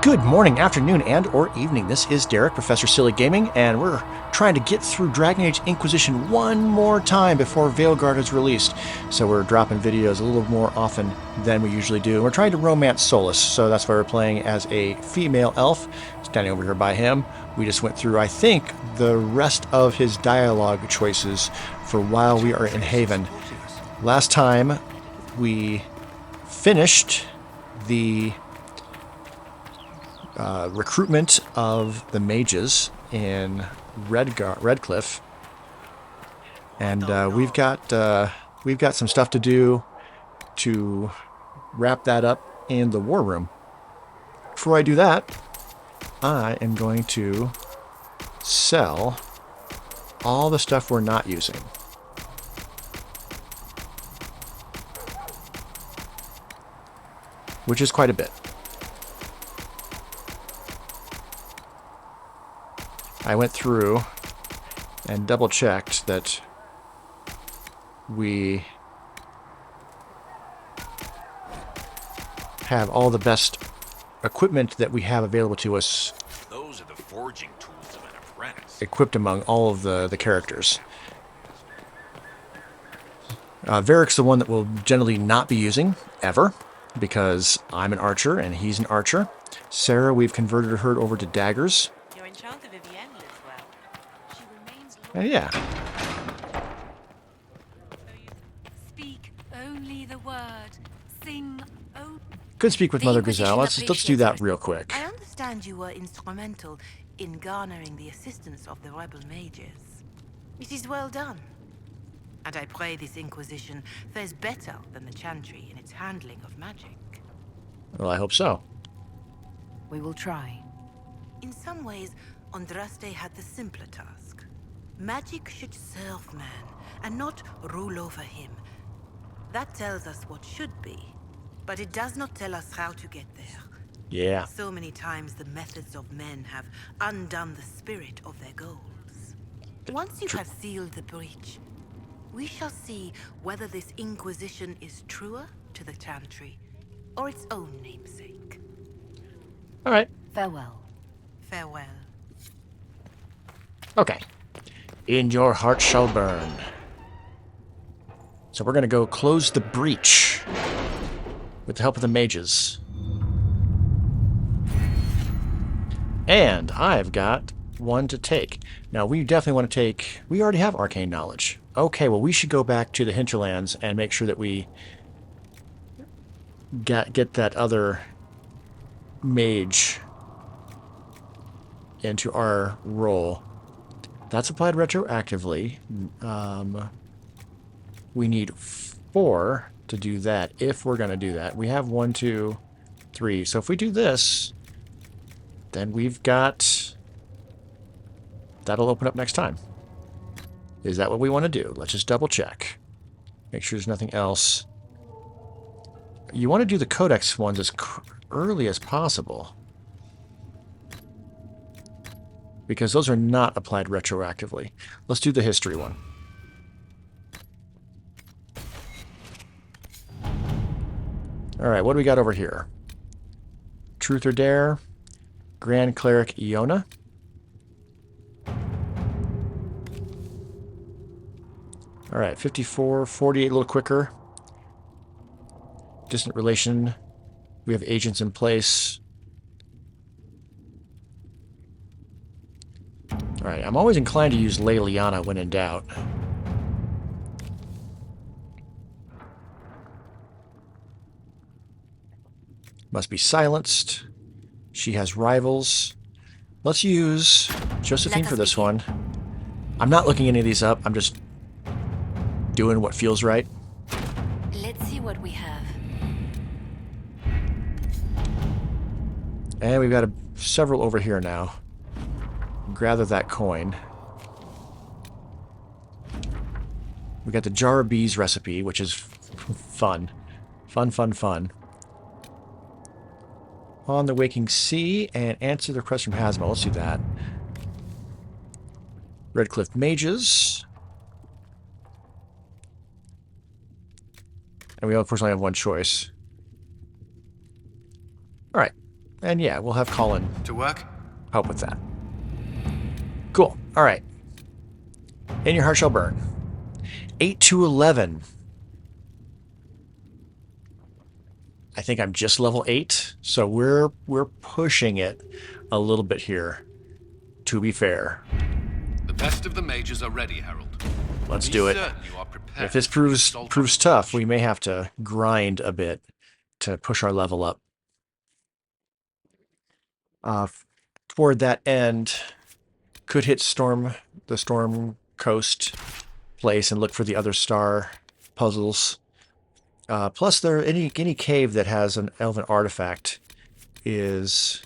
Good morning, afternoon, and or evening. This is Derek, Professor Silly Gaming, and we're trying to get through Dragon Age Inquisition one more time before Veilguard is released. So we're dropping videos a little more often than we usually do. We're trying to romance Solas, so that's why we're playing as a female elf, standing over here by him. We just went through, I think, the rest of his dialogue choices for while we are in Haven. Last time, we finished the recruitment of the mages in Redcliffe, and we've got some stuff to do to wrap that up in the war room. Before I do that, I am going to sell all the stuff we're not using. Which is quite a bit. I went through and double-checked that we have all the best equipment that we have available to us. Those are the forging tools of an apprentice. Equipped among all of the characters. Varric's the one that we'll generally not be using, ever, because I'm an archer and he's an archer. Sarah, we've converted her over to daggers. Yeah. Speak only the word. Sing. Could speak with Mother Gazelle. Let's do that real quick. I understand you were instrumental in garnering the assistance of the rebel mages. It is well done. And I pray this Inquisition fares better than the Chantry in its handling of magic. Well, I hope so. We will try. In some ways, Andraste had the simpler task. Magic should serve man, and not rule over him. That tells us what should be, but it does not tell us how to get there. Yeah. So many times the methods of men have undone the spirit of their goals. Once you have sealed the breach, we shall see whether this Inquisition is truer to the Chantry, or its own namesake. All right. Farewell. Farewell. Okay. In your heart shall burn. So we're going to go close the breach with the help of the mages. And I've got one to take. Now, we definitely want to take... We already have arcane knowledge. Okay, well, we should go back to the hinterlands and make sure that we get that other mage into our role. That's applied retroactively. We need 4 to do that, if we're going to do that. We have 1, 2, 3. So if we do this, then we've got... That'll open up next time. Is that what we want to do? Let's just double check. Make sure there's nothing else. You want to do the codex ones as early as possible, because those are not applied retroactively. Let's do the history one. Alright, what do we got over here? Truth or Dare? Grand Cleric Iona. Alright, 54, 48, a little quicker. Distant relation. We have agents in place. Alright, I'm always inclined to use Leliana when in doubt. Must be silenced. She has rivals. Let's use Josephine for this one. I'm not looking any of these up. I'm just doing what feels right. Let's see what we have. And we've got several over here now. Gather that coin. We got the Jar of Bees recipe, which is fun. Fun. On the Waking Sea, and answer the request from Hazmo. Let's do that. Redcliffe Mages. And we, of course, only have one choice. Alright. And yeah, we'll have Colin To work? help with that. Cool. All right. In your heart shall burn. 8 to 11. I think I'm just level 8, so we're pushing it a little bit here, to be fair. The best of the mages are ready, Herald. Let's Be do it. certain you are prepared If this for the assault on proves the tough, church. we may have to grind a bit to push our level up. Toward that end, could hit the Storm Coast place and look for the other star puzzles. Plus, there any cave that has an elven artifact is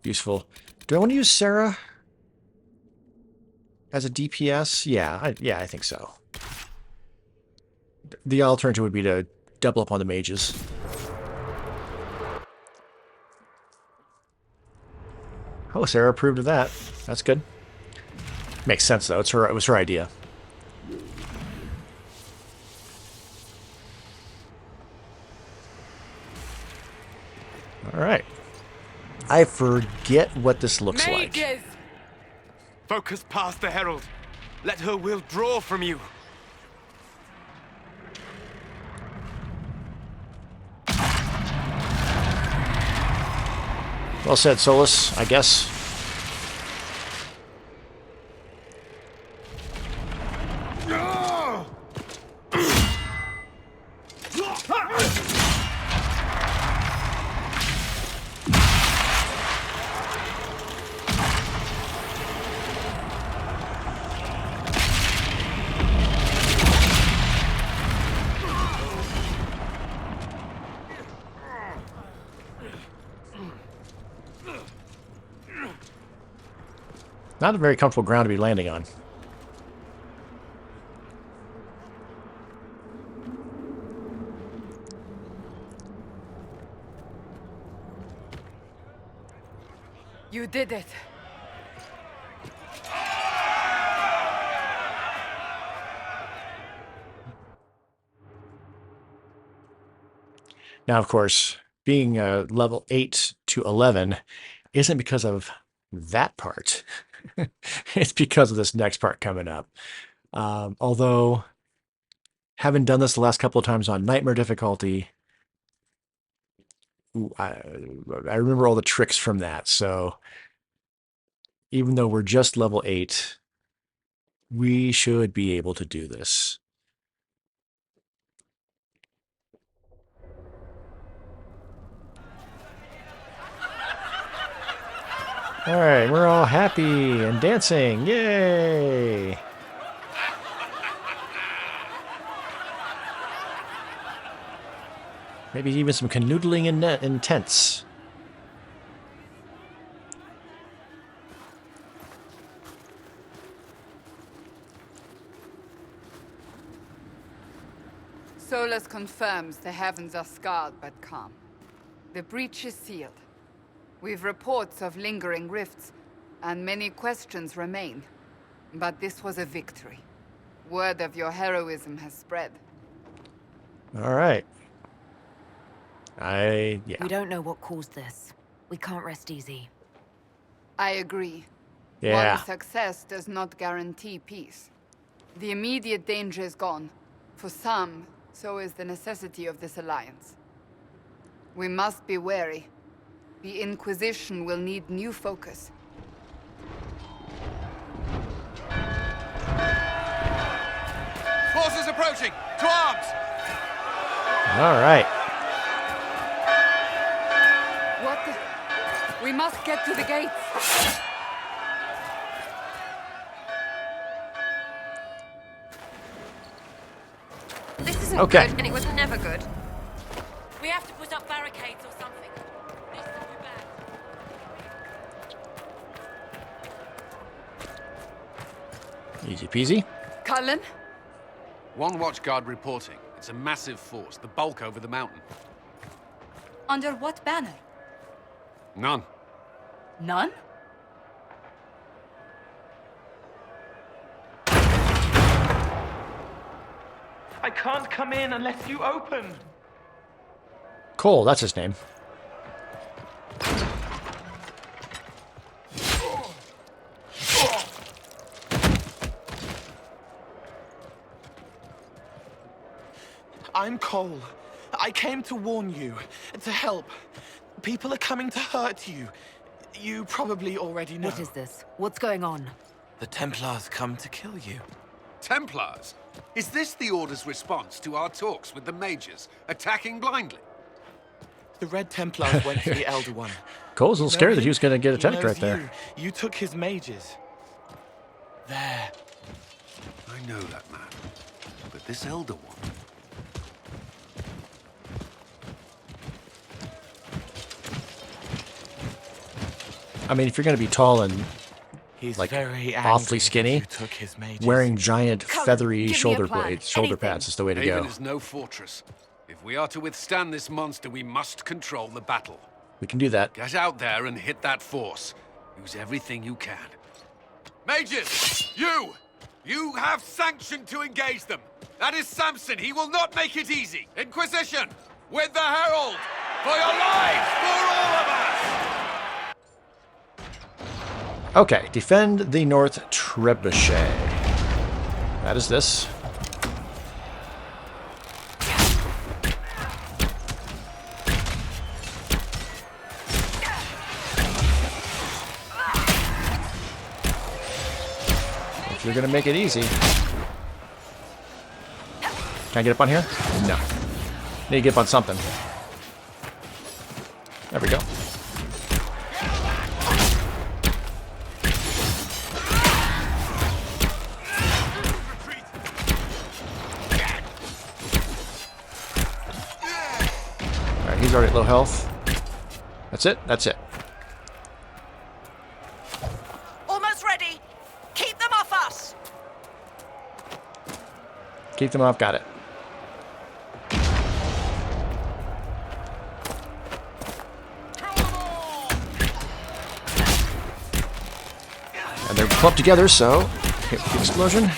useful. Do I want to use Sarah as a DPS? Yeah, I think so. The alternative would be to double up on the mages. Oh, Sarah approved of that. That's good. Makes sense though. It was her idea. All right. I forget what this looks like. Focus past the Herald. Let her will draw from you. Well said, Solas, I guess. Not a very comfortable ground to be landing on. You did it. Now, of course, being level 8 to 11 isn't because of that part. It's because of this next part coming up. Although, having done this the last couple of times on Nightmare difficulty, I remember all the tricks from that. So, even though we're just level 8, we should be able to do this. All right, we're all happy and dancing. Yay! Maybe even some canoodling in tents. Solas confirms the heavens are scarred but calm. The breach is sealed. We've reports of lingering rifts, and many questions remain. But this was a victory. Word of your heroism has spread. All right. We don't know what caused this. We can't rest easy. I agree. Yeah. One success does not guarantee peace. The immediate danger is gone. For some, so is the necessity of this alliance. We must be wary. The Inquisition will need new focus. Forces approaching! To arms! All right. What the... We must get to the gates! This isn't Okay. good, and it was never good. We have to put up barricades or something. This will be bad. Easy peasy. Cullen? One watchguard reporting. It's a massive force, the bulk over the mountain. Under what banner? None. None? I can't come in unless you open. Cole, that's his name. I'm Cole. I came to warn you, to help. People are coming to hurt you. You probably already know. What is this? What's going on? The Templars come to kill you. Templars? Is this the Order's response to our talks with the mages, attacking blindly? The Red Templars went for the Elder One. Cole's a little scared that he was going to get attacked right knows there. You took his mages. There. I know that man. But this Elder One... I mean, if you're going to be tall and He's like very awfully skinny, you took his mages. wearing giant Cullen, feathery give me a shoulder plan. blades, shoulder Anything. pads is the way to Haven go. is no fortress. If we are to withstand this monster, we must control the battle. We can do that. Get out there and hit that force. Use everything you can. Mages! You have sanction to engage them. That is Samson. He will not make it easy. Inquisition! With the Herald! For your lives! For all of us! Okay, defend the North Trebuchet. That is this. If you're gonna make it easy. Can I get up on here? No. Need to get up on something. There we go. Alright, he's already at low health. That's it? That's it. Almost ready. Keep them off us. Keep them off, got it. And they're clumped together, so hit the explosion.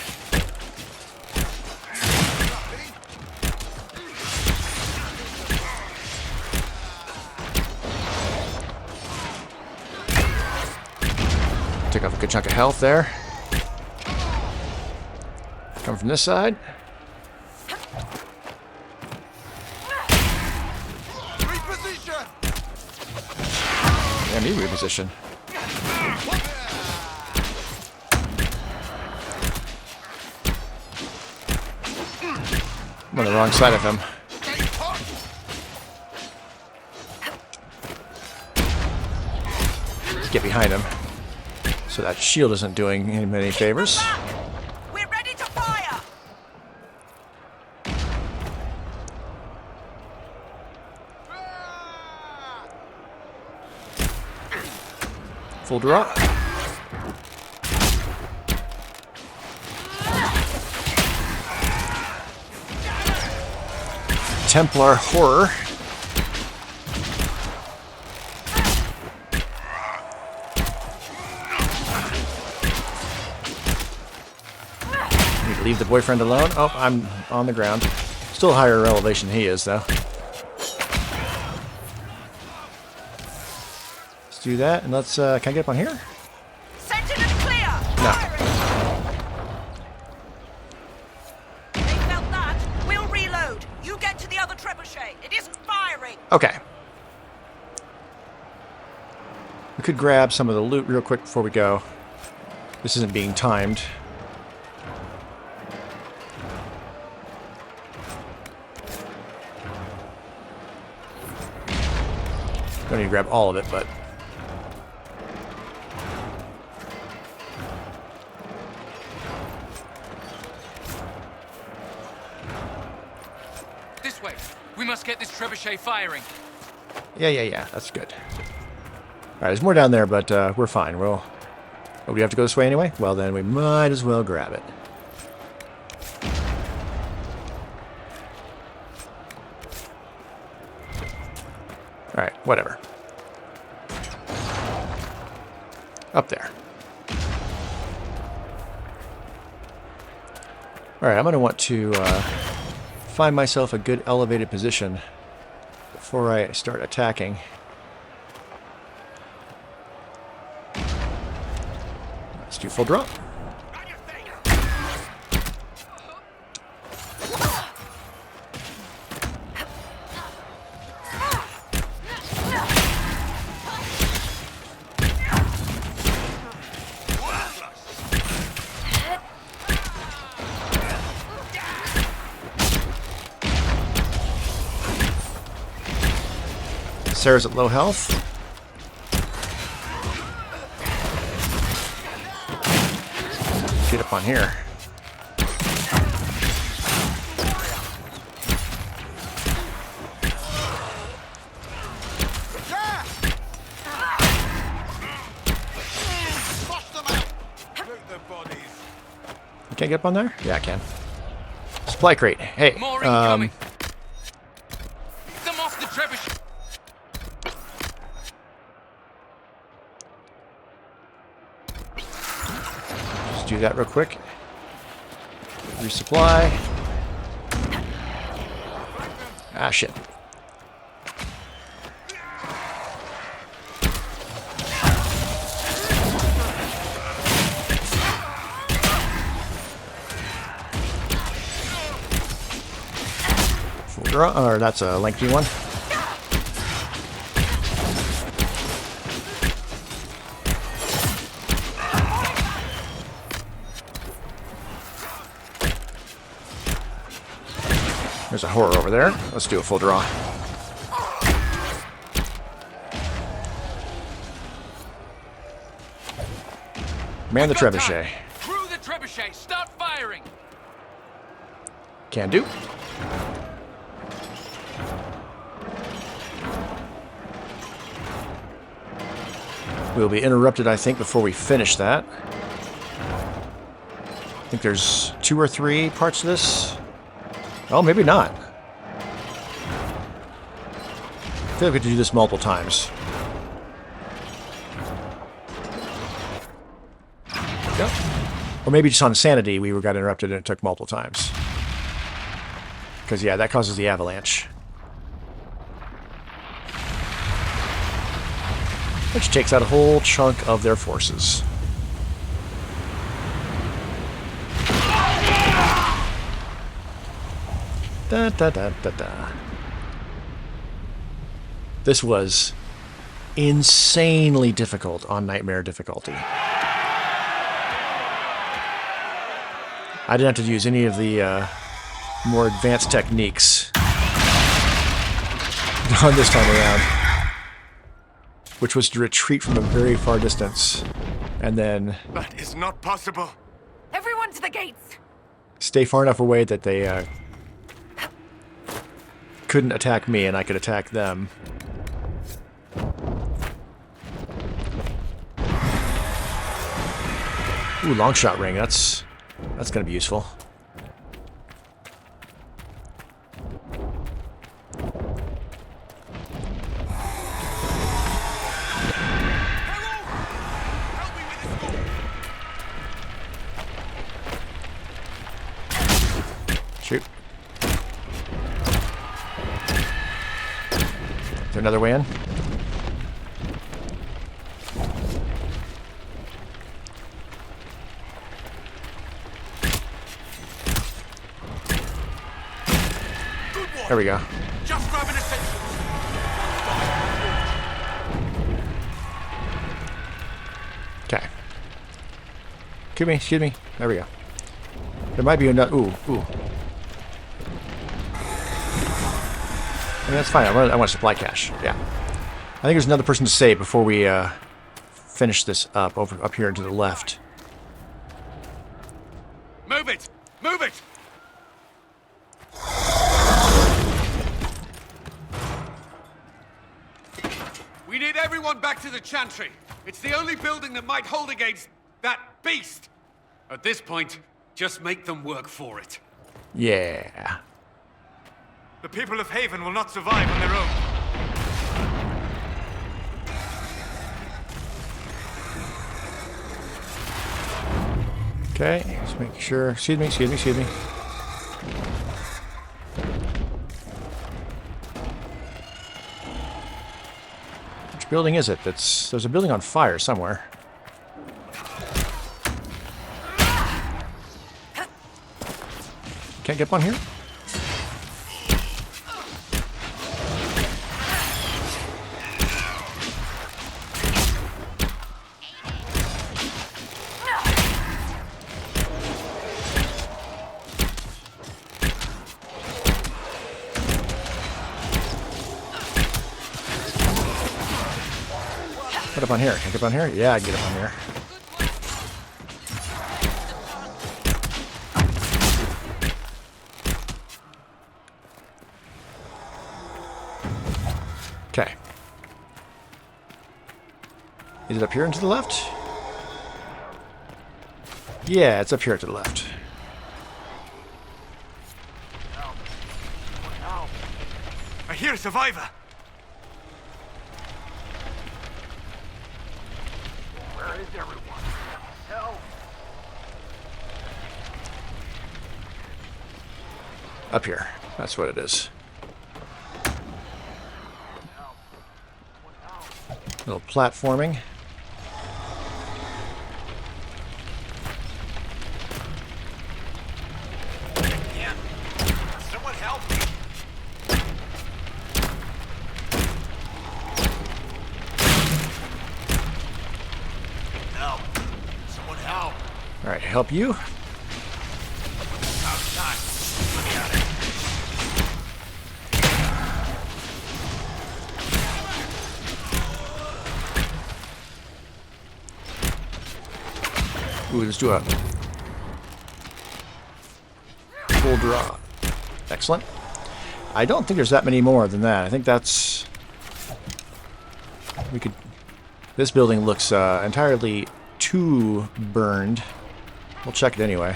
Took off a good chunk of health there. Coming from this side. Yeah, me reposition. I'm on the wrong side of him. Let's get behind him. So that shield isn't doing him any favors. We're ready to fire. Full draw. Templar horror. Need to leave the boyfriend alone. Oh, I'm on the ground. Still higher elevation than he is, though. Let's do that, and let's, can I get up on here? Sentinel clear. No. They felt that. We'll reload. You get to the other trebuchet. It isn't firing. Okay. We could grab some of the loot real quick before we go. This isn't being timed. Don't need to grab all of it, but... This way. We must get this trebuchet firing. Yeah, that's good. Alright, there's more down there, but we're fine. Oh, do we have to go this way anyway? Well, then we might as well grab it. Alright, whatever. Up there. Alright, I'm going to want to find myself a good elevated position before I start attacking. Let's do full draw. Sarah's at low health. Get up on here. Can I get up on there? Yeah, I can. Supply crate. Hey. More incoming. Them off the trebuchet. Just do that real quick. Resupply. Ah, shit. Or that's a lengthy one. There's a horror over there. Let's do a full draw. Man the trebuchet. Crew the trebuchet. Start firing. Can do. We'll be interrupted, I think, before we finish that. I think there's 2 or 3 parts to this. Oh, maybe not. I feel like we have to do this multiple times. Yep. Or maybe just on sanity we got interrupted and it took multiple times. Because, yeah, that causes the avalanche. Which takes out a whole chunk of their forces. Da, da, da, da, da. This was insanely difficult on Nightmare difficulty. I didn't have to use any of the more advanced techniques on this time around. Which was to retreat from a very far distance, and then... That is not possible. Everyone to the gates! Stay far enough away that they couldn't attack me, and I could attack them. Ooh, long shot ring. That's gonna be useful. Shoot. Is there another way in? There we go. Just grab an essential. Okay. Excuse me. There we go. There might be another... Ooh. I mean, that's fine. I want supply cache. Yeah. I think there's another person to save before we finish this up here to the left. Move it! Move it! We need everyone back to the Chantry. It's the only building that might hold against that beast. At this point, just make them work for it. Yeah. The people of Haven will not survive on their own. Okay, just make sure. Excuse me. Which building is it? There's a building on fire somewhere. Can't get up on here? Get up on here. Can I get up on here? Yeah, I can get up on here. Okay. Is it up here and to the left? Yeah, it's up here to the left. I hear a survivor. Where is everyone? Help! Up here. That's what it is. Little platforming. Yeah. Someone help me. Help. Someone help. All right, help you. Outside. Look at it. Ooh, let's do a full draw. Excellent. I don't think there's that many more than that. I think that's... We could... This building looks entirely too burned. We'll check it anyway.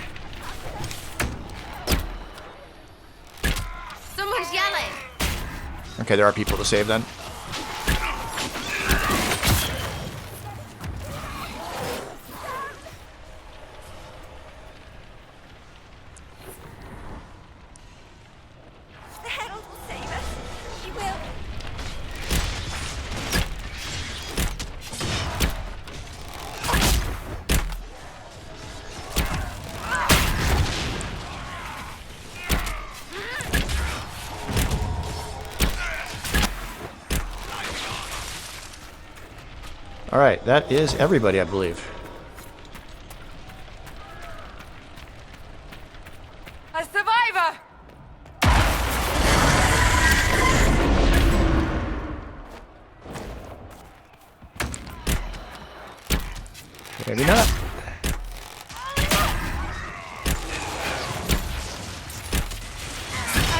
Someone's yelling. Okay, there are people to save then. The herald will save us. She will. All right, that is everybody, I believe. A survivor! Maybe not.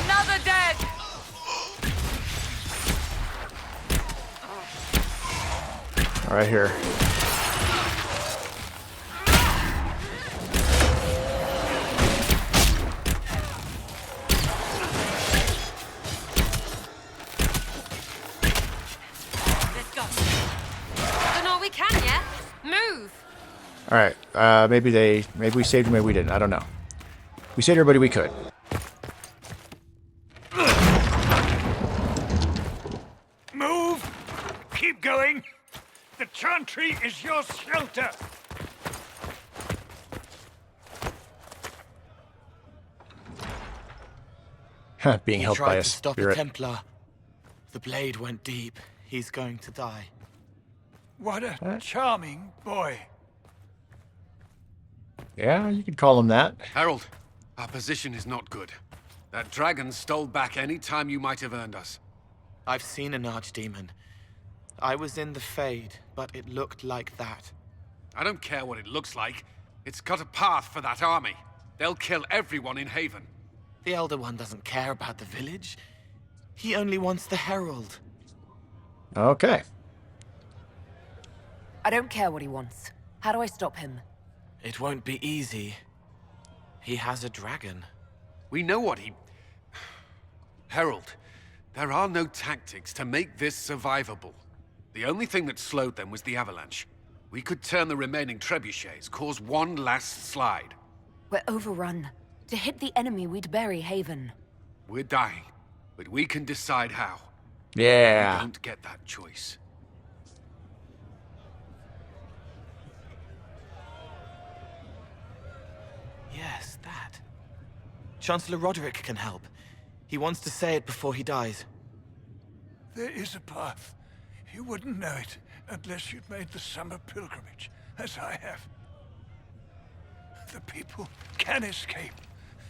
Another dead! All right, here. Let's go. Done all we can, yeah? Move. All right, maybe we saved them, maybe we didn't. I don't know. We saved everybody we could. Move! Keep going! The chantry is your shelter! Being He helped by tried a to stop a spirit. Templar. The blade went deep. He's going to die. What a charming boy. Yeah, you could call him that. Harold, our position is not good. That dragon stole back any time you might have earned us. I've seen an archdemon. I was in the Fade, but it looked like that. I don't care what it looks like. It's got a path for that army. They'll kill everyone in Haven. The Elder One doesn't care about the village. He only wants the Herald. Okay. I don't care what he wants. How do I stop him? It won't be easy. He has a dragon. We know what he... Harold, there are no tactics to make this survivable. The only thing that slowed them was the avalanche. We could turn the remaining trebuchets, cause one last slide. We're overrun. To hit the enemy, we'd bury Haven. We're dying, but we can decide how. Yeah. We don't get that choice. Yes, that. Chancellor Roderick can help. He wants to say it before he dies. There is a path. You wouldn't know it unless you'd made the summer pilgrimage, as I have. The people can escape.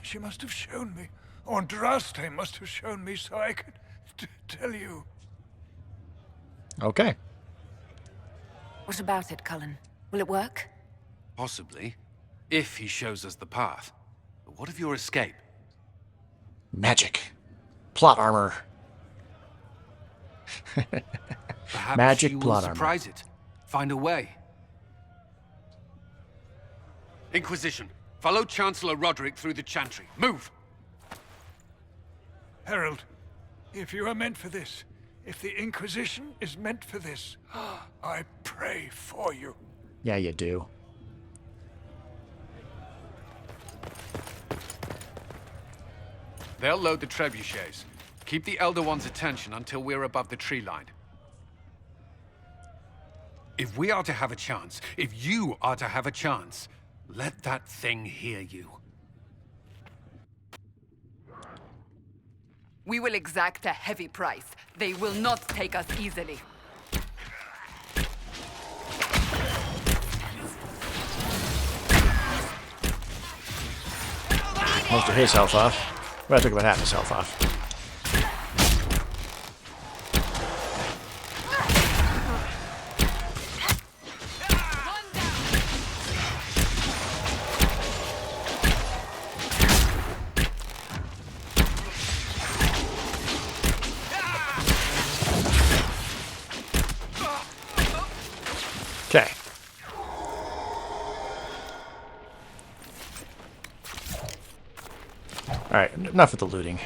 She must have shown me. Or Andraste must have shown me so I could tell you. Okay. What about it, Cullen? Will it work? Possibly. If he shows us the path. But what of your escape? Magic. Plot armor. Perhaps Magic you will plot armor. surprise it. Find a way. Inquisition. Follow Chancellor Roderick through the Chantry. Move! Herald, if you are meant for this, if the Inquisition is meant for this, I pray for you. Yeah, you do. They'll load the trebuchets. Keep the Elder One's attention until we're above the tree line. If we are to have a chance, if you are to have a chance, let that thing hear you. We will exact a heavy price. They will not take us easily. Most of his health off. Well, I took about half his health off. Okay. Alright, enough with the looting.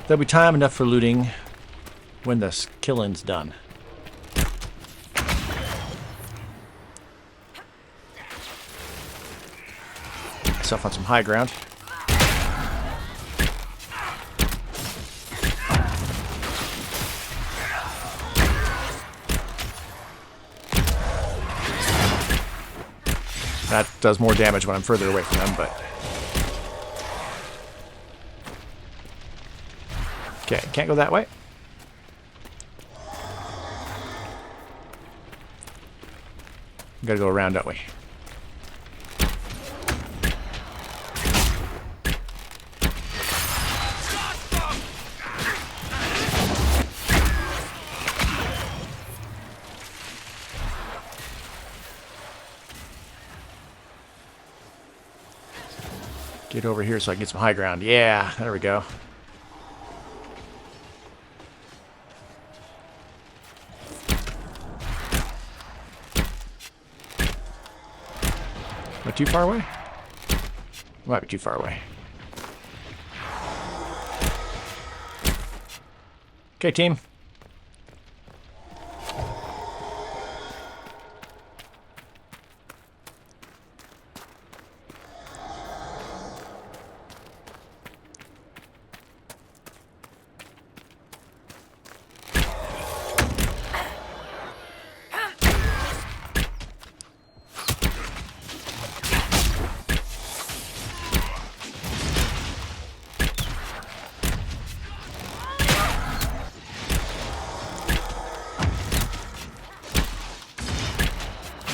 There'll be time enough for looting when the killing's done. Myself on some high ground. That does more damage when I'm further away from them, but... Okay, can't go that way. Gotta go around, don't we? Get over here so I can get some high ground. Yeah, there we go. Am I too far away? Might be too far away. Okay, team.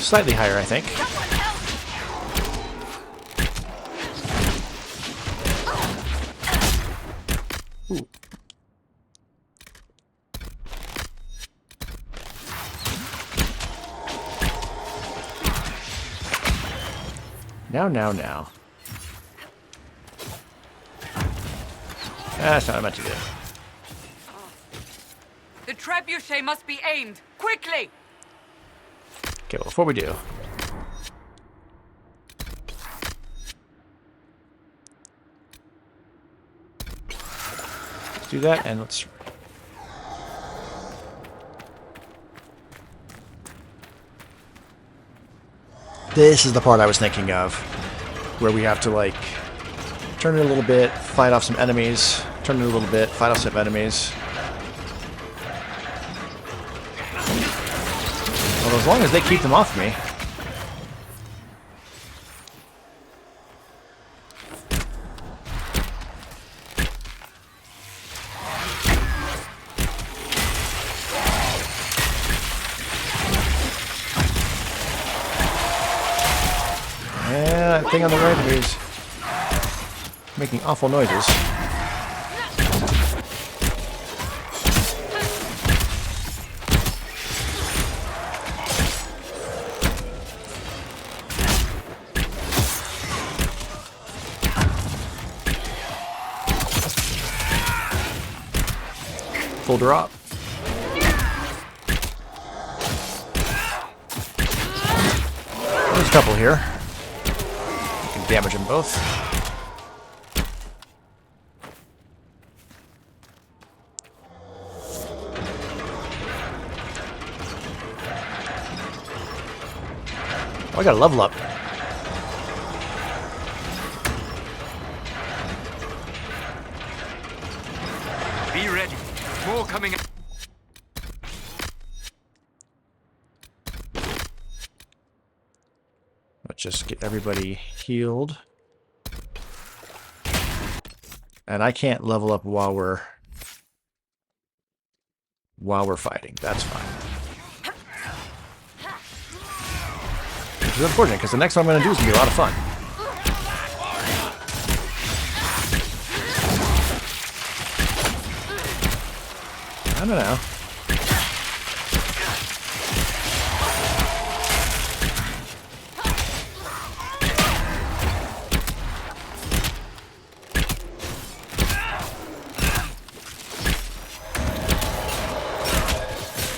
Slightly higher, I think. Ooh. Now. That's not what I meant to do. The trebuchet must be aimed. Quickly! Okay, well, before we do... let's do that, and let's... This is the part I was thinking of, where we have to, like, turn it a little bit, fight off some enemies, turn it a little bit, fight off some enemies. Well, as long as they keep them off me. Yeah, that thing on the right is making awful noises. full drop. There's a couple here. You can damage them both. Oh, I got a level up. Be ready. More coming up. Let's just get everybody healed. And I can't level up while we're fighting. That's fine. Which is unfortunate, because the next one I'm going to do is going to be a lot of fun. I don't know.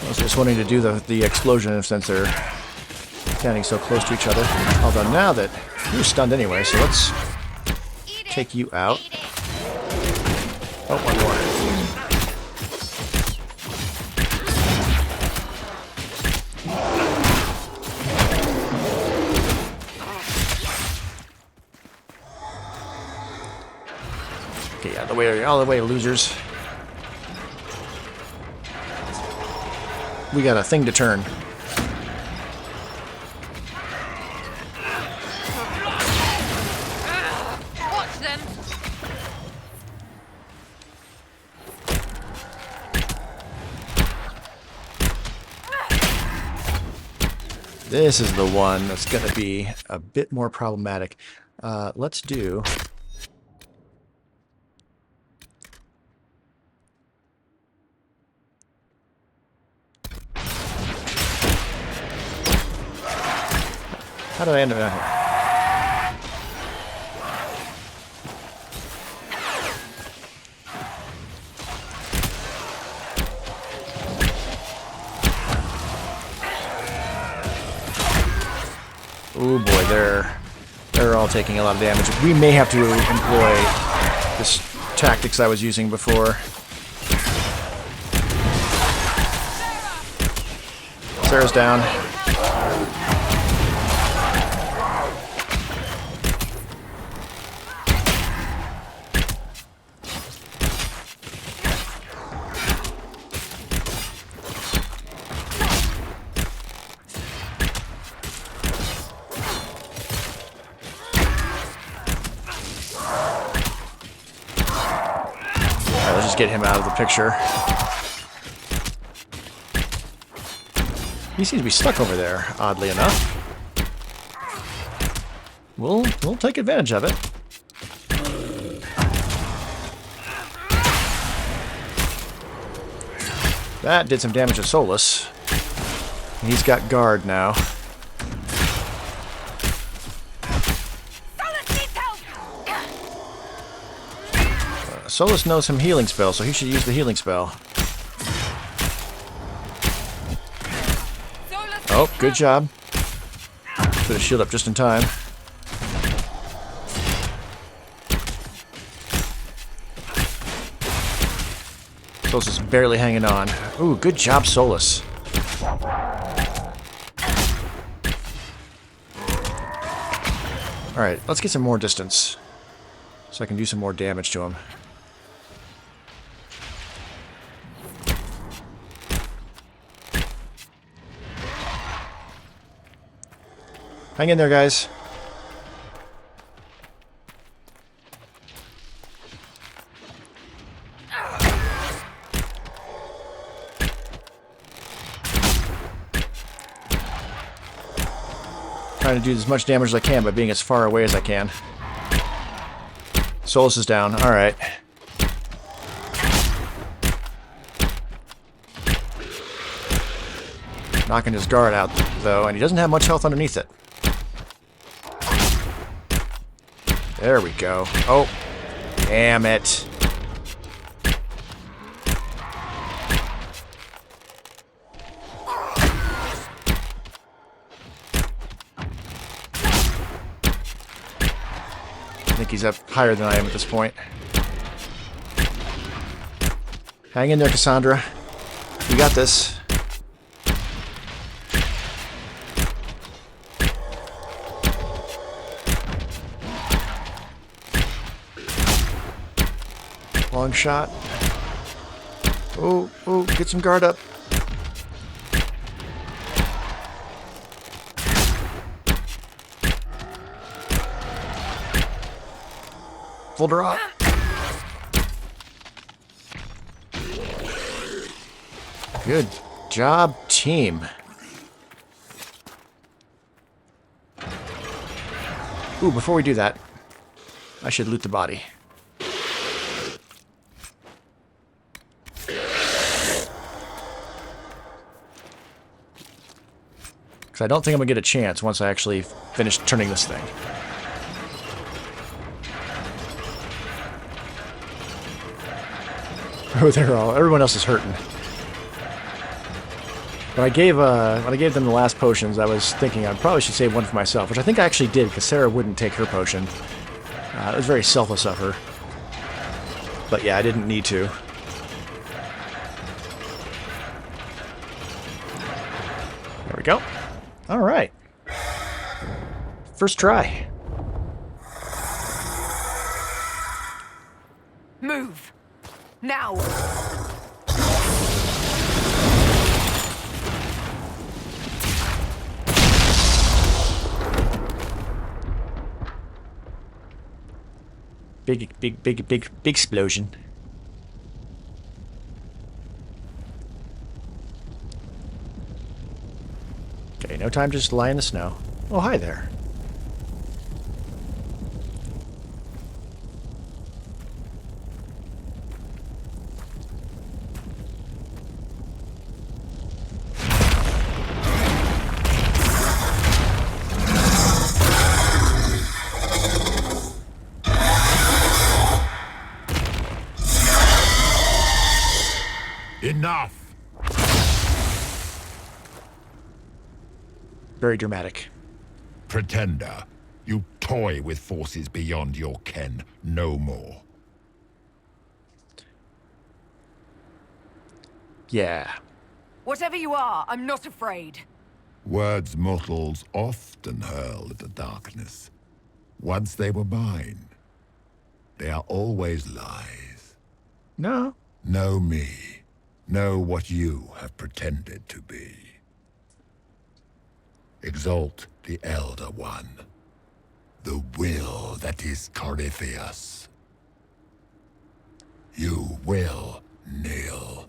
I was just wanting to do the explosion since they're standing so close to each other. Although now that you're stunned anyway, so let's take you out. Oh, one more. Okay, all the way, losers. We got a thing to turn. Watch them. This is the one that's going to be a bit more problematic. Let's do... How did I end up out here? Oh boy, they're all taking a lot of damage. We may have to employ this tactics I was using before. Sarah's down. Get him out of the picture. He seems to be stuck over there, oddly enough. We'll take advantage of it. That did some damage to Solas. He's got guard now. Solas knows some healing spell, so he should use the healing spell. Oh, good job. Put his shield up just in time. Solas is barely hanging on. Ooh, good job, Solas. Alright, let's get some more distance, so I can do some more damage to him. Hang in there, guys. Trying to do as much damage as I can by being as far away as I can. Solas is down. Alright. Knocking his guard out, though, and he doesn't have much health underneath it. There we go. Oh, damn it. think he's up higher than I am at this point. Hang in there, Cassandra. You got this. Long shot. Oh, oh, get some guard up. Full draw. Good job, team. Ooh, before we do that, I should loot the body. Because I don't think I'm going to get a chance once I actually finish turning this thing. Oh, they're all... Everyone else is hurting. When I gave them the last potions, I was thinking I probably should save one for myself, which I think I actually did, because Sarah wouldn't take her potion. It was very selfless of her. But yeah, I didn't need to. There we go. All right. First try. Move! Now! Big explosion. Okay, no time to just lie in the snow. Oh, hi there. Enough! Very dramatic. Pretender, you toy with forces beyond your ken, no more. Yeah. Whatever you are, I'm not afraid. Words mortals often hurl at the darkness. Once they were mine, they are always lies. No. Know me. Know what you have pretended to be. Exalt the Elder One. The will that is Corypheus. You will kneel.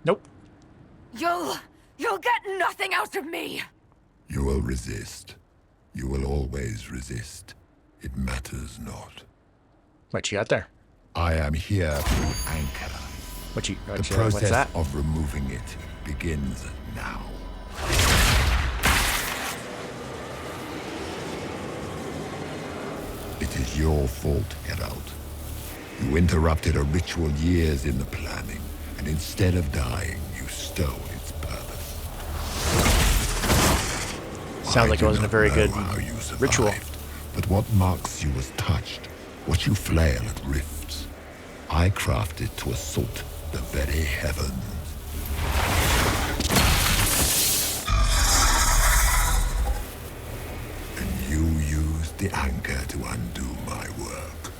Nope. You'll get nothing out of me! You will resist. You will always resist. It matters not. What you got there? I am here to anchor. The The process what's that? of removing it begins now. It is your fault, Geralt. You interrupted a ritual years in the planning, and instead of dying, you stole its purpose. Sounds like it wasn't a very good ritual. But what marks you was touched, what you flail at rifts. I crafted to assault the very heavens. And you used the anchor to undo my work.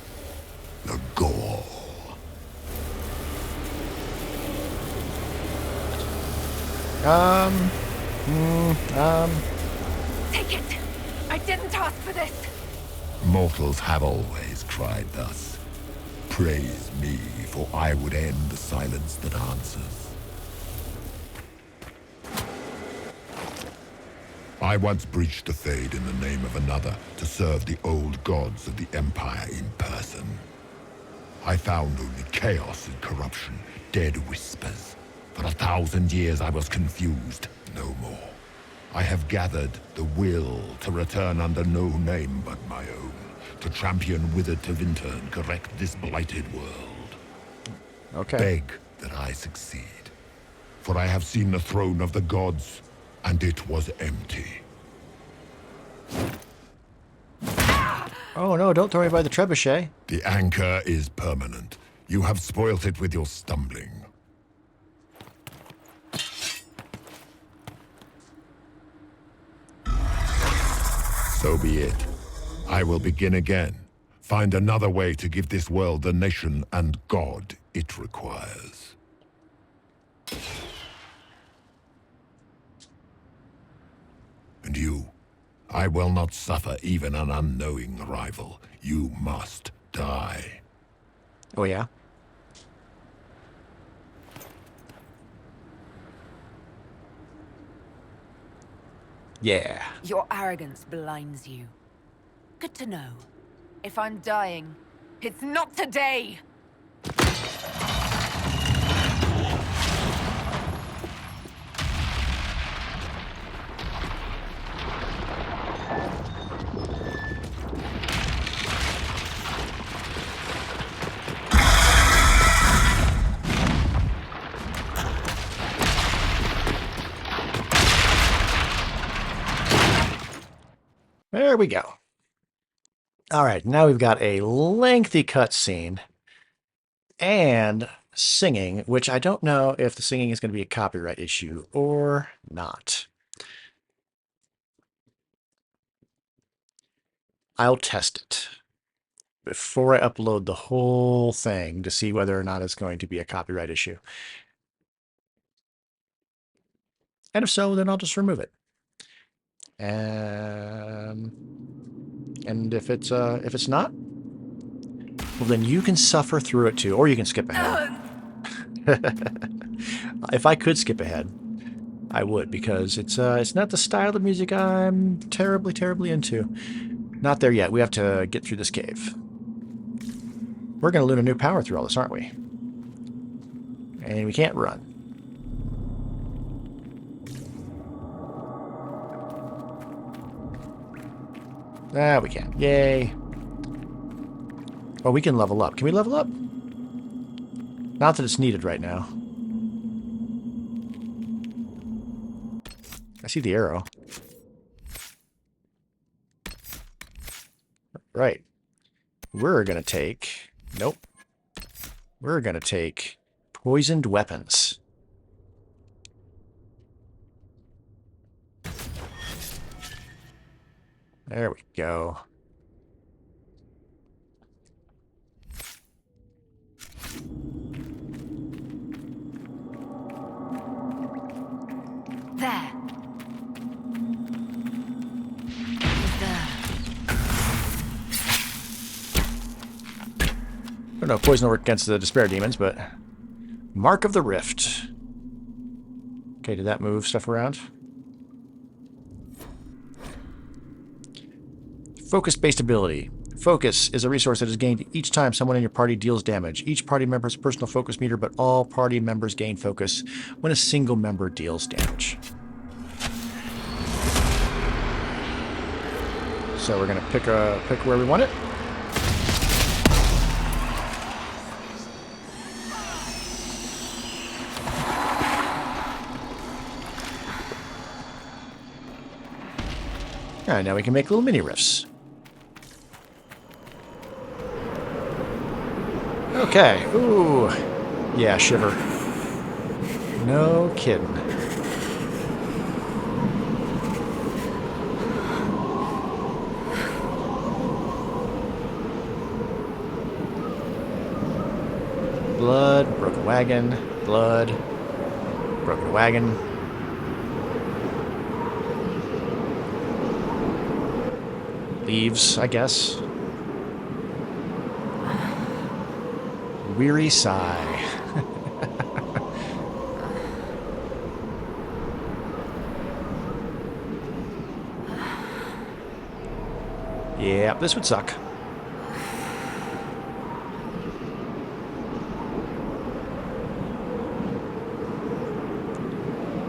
The gore. Take it! I didn't ask for this! Mortals have always cried thus. Praise me, for I would end the silence that answers. I once breached the Fade in the name of another to serve the old gods of the Empire in person. I found only chaos and corruption, dead whispers. For 1,000 years I was confused, no more. I have gathered the will to return under no name but my own, to champion withered to winter and correct this blighted world. Okay. Beg that I succeed, for I have seen the throne of the gods, and it was empty. Oh no, don't throw me by the trebuchet. The anchor is permanent. You have spoilt it with your stumbling. So be it. I will begin again. Find another way to give this world the nation and God it requires. And you, I will not suffer even an unknowing rival. You must die. Oh yeah? Yeah. Your arrogance blinds you. Good to know. If I'm dying, it's not today! There we go. All right, now we've got a lengthy cutscene and singing, which I don't know if the singing is going to be a copyright issue or not. I'll test it before I upload the whole thing to see whether or not it's going to be a copyright issue. And if so, then I'll just remove it. And if it's not, well, then you can suffer through it too, or you can skip ahead. If I could skip ahead, I would, because it's not the style of music I'm terribly, terribly into. Not there yet. We have to get through this cave. We're going to learn a new power through all this, aren't we? And we can't run. Ah, we can. Yay. Oh, we can level up. Can we level up? Not that it's needed right now. I see the arrow. Right. We're going to take... Nope. We're going to take poisoned weapons. There we go. There. I don't know if poison will work against the despair demons, but... Mark of the Rift. Okay, did that move stuff around? Focus-based ability. Focus is a resource that is gained each time someone in your party deals damage. Each party member has a personal focus meter, but all party members gain focus when a single member deals damage. So we're going to pick where we want it. All right, now we can make little mini riffs. Okay. Ooh. Yeah, shiver. No kidding. Blood, broken wagon, blood, broken wagon. Leaves, I guess. Weary sigh. Yeah, this would suck.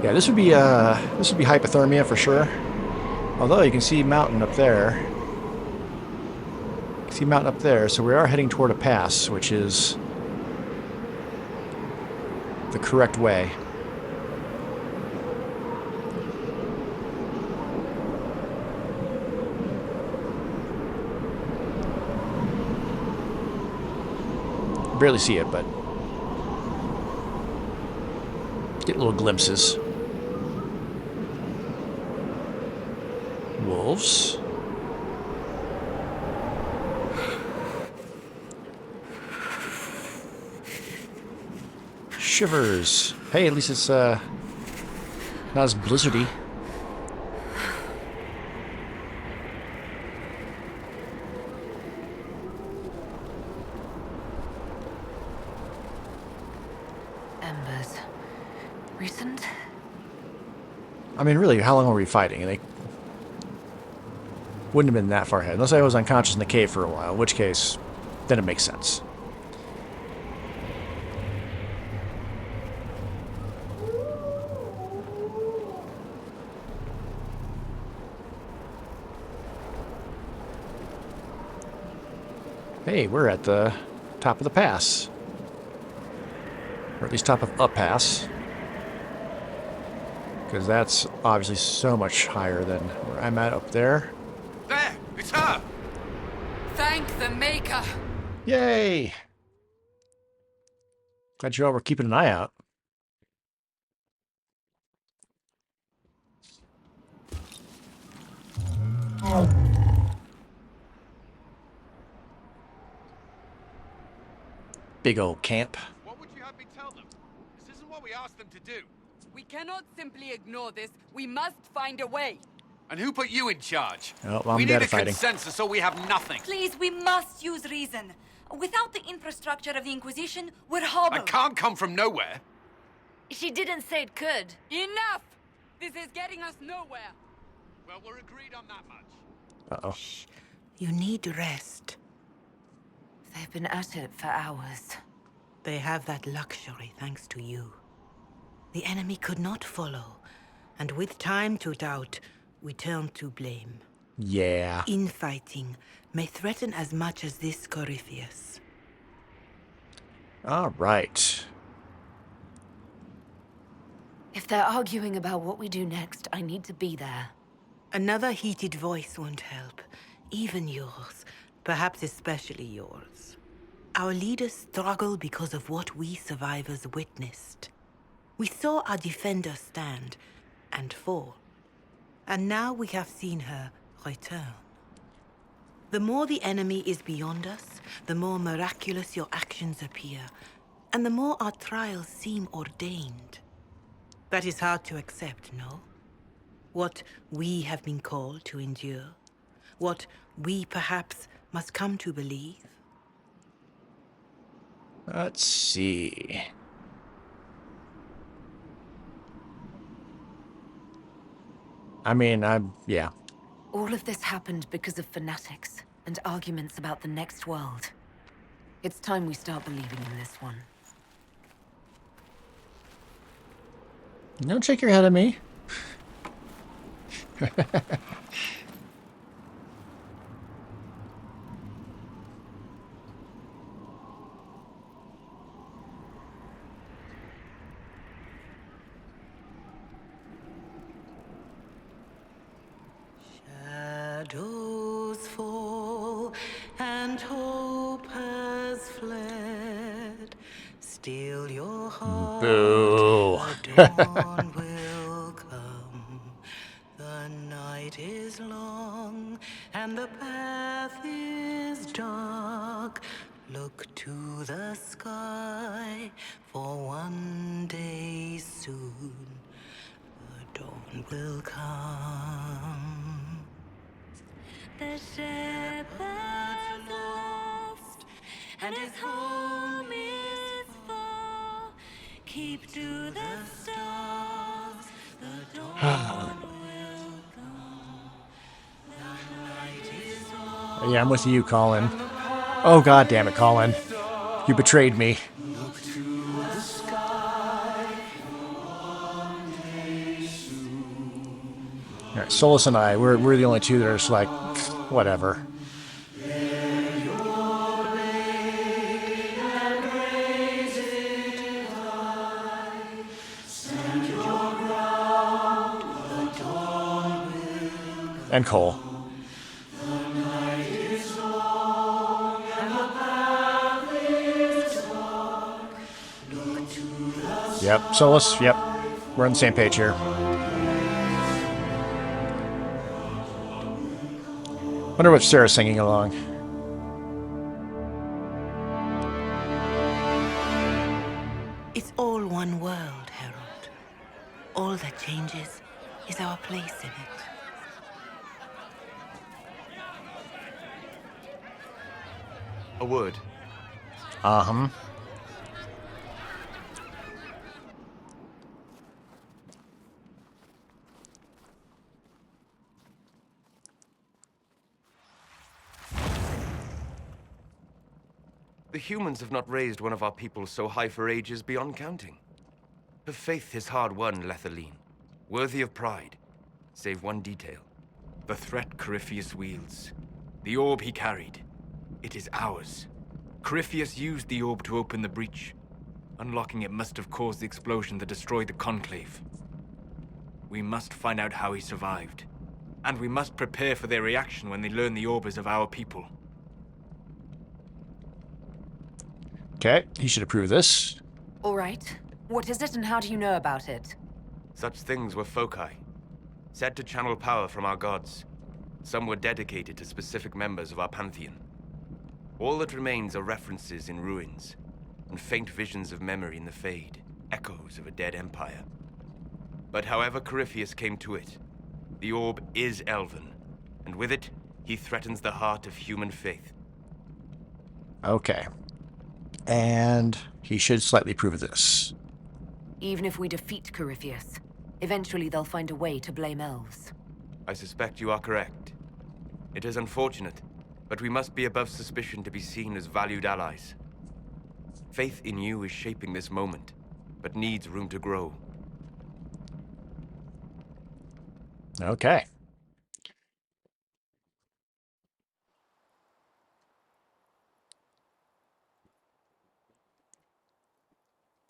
Yeah, this would be hypothermia for sure. Although you can see mountain up there. See mountain up there, so we are heading toward a pass, which is the correct way. barely see it, but get little glimpses. Wolves. Shivers. Hey, at least it's not as blizzardy. Embers. Recent? I mean, really, how long were we fighting? And they wouldn't have been that far ahead. Unless I was unconscious in the cave for a while, in which case, then it makes sense. Hey, we're at the top of the pass. Or at least top of a pass. Because that's obviously so much higher than where I'm at up there. There! It's her! Thank the Maker! Yay! Glad you all were keeping an eye out. Big old camp. What would you have me tell them? This isn't what we asked them to do. We cannot simply ignore this. We must find a way. And who put you in charge? Oh, Mom we and need Dad a are fighting. consensus or we have nothing. Please, we must use reason. Without the infrastructure of the Inquisition, we're hobbled. I can't come from nowhere. She didn't say it could. Enough! This is getting us nowhere. Well, we're agreed on that much. Uh-oh. Shh. You need rest. They've been at it for hours. They have that luxury thanks to you. The enemy could not follow, and with time to doubt, we turn to blame. Yeah. Infighting may threaten as much as this Corypheus. All right. If they're arguing about what we do next, I need to be there. Another heated voice won't help. Even yours. Perhaps especially yours. Our leaders struggle because of what we survivors witnessed. We saw our defender stand and fall. And now we have seen her return. The more the enemy is beyond us, the more miraculous your actions appear, and the more our trials seem ordained. That is hard to accept, no? What we have been called to endure, what we perhaps must come to believe. Let's see. I mean, yeah. All of this happened because of fanatics and arguments about the next world. It's time we start believing in this one. Don't shake your head at me. Shadows fall and hope has fled. Still your heart. Boo. The dawn will come. The night is long and the path is dark. Look to the sky, for one day soon the dawn will come. The shepherd lost, and his home is far. Keep to the stars, the dawn will come. The night is long. Yeah, I'm with you, Colin. Oh, God damn it, Colin. You betrayed me. Look to the sky, one day soon. All right, Solas and I, we're the only two that are just like, whatever. And Cole. Yep, Solas, yep. We're on the same page here. Wonder if Sarah's singing along. It's all one world, Herald. All that changes is our place in it. A word. Uh-huh. The humans have not raised one of our people so high for ages beyond counting. Her faith is hard-won, Lethaline. Worthy of pride, save one detail. The threat Corypheus wields. The orb he carried. It is ours. Corypheus used the orb to open the breach. Unlocking it must have caused the explosion that destroyed the Conclave. We must find out how he survived. And we must prepare for their reaction when they learn the orb is of our people. Okay, he should approve this. All right. What is it and how do you know about it? Such things were foci, said to channel power from our gods. Some were dedicated to specific members of our pantheon. All that remains are references in ruins, and faint visions of memory in the Fade, echoes of a dead empire. But however Corypheus came to it, the orb is elven, and with it, he threatens the heart of human faith. Okay. And he should slightly approve of this. Even if we defeat Corypheus, eventually they'll find a way to blame elves. I suspect you are correct. It is unfortunate, but we must be above suspicion to be seen as valued allies. Faith in you is shaping this moment, but needs room to grow. Okay.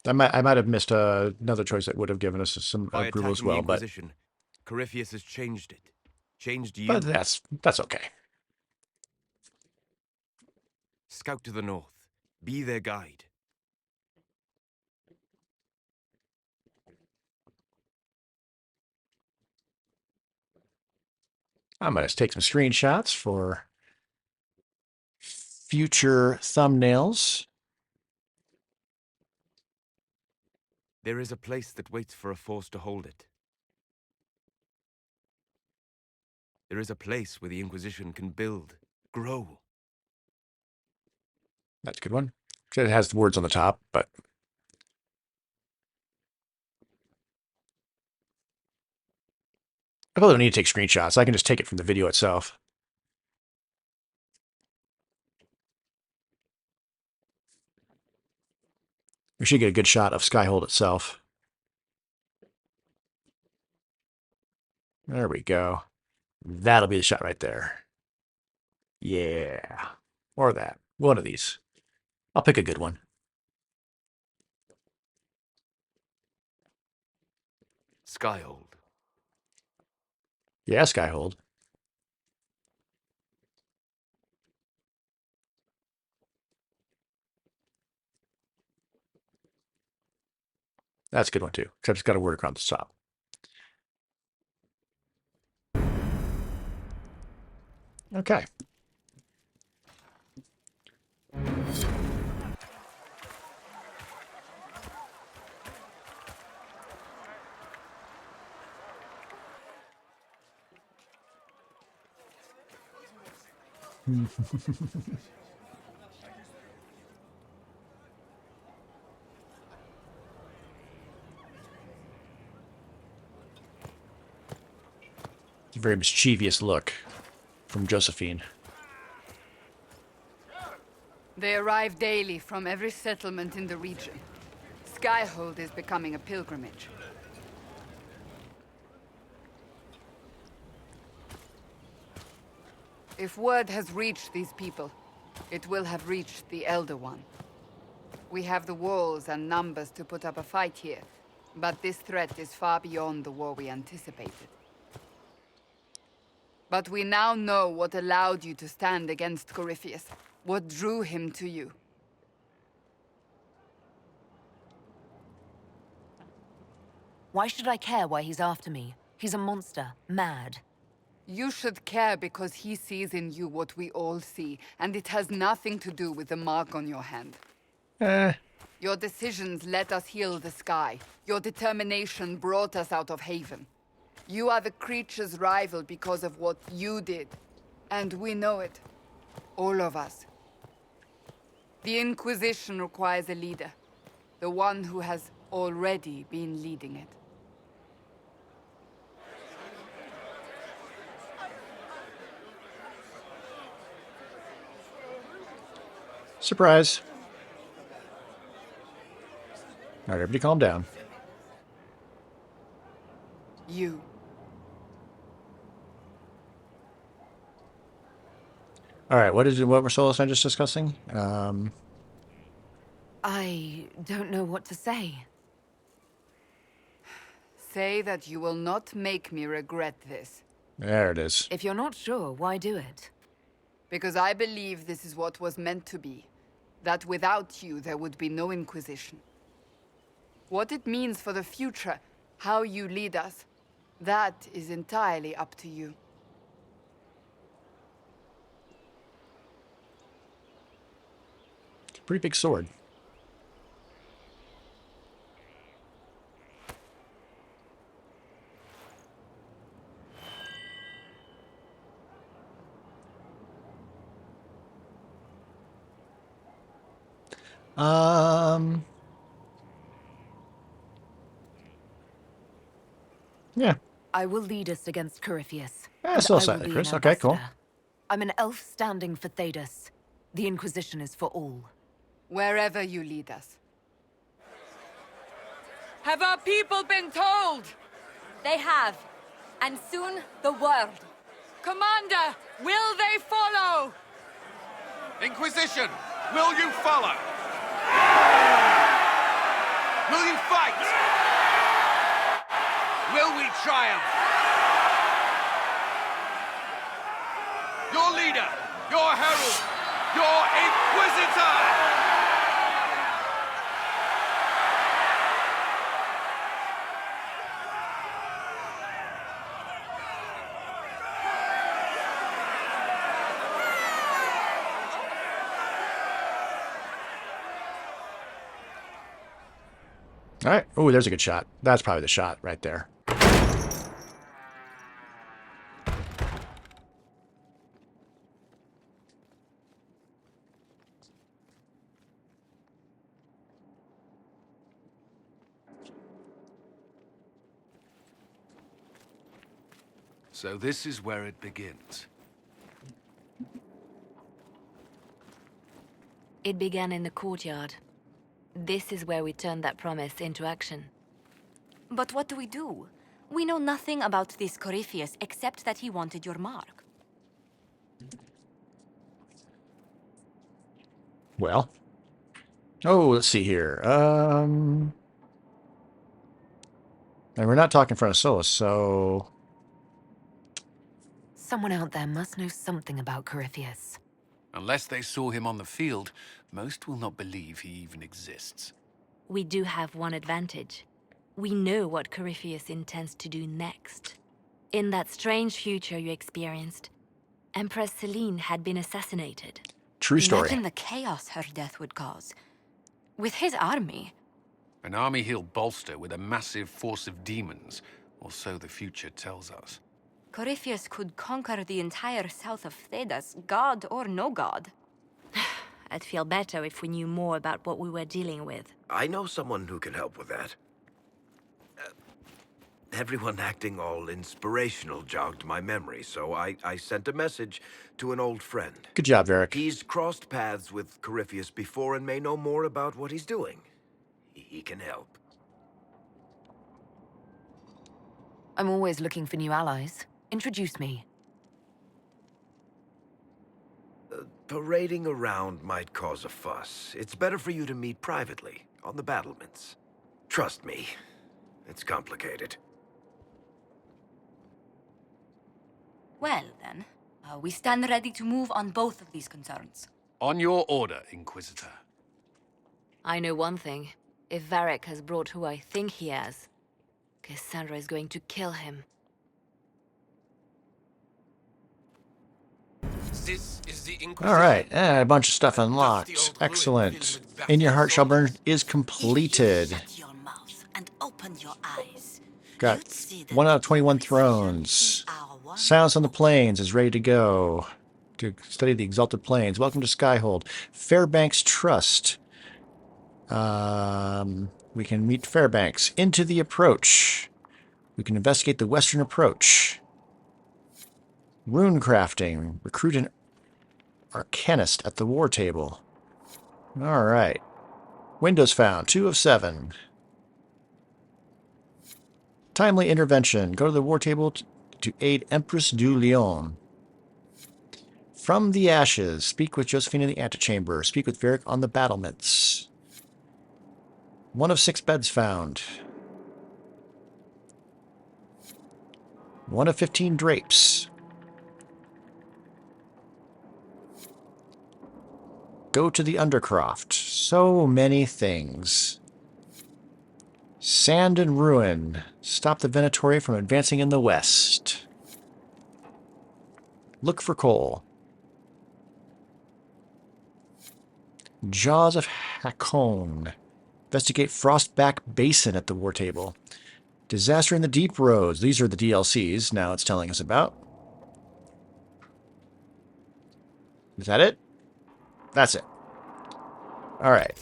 I might have missed another choice that would have given us some By approval as attacking well, the but Inquisition, Corypheus has changed it. Changed you. but that's okay. Scout to the north. Be their guide. I'm gonna take some screenshots for future thumbnails. There is a place that waits for a force to hold it. There is a place where the Inquisition can build, grow. That's a good one. It has the words on the top, but I probably don't need to take screenshots. I can just take it from the video itself. We should get a good shot of Skyhold itself. There we go. That'll be the shot right there. Yeah. Or that. One of these. I'll pick a good one. Skyhold. Yeah, Skyhold. That's a good one too. Except it's got a word across the top. Okay. It's a very mischievous look from Josephine. They arrive daily from every settlement in the region. Skyhold is becoming a pilgrimage. If word has reached these people, it will have reached the Elder One. We have the walls and numbers to put up a fight here, but this threat is far beyond the war we anticipated. But we now know what allowed you to stand against Corypheus, what drew him to you. Why should I care why he's after me? He's a monster, mad. You should care because he sees in you what we all see, and it has nothing to do with the mark on your hand. Your decisions let us heal the sky. Your determination brought us out of Haven. You are the creature's rival because of what you did. And we know it. All of us. The Inquisition requires a leader. The one who has already been leading it. Surprise. All right, everybody calm down. You. All right, what were Solas and I just discussing? I don't know what to say. Say that you will not make me regret this. There it is. If you're not sure, why do it? Because I believe this is what was meant to be. That without you, there would be no Inquisition. What it means for the future, how you lead us, that is entirely up to you. It's a pretty big sword. Yeah. I will lead us against Corypheus. Yeah, and still I will slightly, be Chris. an Okay, cool. ambassador. I'm an elf standing for Thedas. The Inquisition is for all. Wherever you lead us. Have our people been told? They have. And soon, the world. Commander, will they follow? Inquisition, will you follow? Will you fight? Will we triumph? Your leader, your herald, your Inquisitor! All right. Oh, there's a good shot. That's probably the shot right there. So this is where it begins. It began in the courtyard. This is where we turned that promise into action. But what do? We know nothing about this Corypheus except that he wanted your mark. Well. Oh, let's see here. And we're not talking in front of Solas, so... Someone out there must know something about Corypheus. Unless they saw him on the field, most will not believe he even exists. We do have one advantage. We know what Corypheus intends to do next. In that strange future you experienced, Empress Selene had been assassinated. True story. Imagine the chaos her death would cause. With his army. An army he'll bolster with a massive force of demons, or so the future tells us. Corypheus could conquer the entire south of Thedas, god or no god. I'd feel better if we knew more about what we were dealing with. I know someone who can help with that. Everyone acting all inspirational jogged my memory, so I sent a message to an old friend. Good job, Varric. He's crossed paths with Corypheus before and may know more about what he's doing. He can help. I'm always looking for new allies. Introduce me. Parading around might cause a fuss. It's better for you to meet privately, on the battlements. Trust me, it's complicated. Well, then, we stand ready to move on both of these concerns. On your order, Inquisitor. I know one thing. If Varric has brought who I think he has, Cassandra is going to kill him. This is the Inquisition. All right, a bunch of stuff unlocked. Excellent. In Your Heart Shall Burn is completed. Shut your mouth and open your eyes. Got 1 out of 21 thrones. Silence on the Plains is ready to go. To study the Exalted Plains. Welcome to Skyhold. Fairbanks Trust. We can meet Fairbanks. Into the Approach. We can investigate the Western Approach. Rune crafting. Recruit an Arcanist at the war table. Alright. Windows found. 2 of 7. Timely intervention. Go to the war table to aid Empress du Lion. From the Ashes. Speak with Josephine in the antechamber. Speak with Varric on the battlements. 1 of 6 beds found. 1 of 15 drapes. Go to the Undercroft. So many things. Sand and Ruin. Stop the Venatori from advancing in the west. Look for coal. Jaws of Hakon. Investigate Frostback Basin at the war table. Disaster in the Deep Roads. These are the DLCs now it's telling us about. Is that it? That's it. Alright.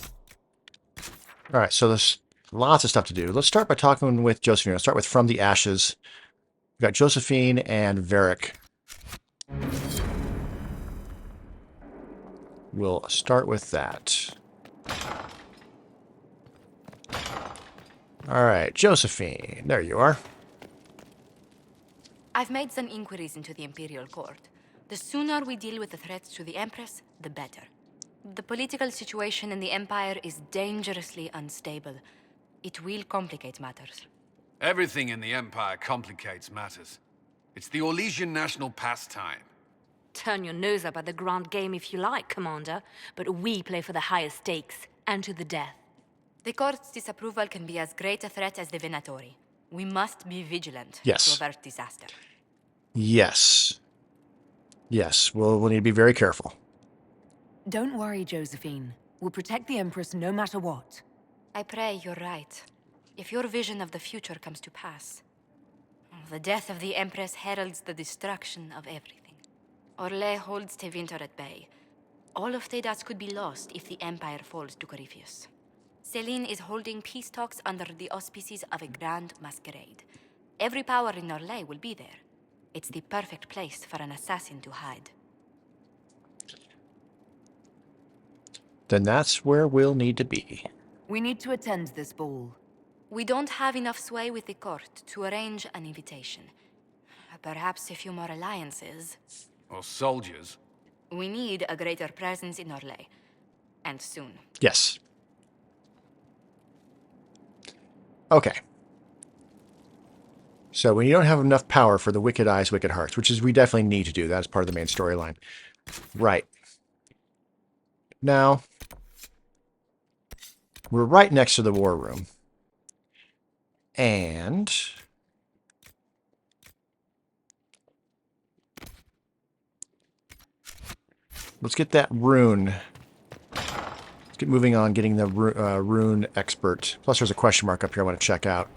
Alright, so there's lots of stuff to do. Let's start by talking with Josephine. Let's start with From the Ashes. We've got Josephine and Varric. We'll start with that. Alright, Josephine. There you are. I've made some inquiries into the Imperial Court. The sooner we deal with the threats to the Empress, the better. The political situation in the Empire is dangerously unstable. It will complicate matters. Everything in the Empire complicates matters. It's the Orlesian national pastime. Turn your nose up at the grand game if you like, Commander, but we play for the highest stakes, and to the death. The Court's disapproval can be as great a threat as the Venatori. We must be vigilant to avert disaster. Yes. Yes, we'll need to be very careful. Don't worry, Josephine. We'll protect the Empress no matter what. I pray you're right. If your vision of the future comes to pass, the death of the Empress heralds the destruction of everything. Orlais holds Tevinter at bay. All of Thedas could be lost if the Empire falls to Corypheus. Selene is holding peace talks under the auspices of a grand masquerade. Every power in Orlais will be there. It's the perfect place for an assassin to hide. Then that's where we'll need to be. We need to attend this ball. We don't have enough sway with the court to arrange an invitation. Perhaps a few more alliances. Or soldiers. We need a greater presence in Orlais. And soon. Yes. Okay. So we don't have enough power for the Wicked Eyes, Wicked Hearts, which is we definitely need to do. That's part of the main storyline. Right. Now, we're right next to the war room. And let's get that rune. Let's get moving on, getting the rune expert. Plus there's a question mark up here I want to check out.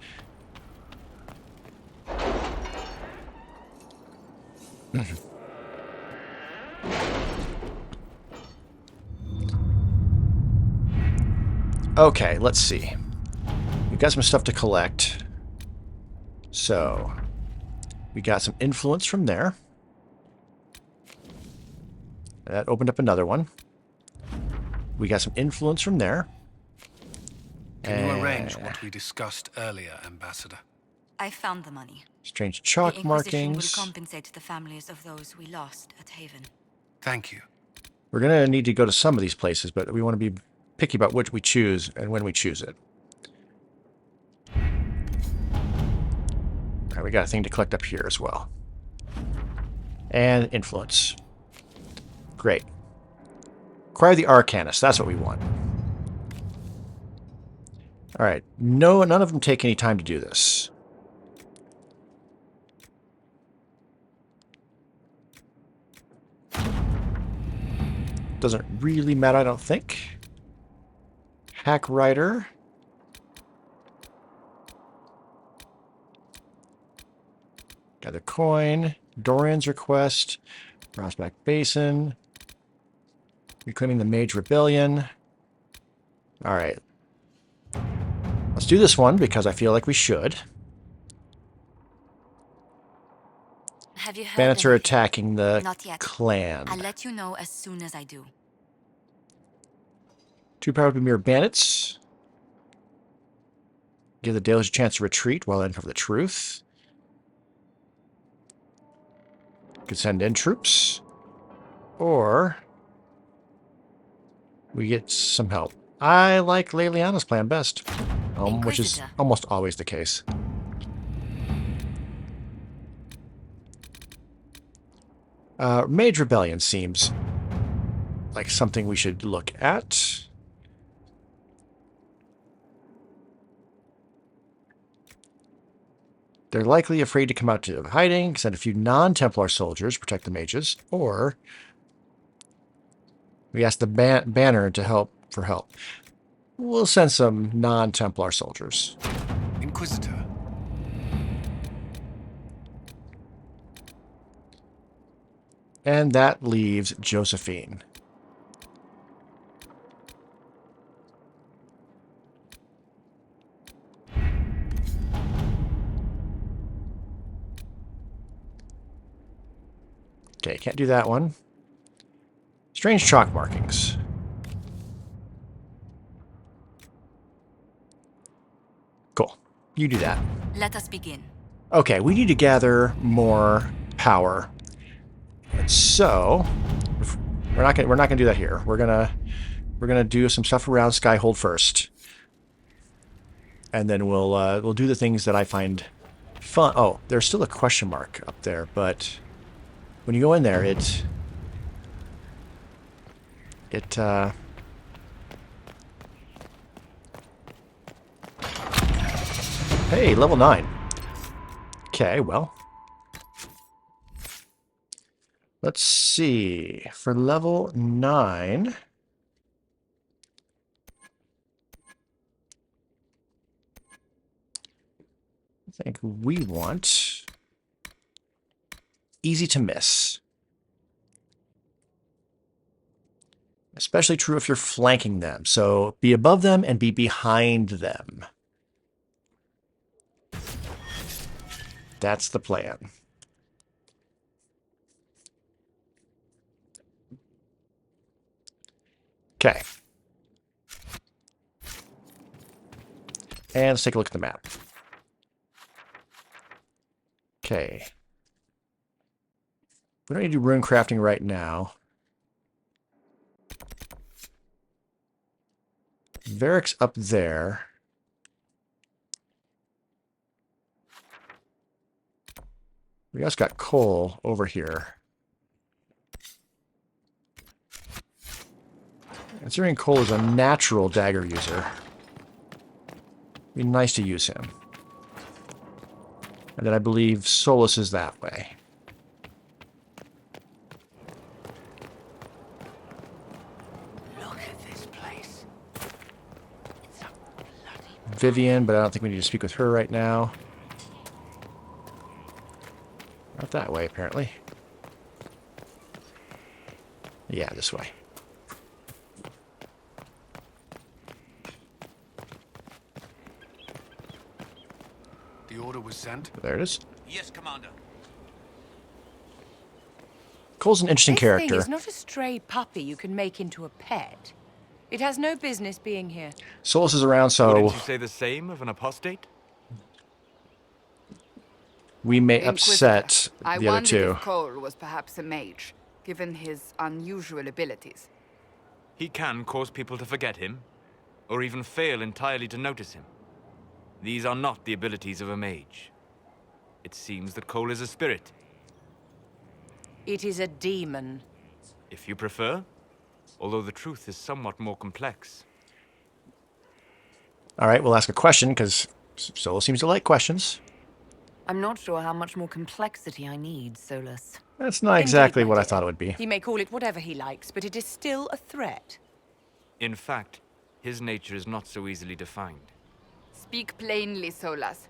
Okay, let's see. We've got some stuff to collect. So, we got some influence from there. That opened up another one. We got some influence from there. Can you arrange what we discussed earlier, Ambassador? I found the money. Strange chalk the Inquisition markings. will compensate the families of those we lost at Haven. Thank you. We're going to need to go to some of these places, but we want to be picky about which we choose and when we choose it. All right, we got a thing to collect up here as well. And influence. Great. Acquire the Arcanist. That's what we want. All right. No, none of them take any time to do this. Doesn't really matter, I don't think. Hack Rider. Gather coin. Dorian's request. Rossback Basin. Reclaiming the Mage Rebellion. Alright. Let's do this one because I feel like we should. Have you heard Bandits are anything? attacking the Not yet. clan. I'll let you know as soon as I do. 2 power Premier bandits. Give the Dalers a chance to retreat while they uncover the truth. Could send in troops. Or we get some help. I like Leliana's plan best. Which is almost always the case. Mage Rebellion seems like something we should look at. They're likely afraid to come out to hiding, send a few non-Templar soldiers, protect the mages, or we ask the banner to help. We'll send some non-Templar soldiers. Inquisitor. And that leaves Josephine. Okay, can't do that one. Strange chalk markings. Cool. You do that. Let us begin. Okay, we need to gather more power. And so we're not gonna do that here. We're gonna do some stuff around Skyhold first, and then we'll do the things that I find fun. Oh, there's still a question mark up there, but when you go in there, hey, level 9. Okay, well. Let's see. For level 9... I think we want easy to miss. Especially true if you're flanking them. So be above them and be behind them. That's the plan. Okay. And let's take a look at the map. Okay. We don't need to do rune crafting right now. Varric's up there. We also got Cole over here. Considering Cole is a natural dagger user, it'd be nice to use him. And then I believe Solas is that way. Look at this place. It's a bloody... Vivian, but I don't think we need to speak with her right now. Not that way, apparently. Yeah, this way. The order was sent? There it is. Yes, Commander. Cole's an interesting character. This thing is not a stray puppy you can make into a pet. It has no business being here. Solas is around, so... Wouldn't you say the same of an apostate? We may Inquisitor, upset the other two. I wondered if Cole was perhaps a mage, given his unusual abilities. He can cause people to forget him, or even fail entirely to notice him. These are not the abilities of a mage. It seems that Cole is a spirit. It is a demon. If you prefer, although the truth is somewhat more complex. All right, we'll ask a question, because Solas seems to like questions. I'm not sure how much more complexity I need, Solas. That's not Indeed, exactly my what I dear. thought it would be. He may call it whatever he likes, but it is still a threat. In fact, his nature is not so easily defined. Speak plainly, Solas.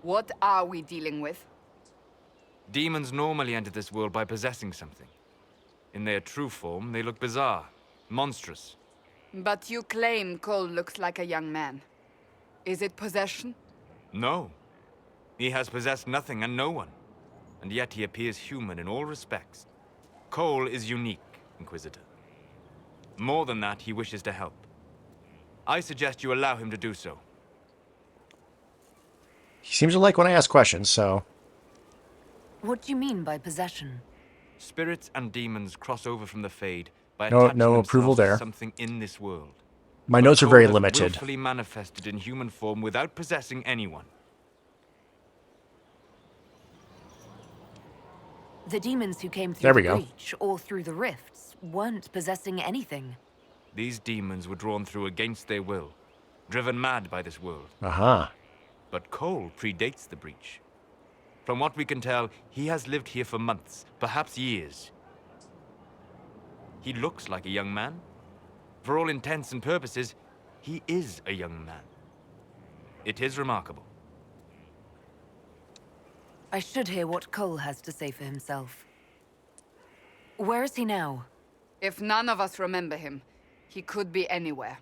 What are we dealing with? Demons normally enter this world by possessing something. In their true form, they look bizarre, monstrous. But you claim Cole looks like a young man. Is it possession? No. He has possessed nothing and no one. And yet he appears human in all respects. Cole is unique, Inquisitor. More than that, he wishes to help. I suggest you allow him to do so. He seems to like when I ask questions, so... What do you mean by possession? Spirits and demons cross over from the Fade by No attaching approval themselves there. to something in this world. My But notes are Cole very has limited. willfully manifested in human form without possessing anyone. The demons who came through There we the go. breach or through the rifts weren't possessing anything. These demons were drawn through against their will, driven mad by this world. Aha. But Cole predates the breach. From what we can tell, he has lived here for months, perhaps years. He looks like a young man. For all intents and purposes, he is a young man. It is remarkable. I should hear what Cole has to say for himself. Where is he now? If none of us remember him, he could be anywhere.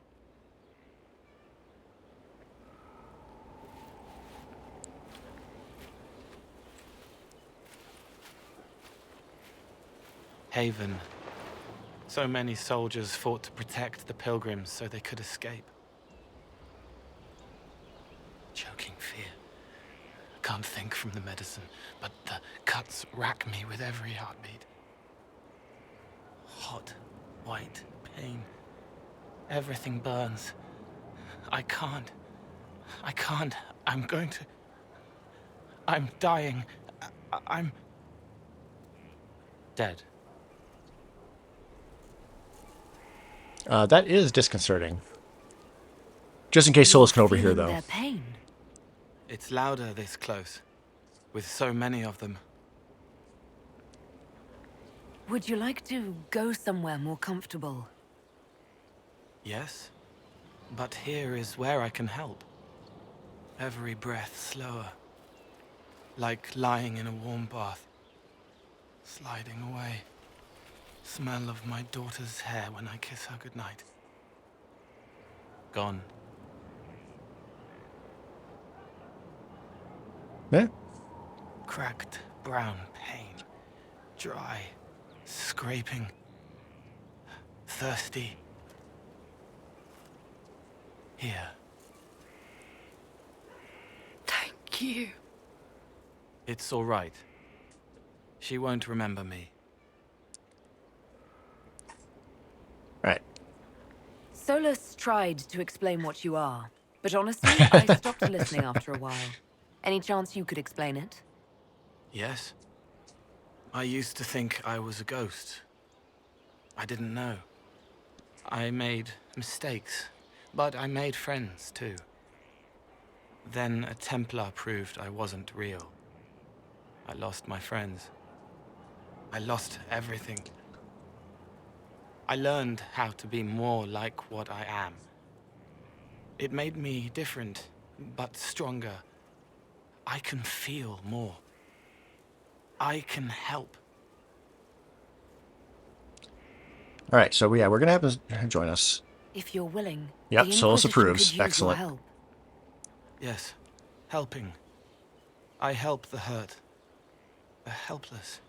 Haven. So many soldiers fought to protect the pilgrims so they could escape. Choking fear. I can't think from the medicine, but the cuts rack me with every heartbeat. Hot, white pain. Everything burns. I can't. I'm going to... I'm dying. I'm... dead. That is disconcerting. Just in case Solas can overhear, though. Their pain. It's louder this close, with so many of them. Would you like to go somewhere more comfortable? Yes, but here is where I can help. Every breath slower, like lying in a warm bath, sliding away. Smell of my daughter's hair when I kiss her goodnight. Gone. Yeah. Cracked brown pain. Dry. Scraping. Thirsty. Here. Thank you. It's all right. She won't remember me. Right. Solas tried to explain what you are, but honestly, I stopped listening after a while. Any chance you could explain it? Yes. I used to think I was a ghost. I didn't know. I made mistakes, but I made friends too. Then a Templar proved I wasn't real. I lost my friends. I lost everything. I learned how to be more like what I am. It made me different, but stronger. I can feel more. I can help. All right, so yeah, we're gonna have him join us. If you're willing. Yep, the Solas Inquisition approves. could use your Excellent. help. Yes, helping. I help the hurt. The helpless.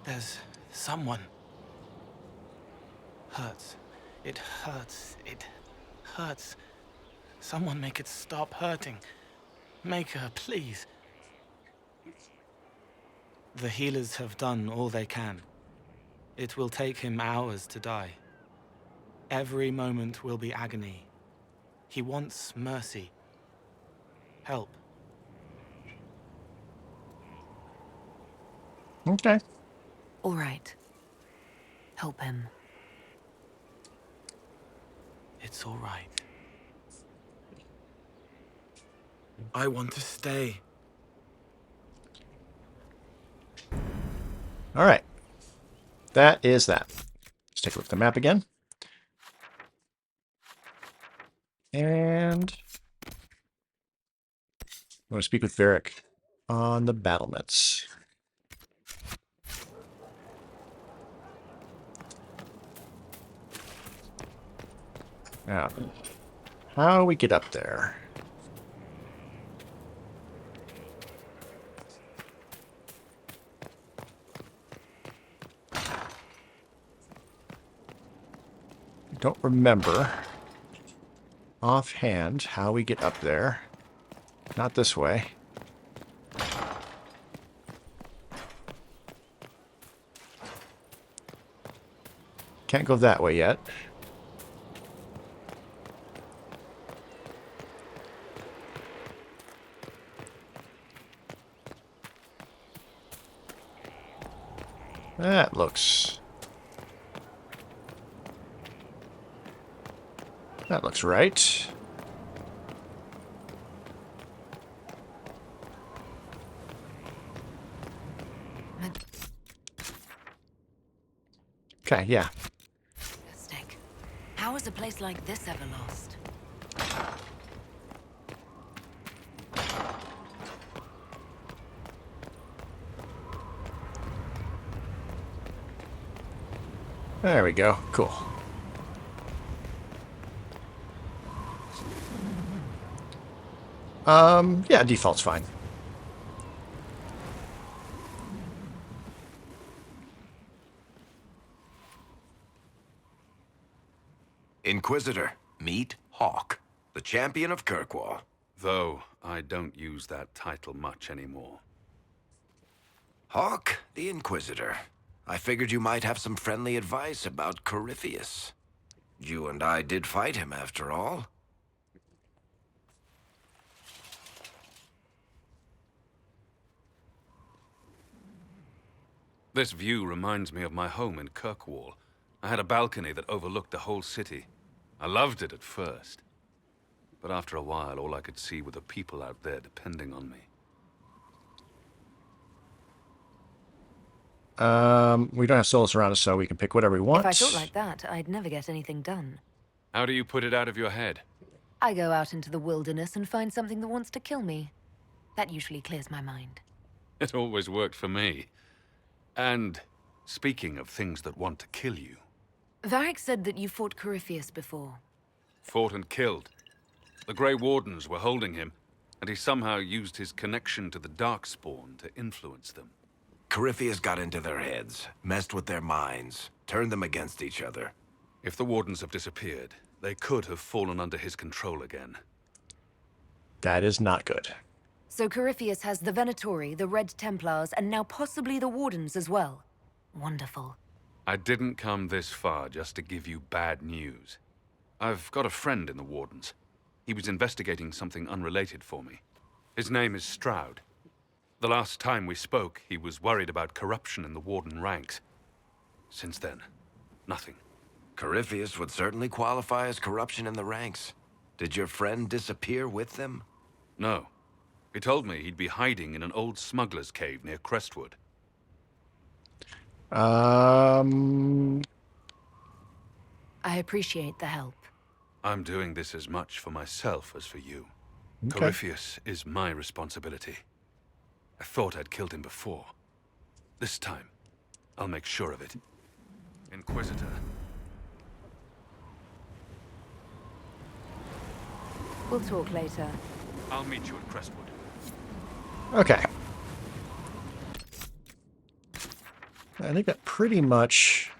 There's someone. Hurts. It hurts. It hurts. Someone make it stop hurting. Make her, please. The healers have done all they can. It will take him hours to die. Every moment will be agony. He wants mercy. Help. Okay. All right. Help him. It's all right. I want to stay. All right. That is that. Let's take a look at the map again. And I want to speak with Varric on the battlements. Now, how do we get up there? I don't remember offhand how we get up there. Not this way. Can't go that way yet. That looks right. Okay, yeah. How is a place like this ever lost? There we go. Cool. Yeah, default's fine. Inquisitor, meet Hawk, the champion of Kirkwall. Though I don't use that title much anymore. Hawk, the Inquisitor. I figured you might have some friendly advice about Corypheus. You and I did fight him, after all. This view reminds me of my home in Kirkwall. I had a balcony that overlooked the whole city. I loved it at first. But after a while, all I could see were the people out there depending on me. We don't have Solas around us, so we can pick whatever we want. If I thought like that, I'd never get anything done. How do you put it out of your head? I go out into the wilderness and find something that wants to kill me. That usually clears my mind. It always worked for me. And speaking of things that want to kill you... Varric said that you fought Corypheus before. Fought and killed. The Grey Wardens were holding him, and he somehow used his connection to the Darkspawn to influence them. Corypheus got into their heads, messed with their minds, turned them against each other. If the Wardens have disappeared, they could have fallen under his control again. That is not good. So Corypheus has the Venatori, the Red Templars, and now possibly the Wardens as well. Wonderful. I didn't come this far just to give you bad news. I've got a friend in the Wardens. He was investigating something unrelated for me. His name is Stroud. The last time we spoke, he was worried about corruption in the Warden ranks. Since then, nothing. Corypheus would certainly qualify as corruption in the ranks. Did your friend disappear with them? No. He told me he'd be hiding in an old smuggler's cave near Crestwood. I appreciate the help. I'm doing this as much for myself as for you. Okay. Corypheus is my responsibility. I thought I'd killed him before. This time, I'll make sure of it. Inquisitor. We'll talk later. I'll meet you at Crestwood. Okay. I think that pretty much...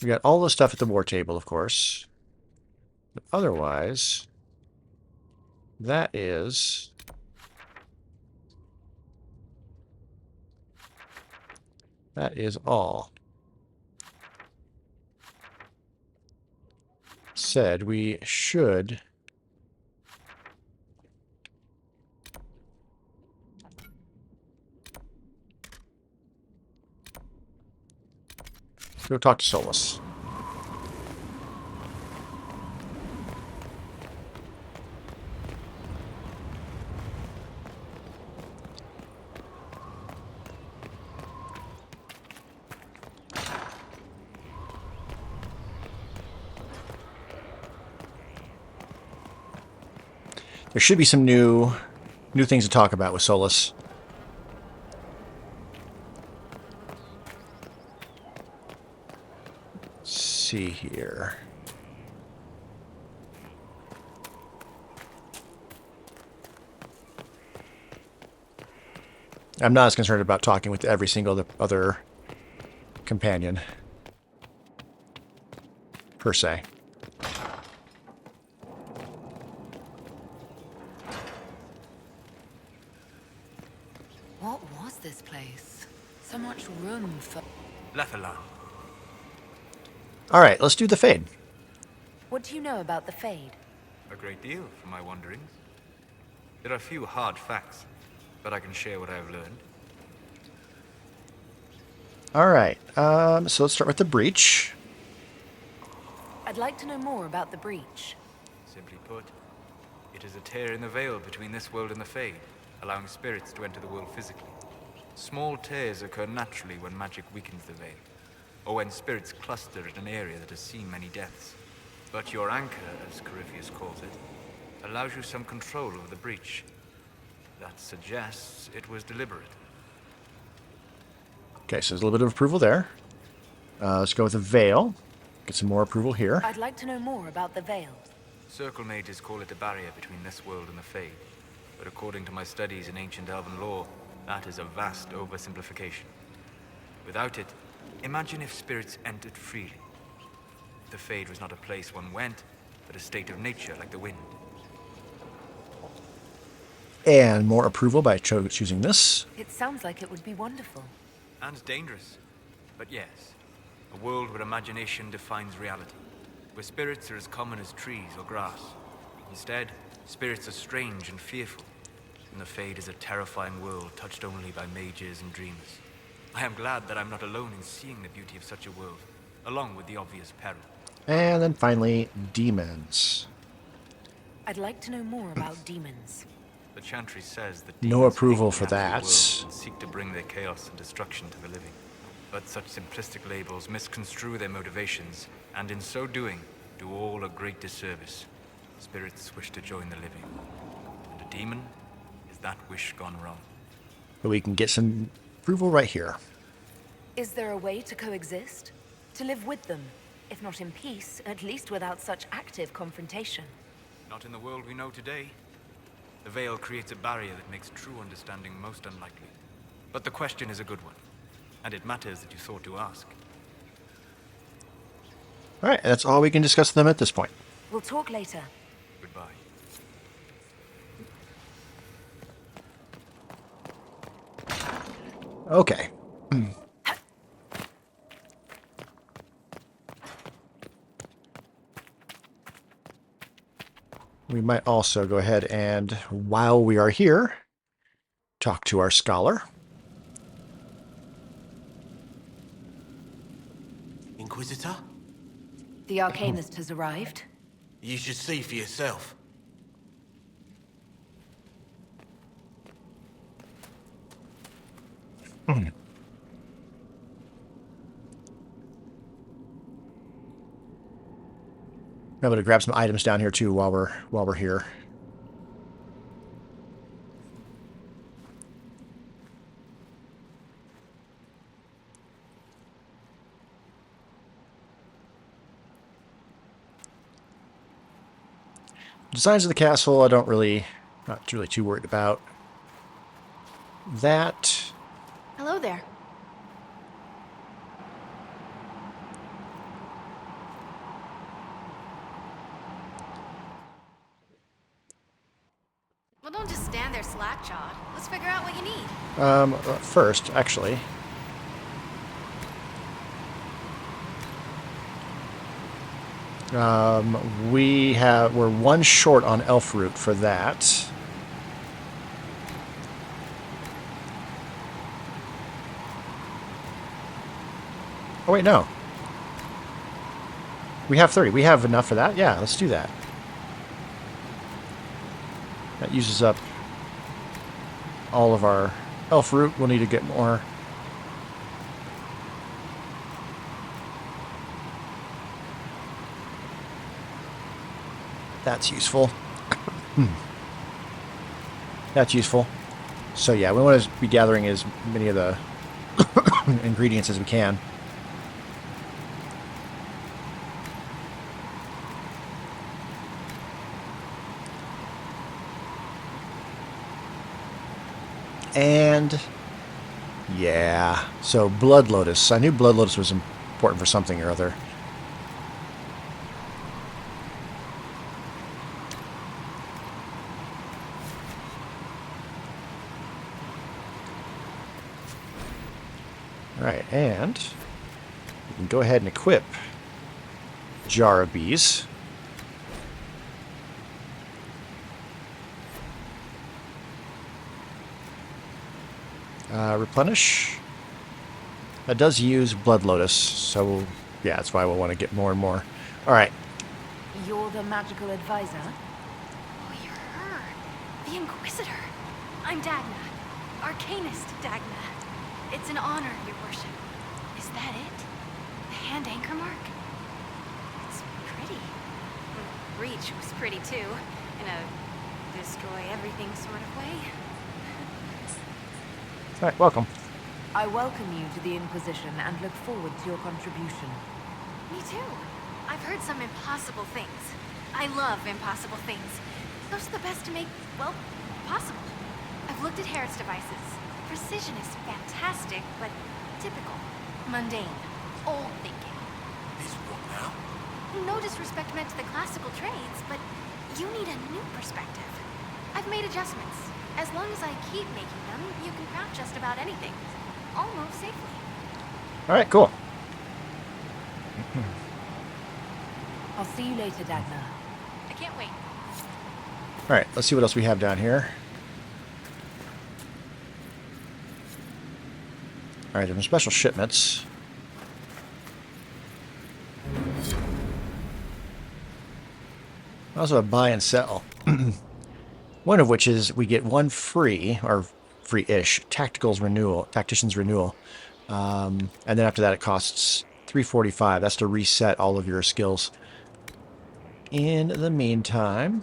We got all the stuff at the war table, of course. But otherwise, that is... That is all. Said we should... Go talk to Solas. There should be some new things to talk about with Solas. Let's see here. I'm not as concerned about talking with every single other companion, per se. What was this place? So much room for... Lethalan. All right, let's do the Fade. What do you know about the Fade? A great deal from my wanderings. There are a few hard facts, but I can share what I have learned. All right, so let's start with the Breach. I'd like to know more about the Breach. Simply put, it is a tear in the veil between this world and the Fade, allowing spirits to enter the world physically. Small tears occur naturally when magic weakens the veil, or when spirits cluster in an area that has seen many deaths. But your anchor, as Corypheus calls it, allows you some control over the Breach. That suggests it was deliberate. Okay, so there's a little bit of approval there. Let's go with the Veil. Get some more approval here. I'd like to know more about the Veil. Circle mages call it a barrier between this world and the Fade. But according to my studies in ancient elven lore, that is a vast oversimplification. Without it, imagine if spirits entered freely. The Fade was not a place one went, but a state of nature like the wind. And more approval by choosing this. It sounds like it would be wonderful. And dangerous. But yes, a world where imagination defines reality. Where spirits are as common as trees or grass. Instead, spirits are strange and fearful. And the Fade is a terrifying world touched only by mages and dreamers. I am glad that I'm not alone in seeing the beauty of such a world, along with the obvious peril. And then finally, Demons. I'd like to know more about demons. The Chantry says that No demons approval hate for the natural that. world and seek to bring their chaos and destruction to the living. But such simplistic labels misconstrue their motivations, and in so doing, do all a great disservice. Spirits wish to join the living, and a demon is that wish gone wrong. But we can get some approval right here. Is there a way to coexist? To live with them? If not in peace, at least without such active confrontation. Not in the world we know today. The Veil creates a barrier that makes true understanding most unlikely. But the question is a good one, and it matters that you thought to ask. All right, that's all we can discuss with them at this point. We'll talk later. Goodbye. Okay. We might also go ahead and, while we are here, talk to our scholar. Inquisitor? The Arcanist has arrived. You should see for yourself. I'm able to grab some items down here too while we're here. Designs of the castle, I don't really, not really too worried about. That. Hello there. Well, don't just stand there slack-jawed. Let's figure out what you need. First, actually. We're one short on elf root for that. Oh wait, no. We have 30. We have enough for that? Yeah, let's do that. That uses up all of our elf root. We'll need to get more. That's useful. That's useful. So yeah, we want to be gathering as many of the ingredients as we can. And yeah, so Blood Lotus. I knew Blood Lotus was important for something or other. Alright, and we can go ahead and equip Jar of Bees. Replenish. That does use Blood Lotus, so yeah, that's why we'll want to get more and more. Alright. You're the magical advisor? Oh, you're her. The Inquisitor. I'm Dagna. Arcanist Dagna. It's an honor, your worship. Is that it? The hand anchor mark? It's pretty. Reach was pretty too, in a destroy everything sort of way. Alright, welcome. I welcome you to the Inquisition and look forward to your contribution. Me too. I've heard some impossible things. I love impossible things. Those are the best to make, well, possible. I've looked at Herod's devices. Precision is fantastic, but typical. Mundane. Old thinking. Is what now? No disrespect meant to the classical trades, but you need a new perspective. I've made adjustments. As long as I keep making them, you can craft just about anything. Almost safely. Alright, cool. I'll see you later, Dagna. I can't wait. Alright, let's see what else we have down here. Alright, there's some special shipments. I also have buy and sell. One of which is we get one free, or free-ish, Tactition's Renewal. And then after that it costs $3.45. That's to reset all of your skills. In the meantime,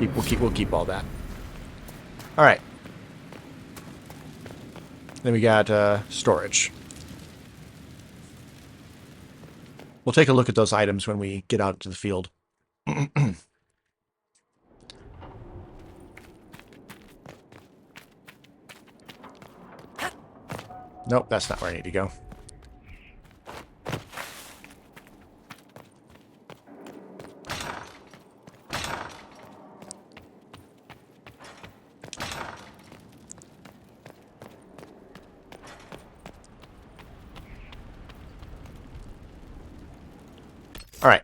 we'll keep all that. All right. Then we got storage. We'll take a look at those items when we get out into the field. Nope, that's not where I need to go. All right.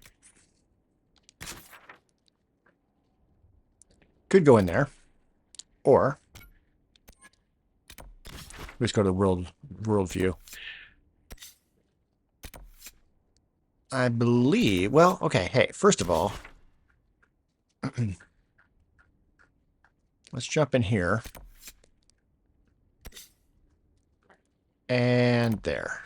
Could go in there, or let's go to the world view. I believe. Well, okay. Hey, first of all, let's jump in here, and there.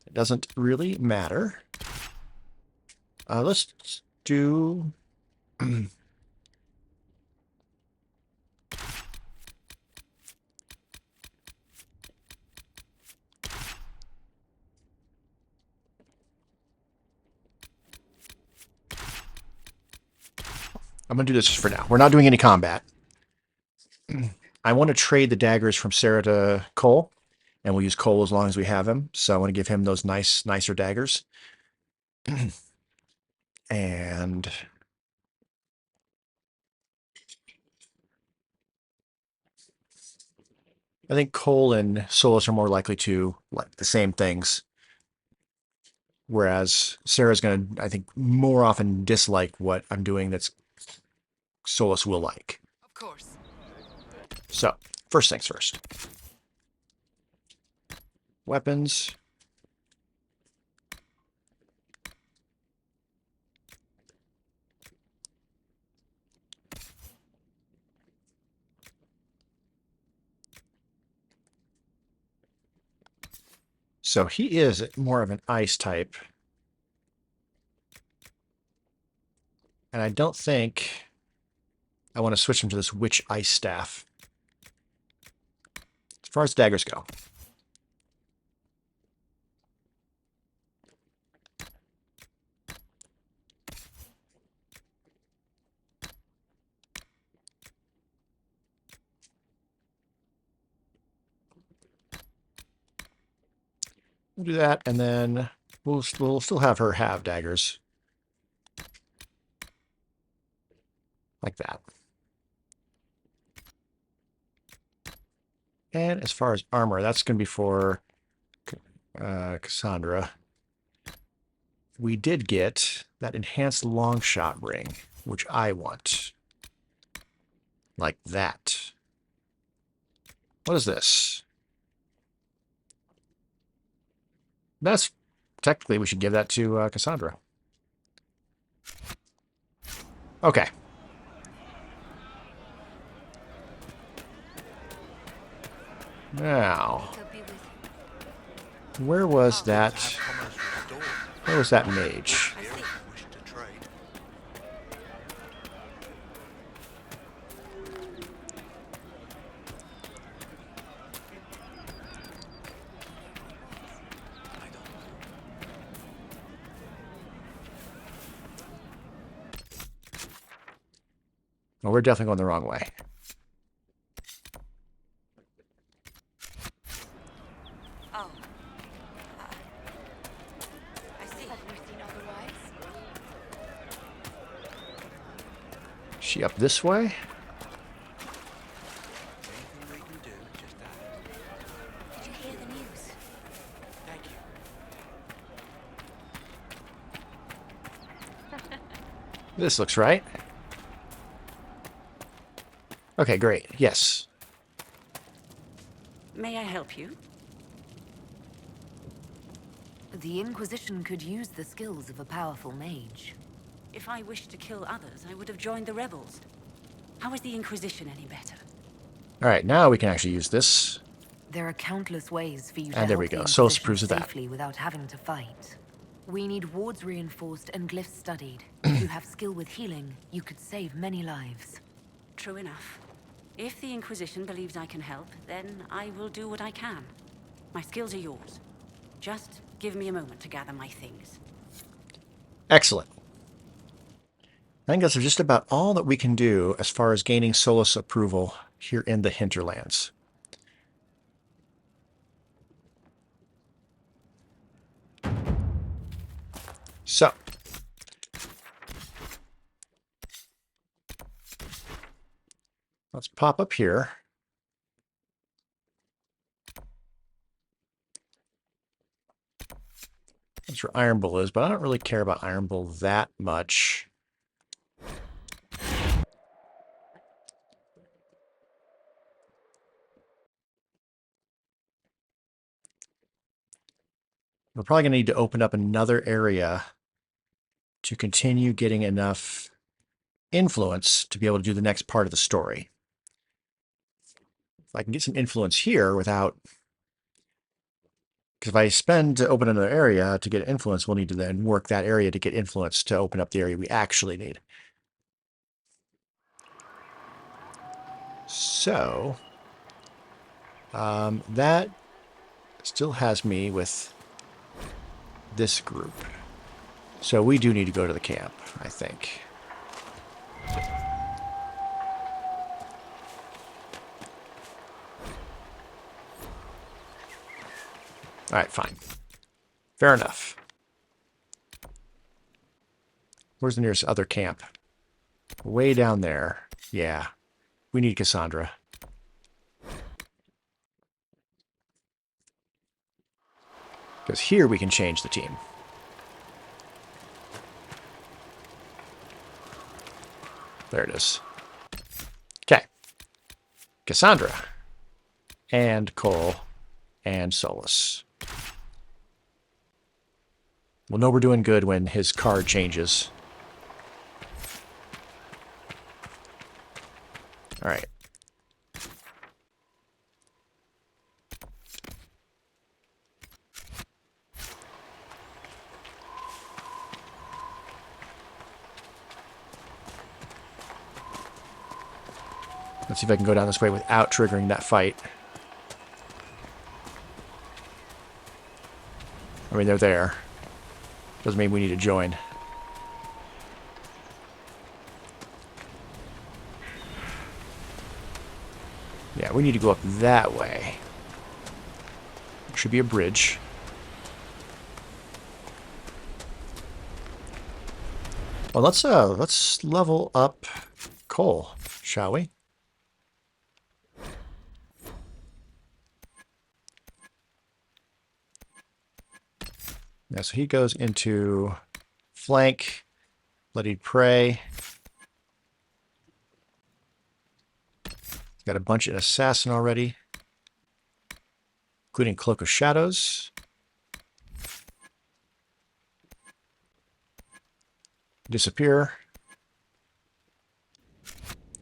It doesn't really matter. Let's do. I'm going to do this for now. We're not doing any combat. I want to trade the daggers from Sarah to Cole, and we'll use Cole as long as we have him. So I want to give him those nicer daggers. And I think Cole and Solas are more likely to like the same things. Whereas Sarah's going to, I think, more often dislike what I'm doing that's Solas will like. Of course. So, first things first. Weapons. So he is more of an ice type. And I don't think I want to switch him to this Witch Ice Staff. As far as daggers go. We'll do that, and then we'll still have her have daggers. Like that. And as far as armor, that's going to be for Cassandra. We did get that enhanced long shot ring, which I want. Like that. What is this? That's technically we should give that to Cassandra. Okay. Now, where was that? Where was that mage? Well, we're definitely going the wrong way. Oh. I see. Have you seen otherwise? Is she up this way? Did you hear the news? Thank you. This looks right. Okay, great. Yes. May I help you? The Inquisition could use the skills of a powerful mage. If I wished to kill others, I would have joined the rebels. How is the Inquisition any better? All right, now we can actually use this. There are countless ways for you to And there help we the go. Solas Inquisition approves of that. safely without having to fight. We need wards reinforced and glyphs studied. If you have skill with healing, you could save many lives. True enough. If the Inquisition believes I can help, then I will do what I can. My skills are yours. Just give me a moment to gather my things. Excellent. I think that's just about all that we can do as far as gaining Solas approval here in the Hinterlands. So, let's pop up here. That's where Iron Bull is, but I don't really care about Iron Bull that much. We're probably going to need to open up another area to continue getting enough influence to be able to do the next part of the story. If I can get some influence here without... Because if I spend to open another area to get influence, we'll need to then work that area to get influence to open up the area we actually need. So, that still has me with this group. So we do need to go to the camp, I think. All right, fine. Fair enough. Where's the nearest other camp? Way down there. Yeah. We need Cassandra. Because here we can change the team. There it is. Okay. Cassandra. And Cole. And Solas. We'll know we're doing good when his card changes. All right. Let's see if I can go down this way without triggering that fight. I mean, they're there. Doesn't mean we need to join. Yeah, we need to go up that way. There should be a bridge. Well, let's level up Cole, shall we? Yeah, so he goes into flank, bloodied prey. He's got a bunch in assassin already, including Cloak of Shadows. Disappear.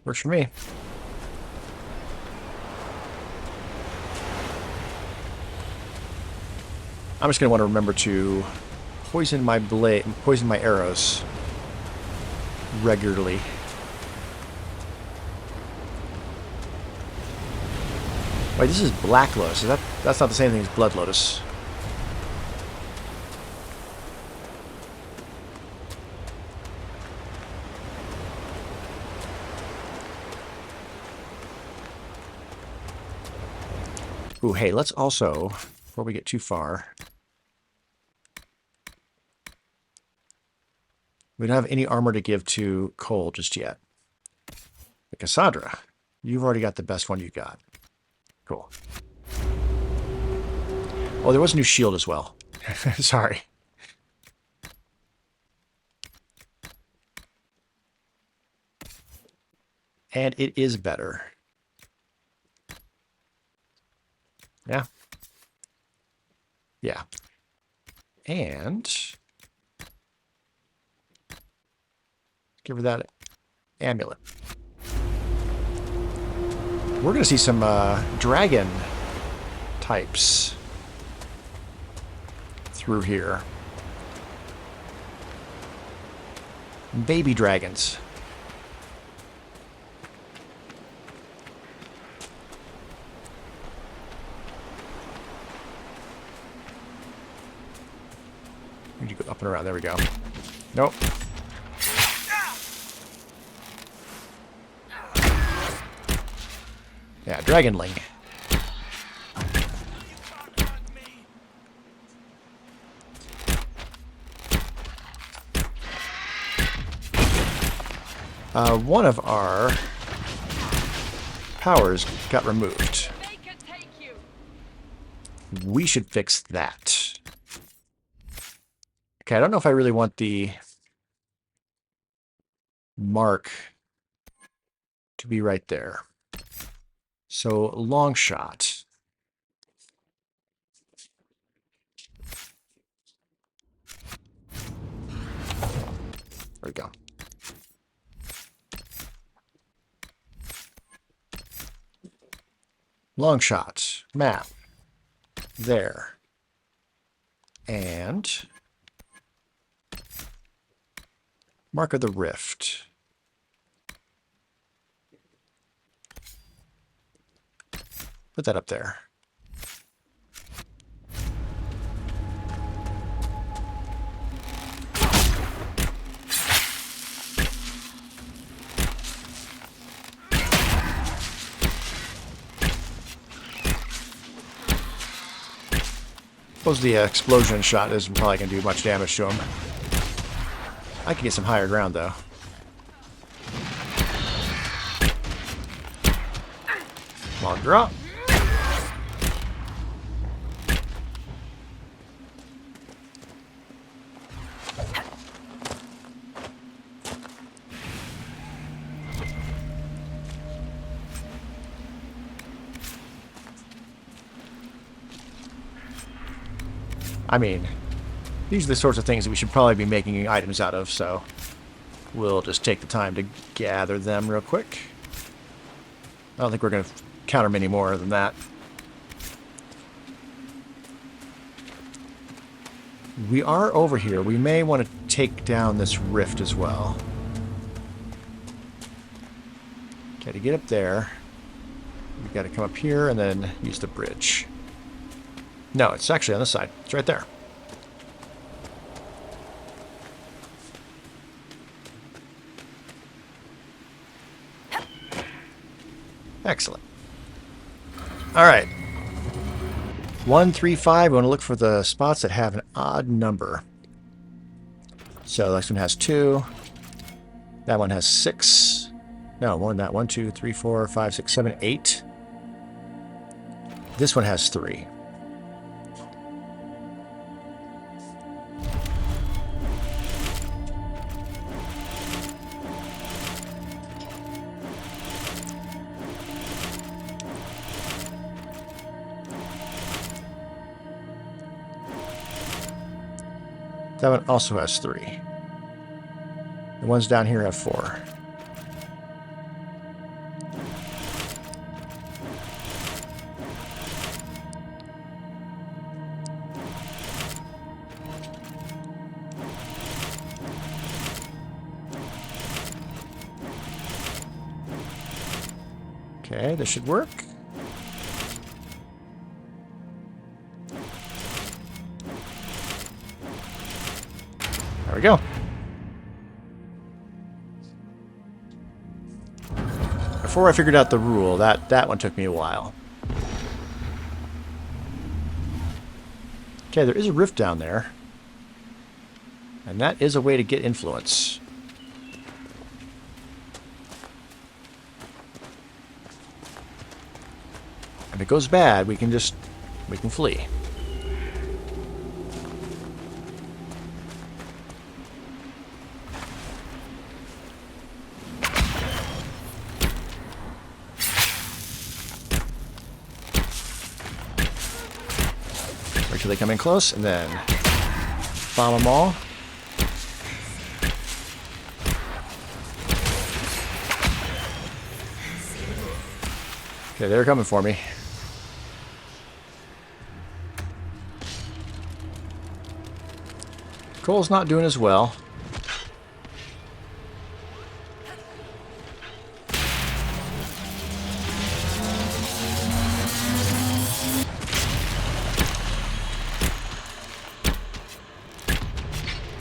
Works for me. I'm just going to want to remember to poison my arrows regularly. Wait, this is Black Lotus. That's not the same thing as Blood Lotus. Ooh, hey, let's also, before we get too far, we don't have any armor to give to Cole just yet. But Cassandra, you've already got the best one you got. Cool. Oh, there was a new shield as well. Sorry. And it is better. Yeah. Yeah. And give her that amulet. We're going to see some dragon types through here. Baby dragons. We need to go up and around. There we go. Nope. Yeah, Dragonling. One of our powers got removed. We should fix that. Okay, I don't know if I really want the mark to be right there. So, long shot. There we go. Long shot. Map. There. And Mark of the Rift. Put that up there. Suppose the explosion shot isn't probably going to do much damage to him. I can get some higher ground, though. Long drop. I mean, these are the sorts of things that we should probably be making items out of, so we'll just take the time to gather them real quick. I don't think we're going to counter many more than that. We are over here. We may want to take down this rift as well. Okay, to get up there, we've got to come up here and then use the bridge. No, it's actually on this side. It's right there. Excellent. All right. 1, 3, 5. We want to look for the spots that have an odd number. So this one has 2. That one has 6. No, not 1, 2, 3, 4, 5, 6, 7, 8. This one has 3. That one also has 3. The ones down here have 4. Okay, this should work. There we go. Before I figured out the rule, that one took me a while. Okay, there is a rift down there. And that is a way to get influence. If it goes bad, we can flee. Wait till they come in close, and then bomb them all. Okay, they're coming for me. Cole's not doing as well.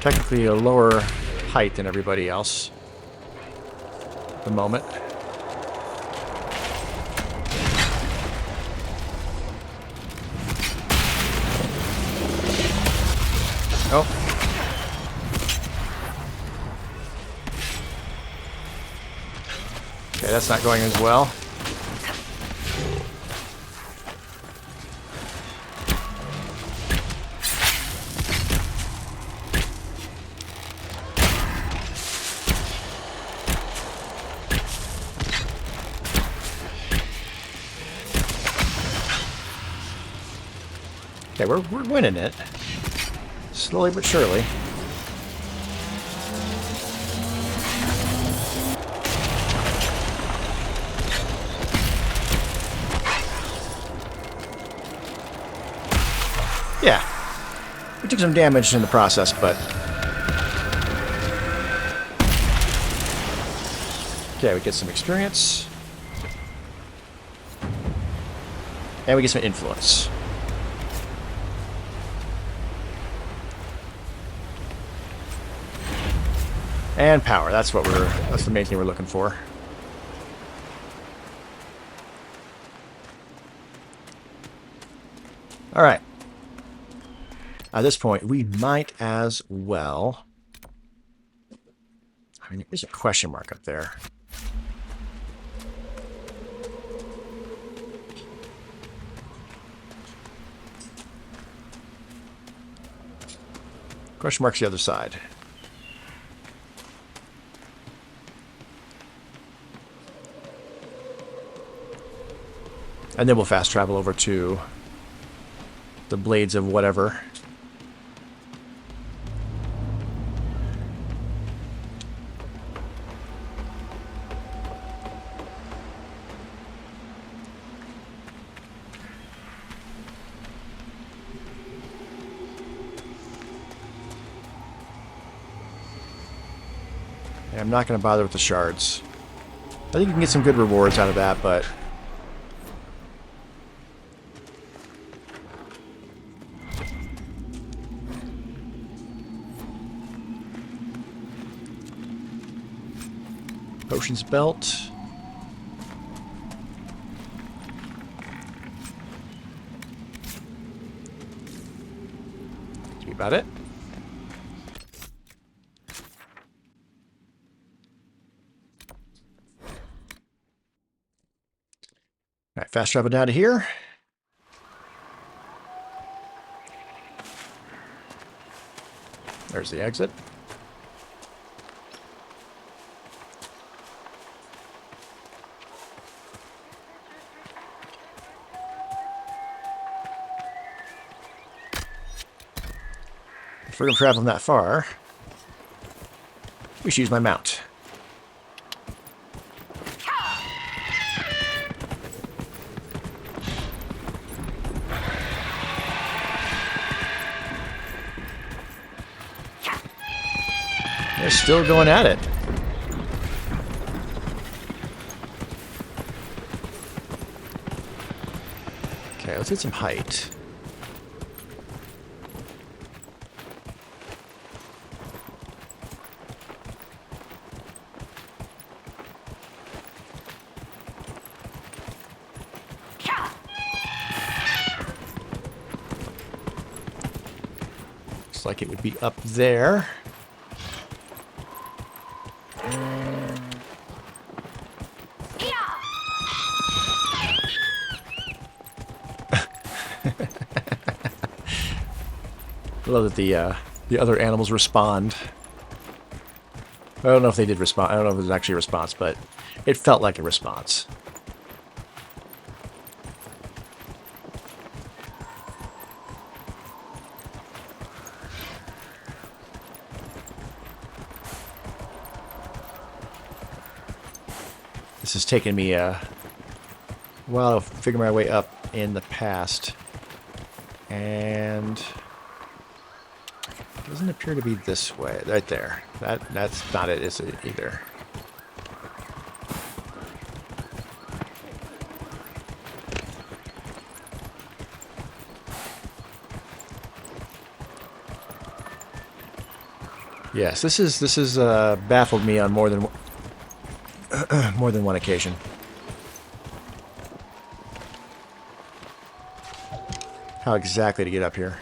Technically a lower height than everybody else at the moment. Oh. Okay, that's not going as well. Okay, we're winning it. Slowly but surely. Yeah. We took some damage in the process, but... Okay, we get some experience. And we get some influence. And power. That's the main thing we're looking for. All right. At this point, we might as well... I mean, there's a question mark up there. Question mark's the other side. And then we'll fast travel over to the Blades of whatever. And I'm not going to bother with the shards. think you can get some good rewards out of that, but... Potions belt. That's about it. Alright, fast travel down to here. There's the exit. If we're going to travel that far, we should use my mount. They're still going at it. Okay, let's get some height. Looks like it would be up there. I love that the other animals respond. I don't know if they did respond. I don't know if it was actually a response, but it felt like a response. This has taken me a while to figure my way up in the past. And it doesn't appear to be this way. Right there. That's not it, is it, either? Yes, this is baffled me on more than one occasion. How exactly to get up here?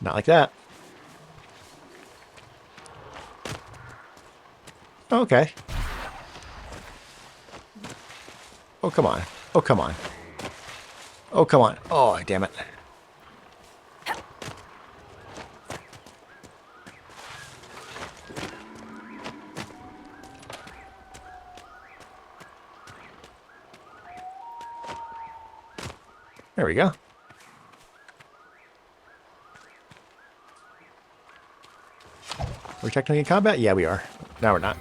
Not like that. Okay. Oh, come on. Oh, come on. Oh, come on. Oh, damn it. There we go. We're technically in combat? Yeah, we are. Now we're not.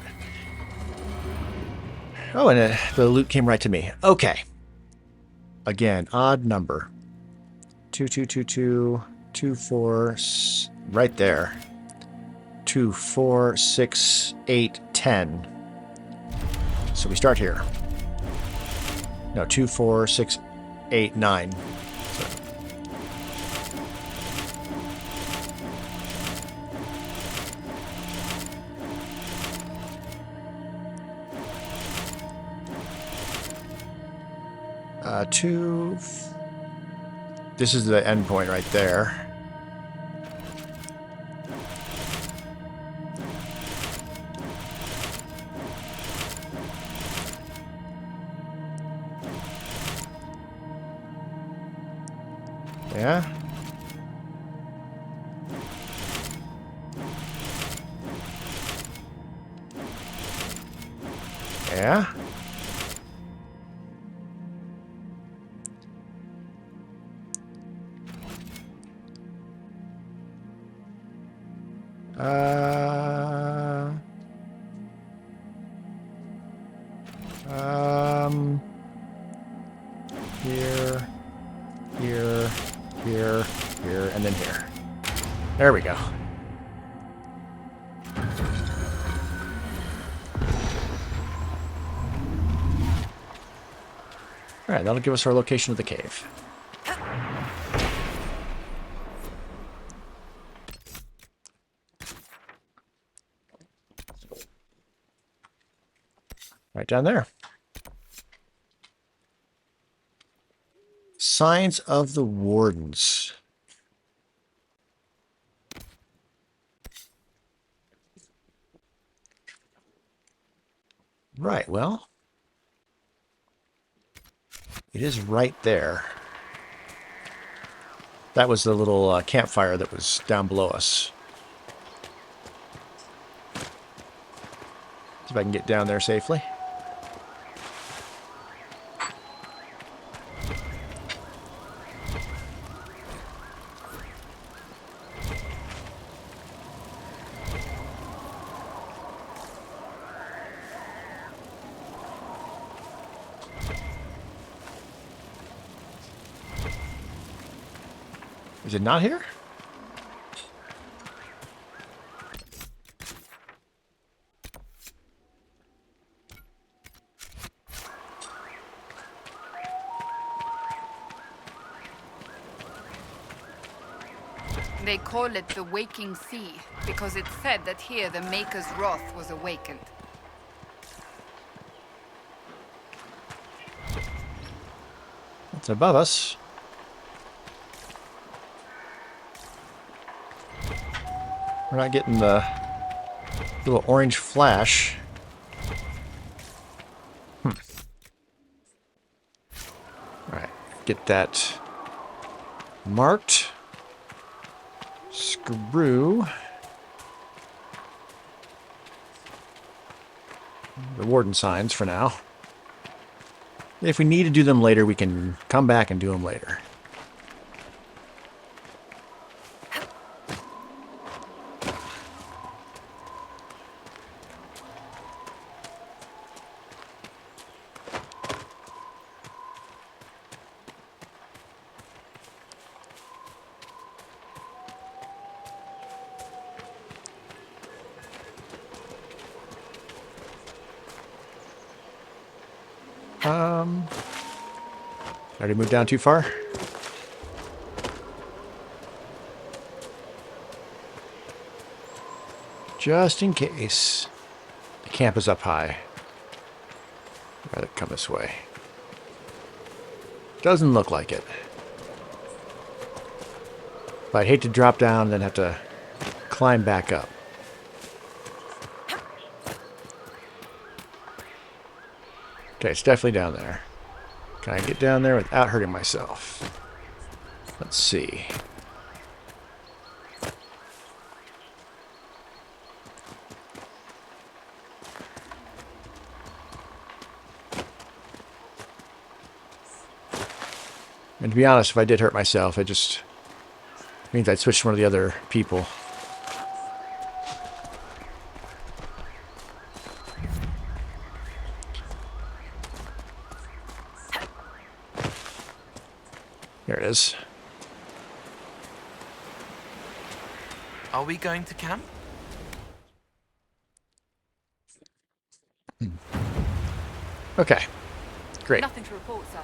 Oh, and the loot came right to me. Okay. Again, odd number. 2, 2, 2, 2, 2, 4, right there. 2, 4, 6, 8, 10. So we start here. No, 2, 4, 6, 8, 9. So. 2. This is the end point right there. Yeah. Yeah. Here, here, here, and then here. There we go. Alright, that'll give us our location of the cave. Right down there. Signs of the Wardens. Right, well, it is right there. That was the little campfire that was down below us. See if I can get down there safely. Is it not here? They call it the Waking Sea, because it's said that here the Maker's wrath was awakened. It's above us. We're not getting the little orange flash. Alright, get that marked. Screw the warden signs for now. If we need to do them later, we can come back and do them later. Already moved down too far? Just in case. The camp is up high. I'd rather come this way. Doesn't look like it. But I'd hate to drop down and then have to climb back up. Okay, it's definitely down there. Can I get down there without hurting myself? Let's see. And to be honest, if I did hurt myself, it just means I'd switch to one of the other people. There it is. Are we going to camp? Okay. Great. Nothing to report, sir.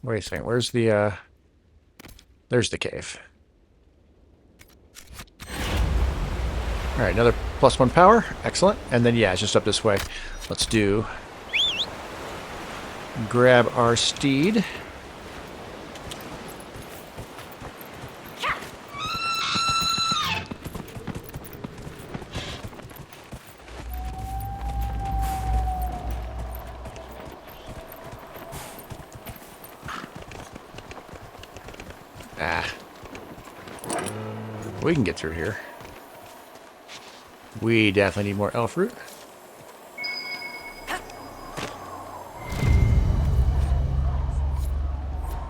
Wait a second. Where's the, there's the cave. Alright, another +1 power. Excellent. And then, yeah, it's just up this way. Let's do... grab our steed. We can get through here. We definitely need more elf root.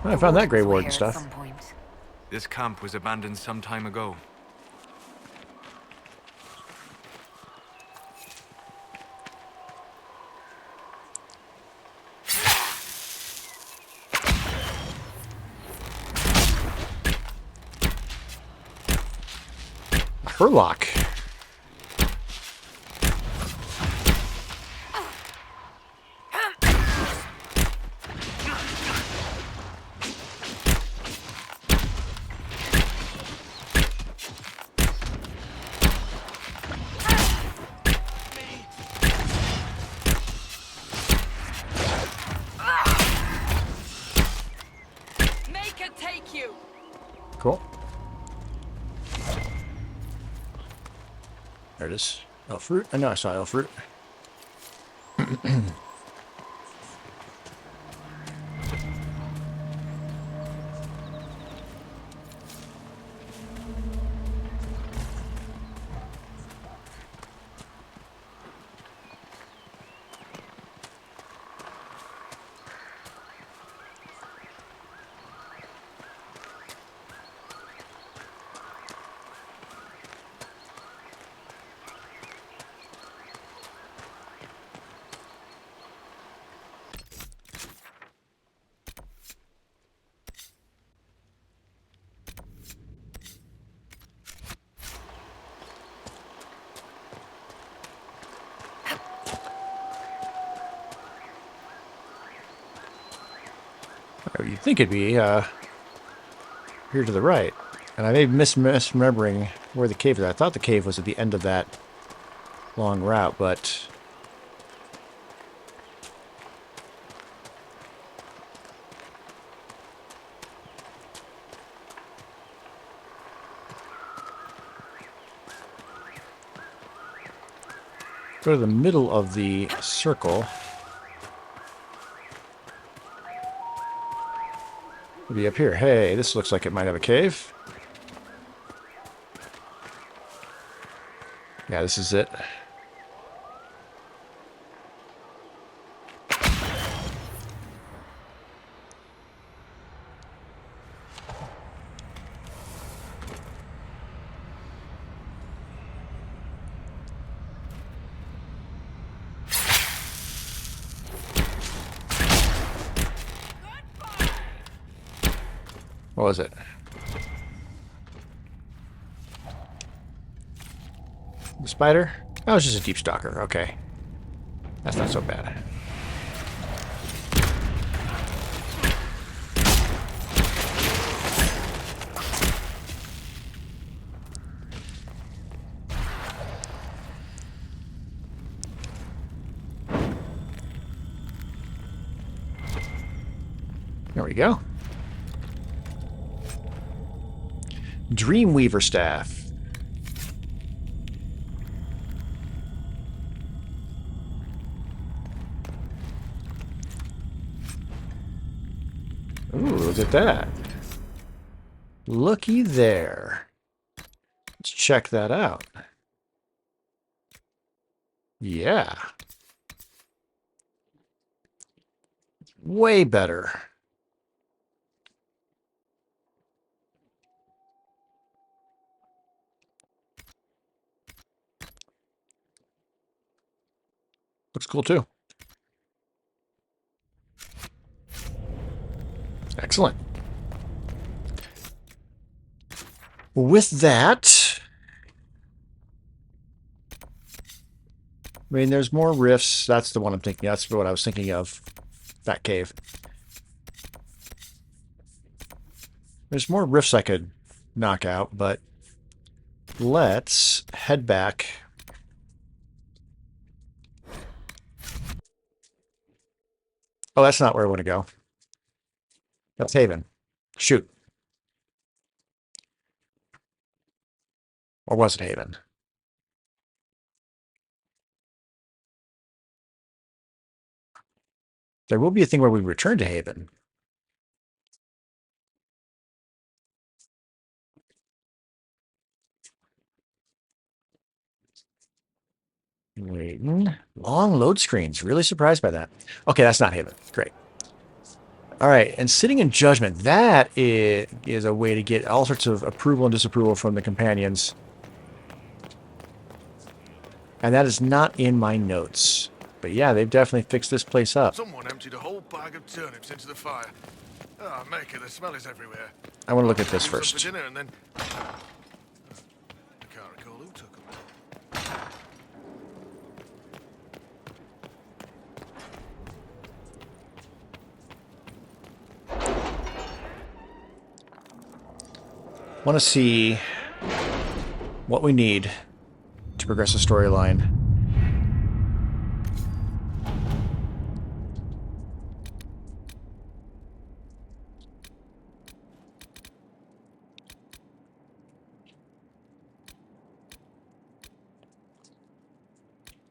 I found that Grey Warden stuff. This camp was abandoned some time ago. Furlock. Make it take you. Cool. There it is. Elf fruit. I know I saw elf fruit. You'd think it'd be here to the right. And I may be misremembering where the cave is. I thought the cave was at the end of that long route, but... go to the middle of the circle. Be up here. Hey, this looks like it might have a cave. Yeah, this is it. What was it? The spider? Oh, it's just a deep stalker. Okay. That's not so bad. There we go. Dreamweaver staff. Ooh, look at that. Looky there. Let's check that out. Yeah. Way better. Looks cool too. Excellent. With that, I mean, there's more rifts. That's the one I'm thinking. That's what I was thinking of. That cave. There's more rifts I could knock out, but let's head back. Oh, that's not where I want to go. That's Haven. Shoot. Or was it Haven? There will be a thing where we return to Haven. Waiting. Long load screens. Really surprised by that. Okay, that's not Haven. Great. All right, and sitting in judgment. That is a way to get all sorts of approval and disapproval from the companions. And that is not in my notes. But yeah, they've definitely fixed this place up. Someone emptied a whole bag of turnips into the fire. Ah, Maker, the smell is everywhere. I want to look at this first. For dinner and then... I can't recall Want to see what we need to progress the storyline.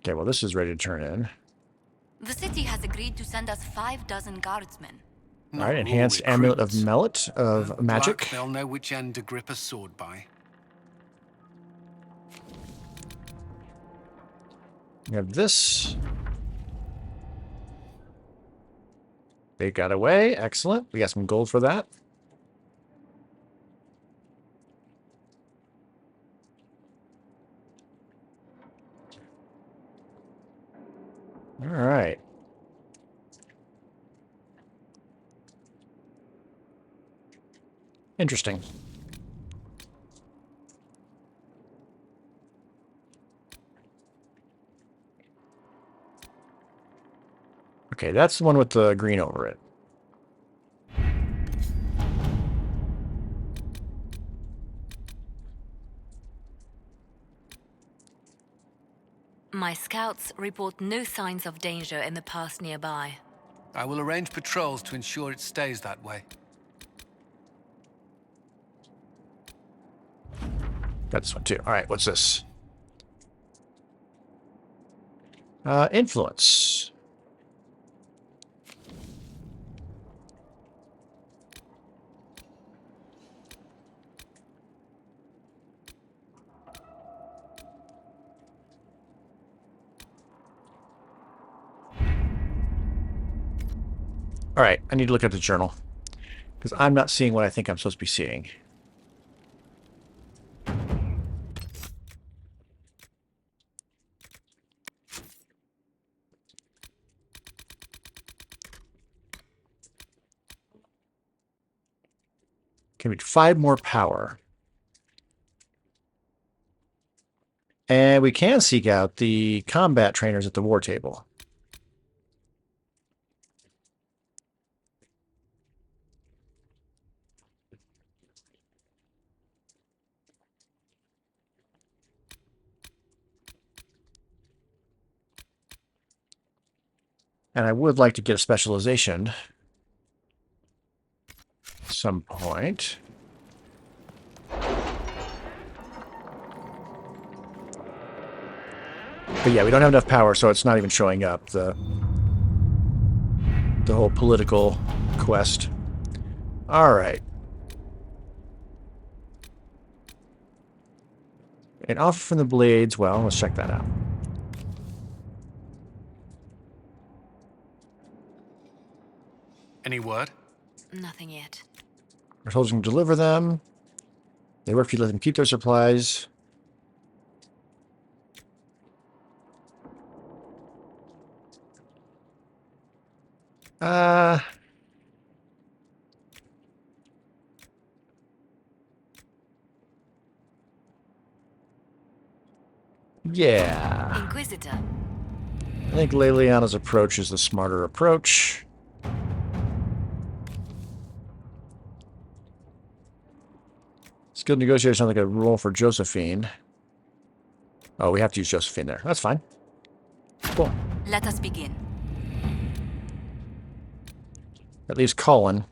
Okay, well, this is ready to turn in. The city has agreed to send us 6 guardsmen. All right, enhanced amulet of mallet of magic. Luck, they'll know which end to grip a sword by. We have this. They got away. Excellent. We got some gold for that. All right. Interesting. Okay, that's the one with the green over it. My scouts report no signs of danger in the pass nearby. I will arrange patrols to ensure it stays that way. Got this one too. All right, what's this? Influence. All right, I need to look at the journal because I'm not seeing what I think I'm supposed to be seeing. Can we 5 more power? And we can seek out the combat trainers at the war table. And I would like to get a specialization at some point. But yeah, we don't have enough power, so it's not even showing up, the whole political quest. All right. An offer from the Blades. Well, let's check that out. Any word? Nothing yet. We're told to deliver them. They work for you to let them keep their supplies. Yeah. Inquisitor. I think Leliana's approach is the smarter approach. Skilled negotiator sounds like a role for Josephine. Oh, we have to use Josephine there. That's fine. Cool. Let us begin. That leaves Colin.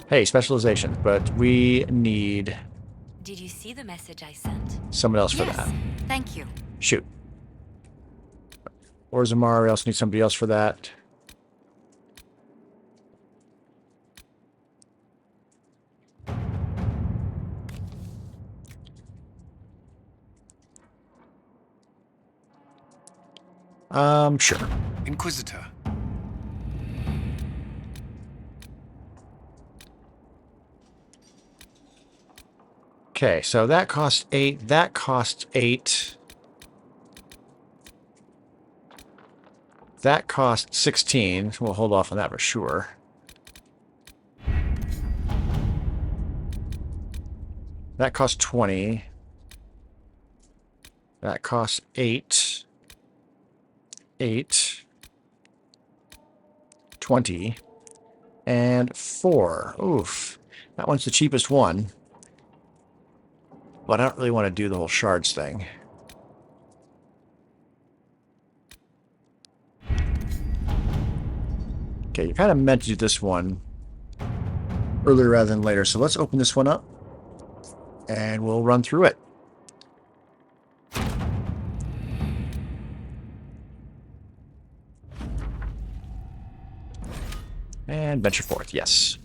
Hey, specialization, but we need... Did you see the message I sent? Someone else for yes, that. Thank you. Shoot. Or Zamar, we also need somebody else for that. Sure. Inquisitor. Okay, so that costs 8. That costs 8. That costs 16. We'll hold off on that for sure. That costs 20. That costs 8. 8. 20. And 4. Oof. That one's the cheapest one. But I don't really want to do the whole shards thing. Okay, you're kind of meant to do this one earlier rather than later. So let's open this one up. And we'll run through it. And venture forth, yes.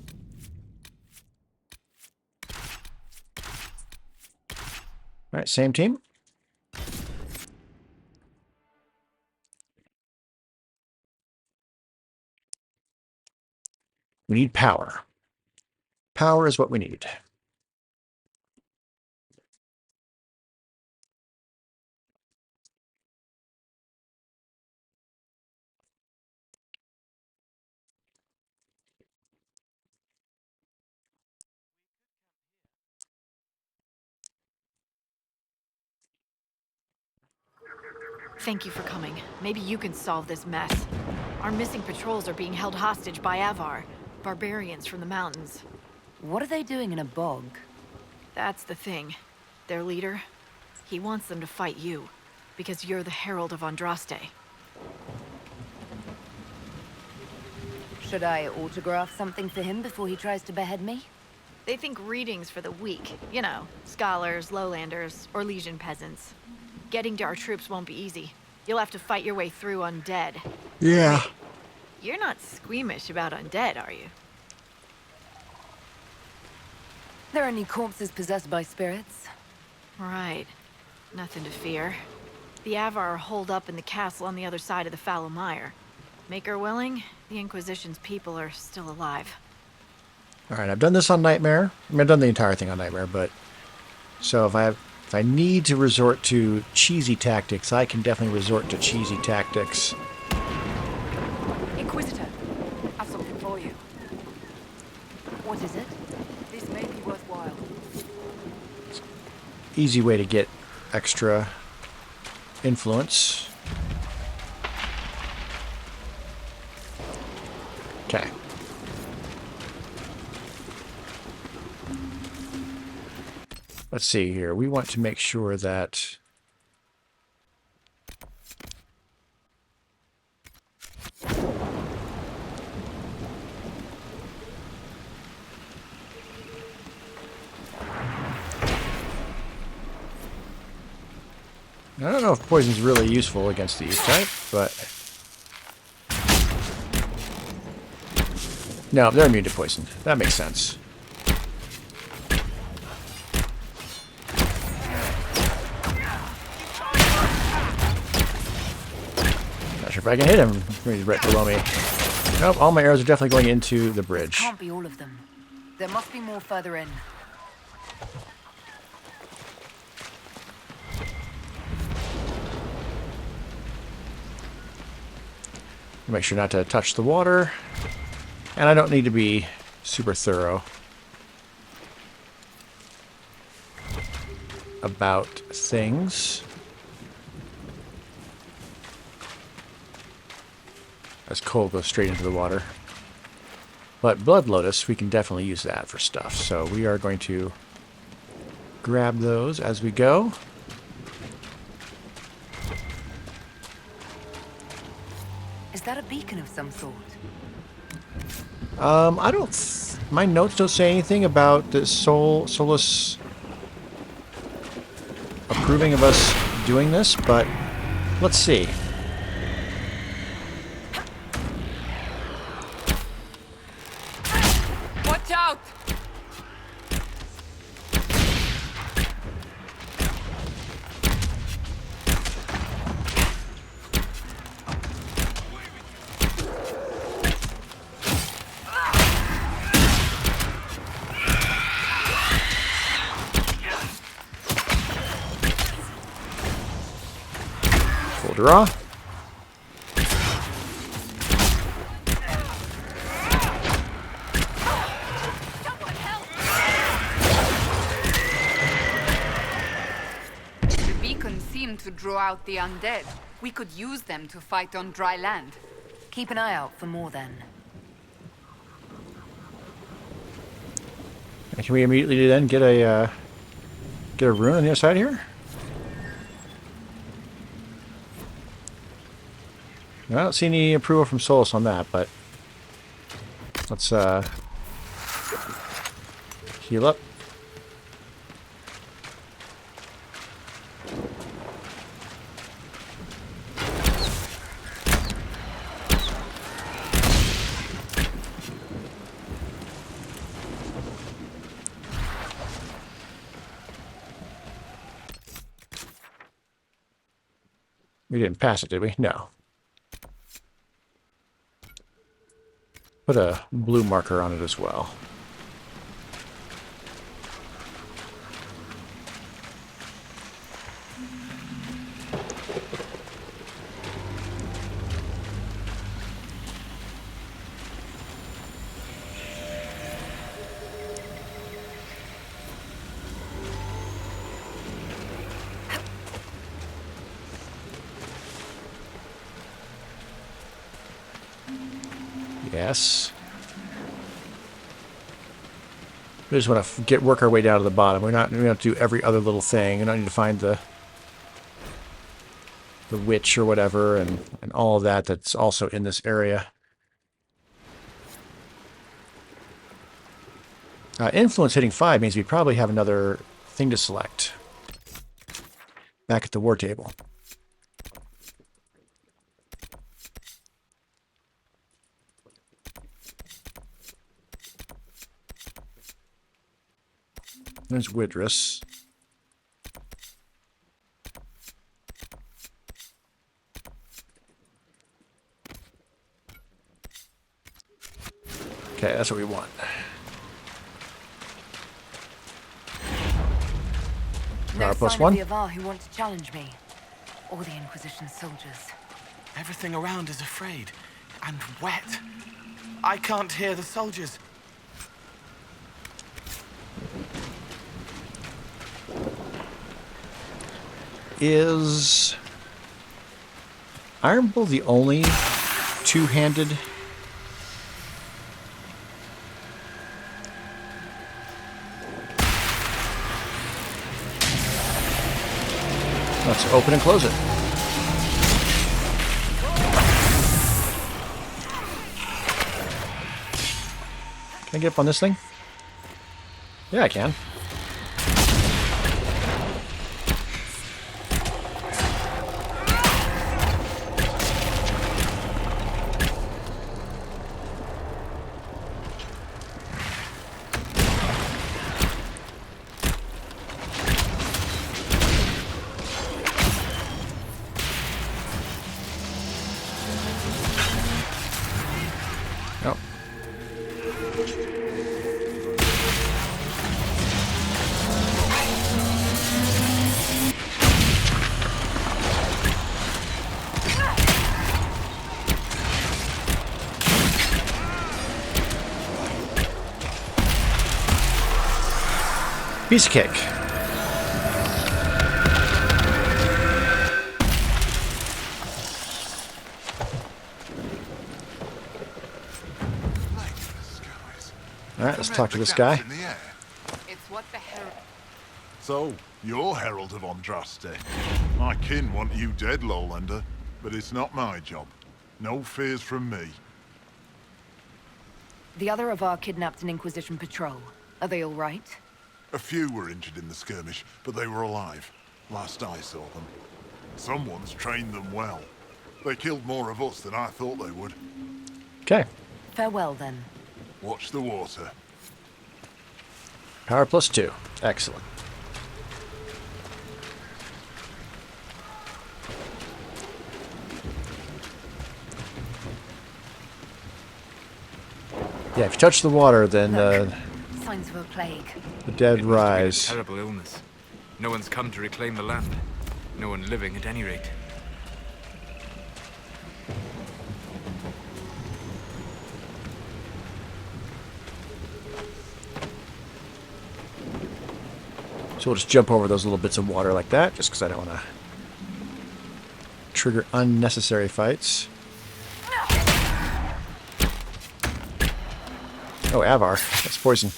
All right, same team. We need power. Power is what we need. Thank you for coming. Maybe you can solve this mess. Our missing patrols are being held hostage by Avar, barbarians from the mountains. What are they doing in a bog? That's the thing. Their leader, he wants them to fight you, because you're the Herald of Andraste. Should I autograph something for him before he tries to behead me? They think readings for the weak. You know, scholars, lowlanders, or Legion peasants. Getting to our troops won't be easy. You'll have to fight your way through undead. Yeah. Wait, you're not squeamish about undead, are you? There are any corpses possessed by spirits? Right. Nothing to fear. The Avar are holed up in the castle on the other side of the fallow mire. Make her willing, the Inquisition's people are still alive. All right, I've done this on Nightmare. I mean, I've done the entire thing on Nightmare, but... So if I need to resort to cheesy tactics, I can definitely resort to cheesy tactics. Inquisitor, I've something for you. What is it? This may be worthwhile. Easy way to get extra influence. Okay. Let's see here. We want to make sure that I don't know if poison's really useful against these type, but no, they're immune to poison. That makes sense. Not sure if I can hit him. He's right below me. Nope, all my arrows are definitely going into the bridge. Can't be all of them. There must be more further in. Make sure not to touch the water. And I don't need to be super thorough about things. As coal goes straight into the water. But Blood Lotus, we can definitely use that for stuff. So we are going to grab those as we go. Is that a beacon of some sort? I don't... my notes don't say anything about the Solas approving of us doing this, but let's see. Watch out! Full draw. The beacon seemed to draw out the undead. We could use them to fight on dry land. Keep an eye out for more then. And can we immediately then get a rune on the other side here? I don't see any approval from Solas on that, but let's heal up. We didn't pass it, did we? No. Put a blue marker on it as well. Yes. We just want to work our way down to the bottom. We don't have to do every other little thing. We don't need to find the witch or whatever and all of that that's also in this area. Influence hitting 5 means we probably have another thing to select back at the war table. There's Widris. Okay, that's what we want. No plus sign 1. of the Avar who want to challenge me, or the Inquisition soldiers. Everything around is afraid and wet. I can't hear the soldiers. Is Iron Bull the only two-handed? Let's open and close it. Can I get up on this thing? Yeah, I can. Piece of cake. Alright, let's talk to this guy. It's what the Herald... So, you're Herald of Andraste. My kin want you dead, Lowlander, but it's not my job. No fears from me. The other Avar kidnapped an Inquisition patrol. Are they all right? A few were injured in the skirmish, but they were alive. Last I saw them. Someone's trained them well. They killed more of us than I thought they would. Okay. Farewell, then. Watch the water. Power plus 2. Excellent. Yeah, if you touch the water, then signs of a plague. The dead rise. A terrible illness. No one's come to reclaim the land. No one living, at any rate. So we'll just jump over those little bits of water like that, just because I don't want to trigger unnecessary fights. Oh, Avar. That's poison.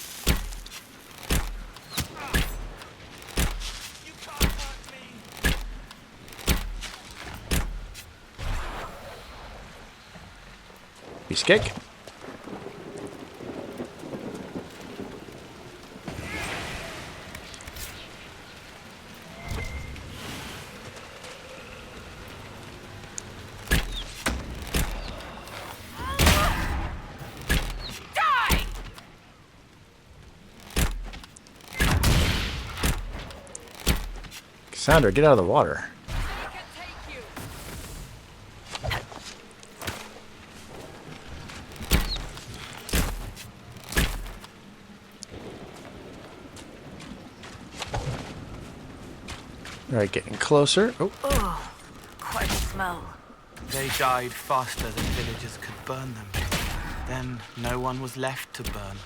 Piece of cake. Cassandra, get out of the water. Alright, getting closer. Oh. Oh, quite a smell. They died faster than villagers could burn them. Then no one was left to burn.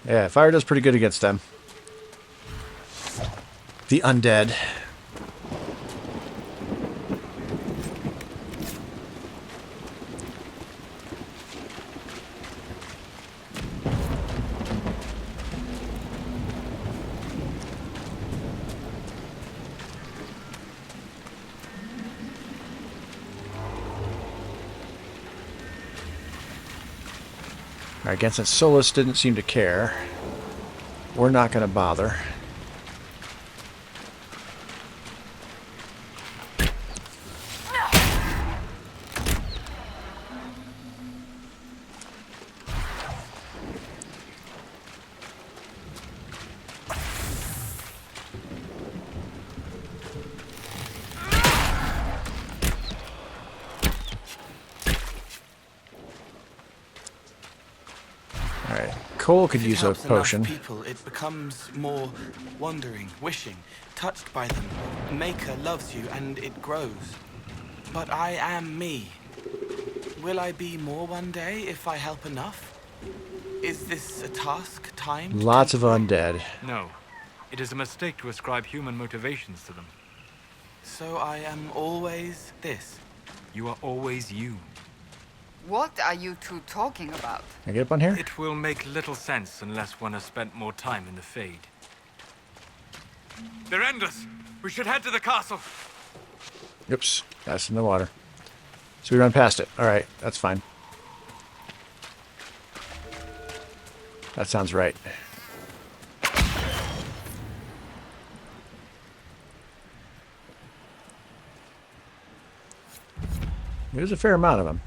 Yeah, fire does pretty good against them. The undead. Alright, again, since Solas didn't seem to care, we're not going to bother. Cole could use a potion. People, it becomes more wandering, wishing, touched by them. Maker loves you and it grows. But I am me. Will I be more one day if I help enough? Is this a task timed? Lots of undead. No. It is a mistake to ascribe human motivations to them. So I am always this. You are always you. What are you two talking about? Can I get up on here? It will make little sense unless one has spent more time in the Fade. They're endless. We should head to the castle. Oops, that's in the water. So we run past it. Alright, that's fine. That sounds right. There's a fair amount of them.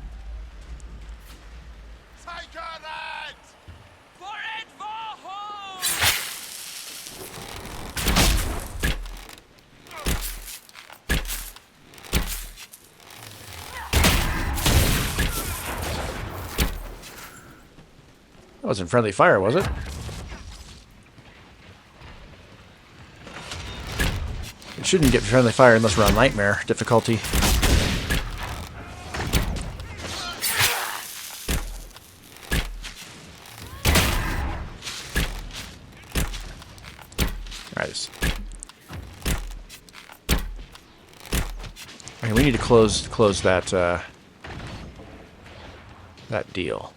That wasn't friendly fire, was it? It shouldn't get friendly fire unless we're on nightmare difficulty. Alright. Okay, we need to close that that deal.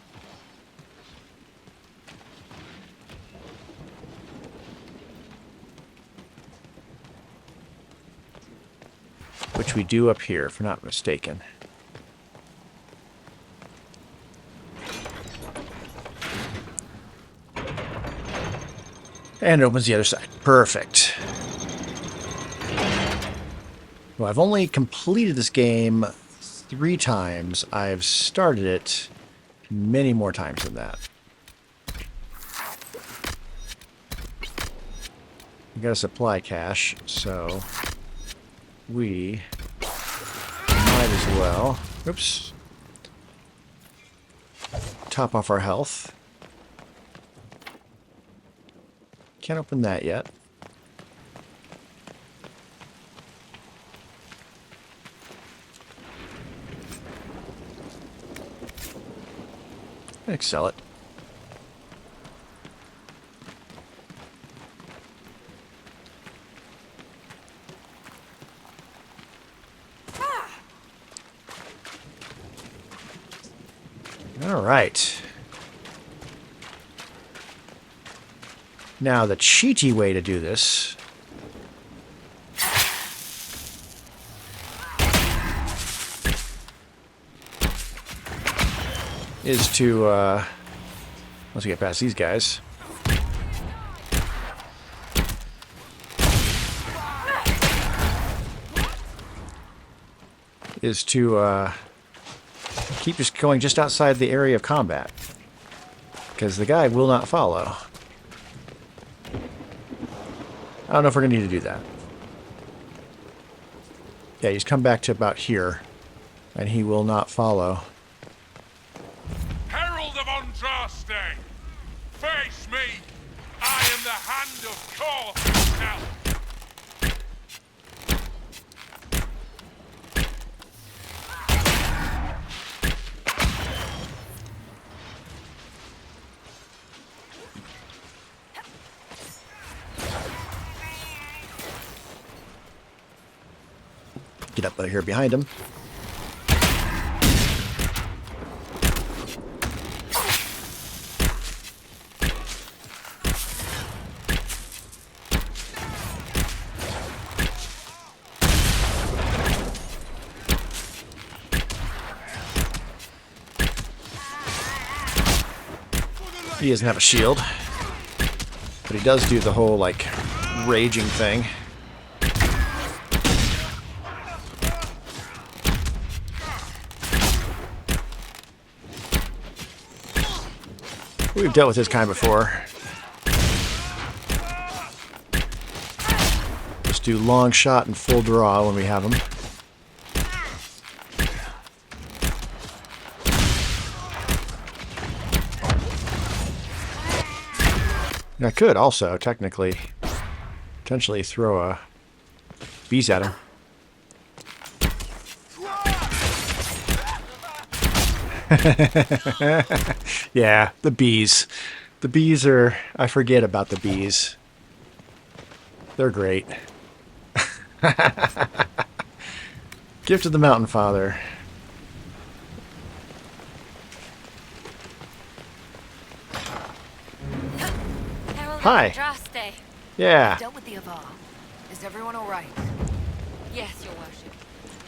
Which we do up here, if I'm not mistaken. And it opens the other side. Perfect. Well, I've only completed this game 3 times. I've started it many more times than that. We got a supply cache, so we might as well, oops, top off our health. Can't open that yet. I can sell it. All right. Now, the cheaty way to do this is to, once we get past these guys, is to keep just going just outside the area of combat, because the guy will not follow. I don't know if we're going to need to do that. Yeah, he's come back to about here, and he will not follow. Herald of Andraste! Face me! I am the hand of Kor now! Get up here behind him. He doesn't have a shield, but he does do the whole, like, raging thing. We've dealt with this kind before. Just do long shot and full draw when we have them. I could also, technically, potentially throw a bees at him. Yeah, the bees. The bees are... I forget about the bees. They're great. Gift of the Mountain Father. Hi. Andraste. Yeah. Dealt with the Avar. Is everyone all right? Yes, Your Worship.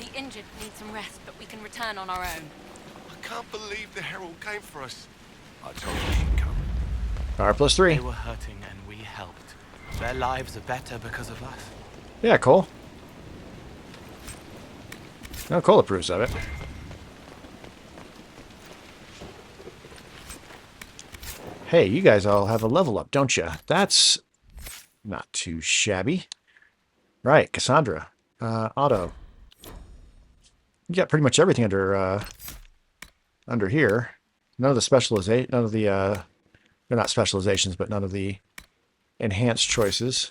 The injured need some rest, but we can return on our own. I can't believe the Herald came for us. I told you she'd come. R+3. They were hurting and we helped. Their lives are better because of us. Yeah, Cole. No, Cole approves of it. Hey, you guys all have a level up, don't you? That's not too shabby. Right, Cassandra. Auto. You got pretty much everything under here. None of the specialization, none of the they're not specializations, but none of the enhanced choices.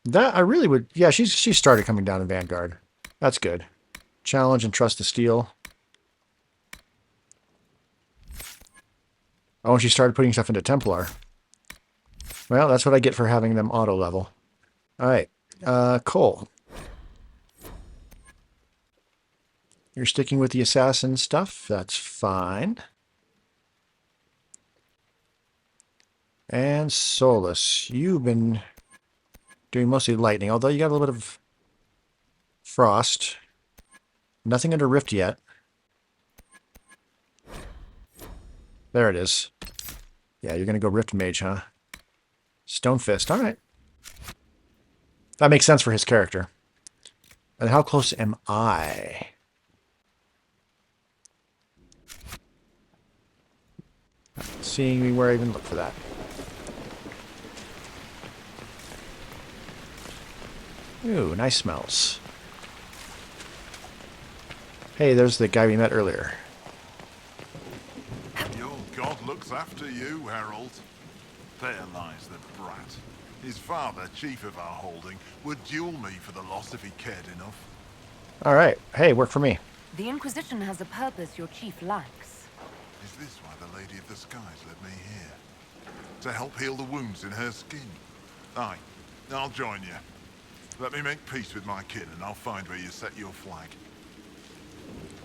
That I really would. Yeah, she started coming down in Vanguard. That's good. Challenge and Trust to Steal. Oh, and she started putting stuff into Templar. Well, that's what I get for having them auto level. All right, Cole. You're sticking with the assassin stuff. That's fine. And Solas, you've been doing mostly lightning, although you got a little bit of frost. Nothing under Rift yet. There it is. Yeah, you're going to go Rift Mage, huh? Stone Fist. All right. That makes sense for his character. And how close am I? Seeing me where I even look for that. Ooh, nice smells. Hey, there's the guy we met earlier. Your god looks after you, Herald. There lies the brat. His father, chief of our holding, would duel me for the loss if he cared enough. Alright. Hey, work for me. The Inquisition has a purpose your chief lacks. Is this why the Lady of the Skies led me here? To help heal the wounds in her skin? Aye, I'll join you. Let me make peace with my kin, and I'll find where you set your flag.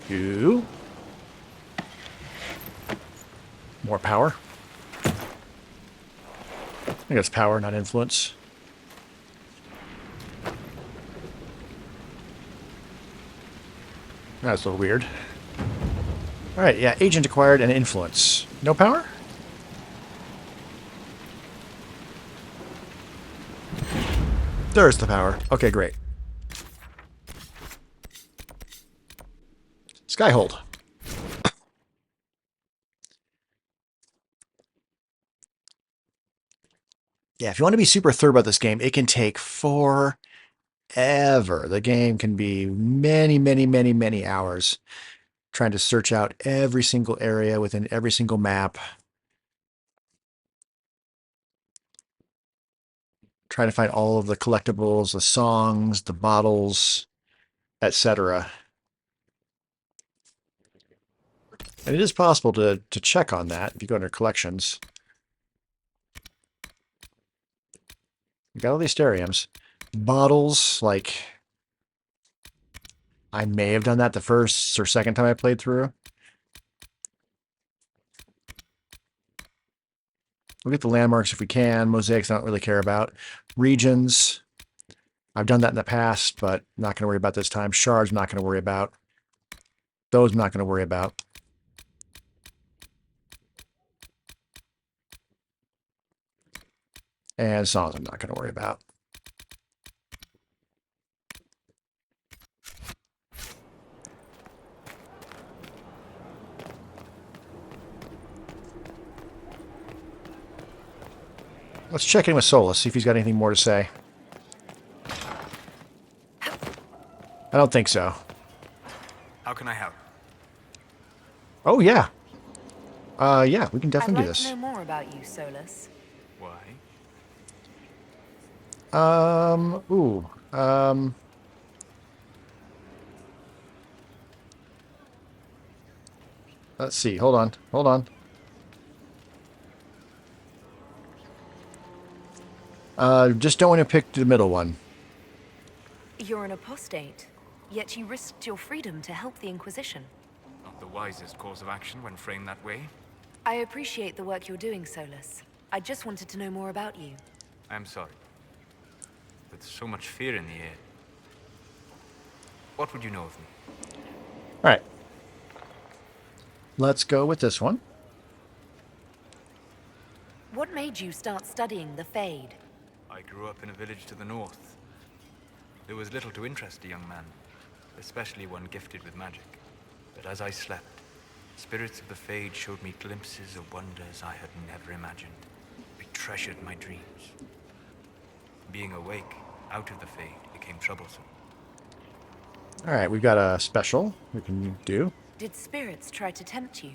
You. More power. I think it's power, not influence. That's a little weird. Alright, yeah, agent acquired and influence. No power? There's the power. Okay, great. Skyhold. Yeah, if you want to be super thorough about this game, it can take forever. The game can be many, many, many, many hours trying to search out every single area within every single map. Trying to find all of the collectibles, the songs, the bottles, etc. And it is possible to check on that if you go under collections. You got all these Astrariaums. Bottles, like, I may have done that the first or second time I played through. We'll get the landmarks if we can. Mosaics I don't really care about. Regions. I've done that in the past, but not going to worry about this time. Shards I'm not going to worry about. Those I'm not going to worry about. And songs I'm not going to worry about. Let's check in with Solas, see if he's got anything more to say. I don't think so. How can I help? Oh, yeah. Yeah, we can definitely do I'd like this. to know more about you, Solas. Why? Let's see. Hold on. Hold on. Just don't want to pick the middle one. You're an apostate, yet you risked your freedom to help the Inquisition. Not the wisest course of action when framed that way. I appreciate the work you're doing, Solas. I just wanted to know more about you. I am sorry. With so much fear in the air. What would you know of me? All right. Let's go with this one. What made you start studying the Fade? I grew up in a village to the north. There was little to interest a young man, especially one gifted with magic. But as I slept, spirits of the Fade showed me glimpses of wonders I had never imagined. I treasured my dreams. Being awake, out of the Fade, became troublesome. All right, we've got a special we can do. Did spirits try to tempt you?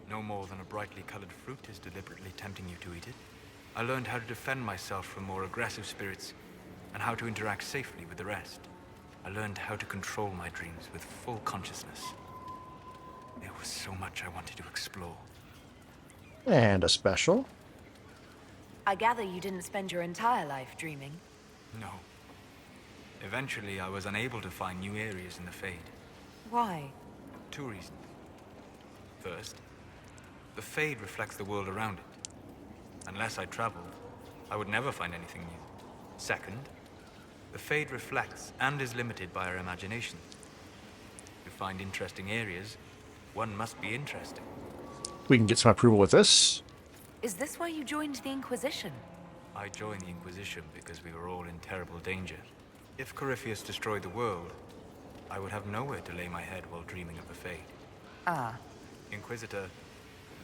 No more than a brightly colored fruit is deliberately tempting you to eat it. I learned how to defend myself from more aggressive spirits, and how to interact safely with the rest. I learned how to control my dreams with full consciousness. There was so much I wanted to explore. And a special. I gather you didn't spend your entire life dreaming. No. Eventually, I was unable to find new areas in the Fade. Why? 2 reasons. First, the Fade reflects the world around it. Unless I traveled, I would never find anything new. Second, the Fade reflects and is limited by our imagination. To find interesting areas, one must be interesting. We can get some approval with this. Is this why you joined the Inquisition? I joined the Inquisition because we were all in terrible danger. If Corypheus destroyed the world, I would have nowhere to lay my head while dreaming of the Fade. Ah. Inquisitor,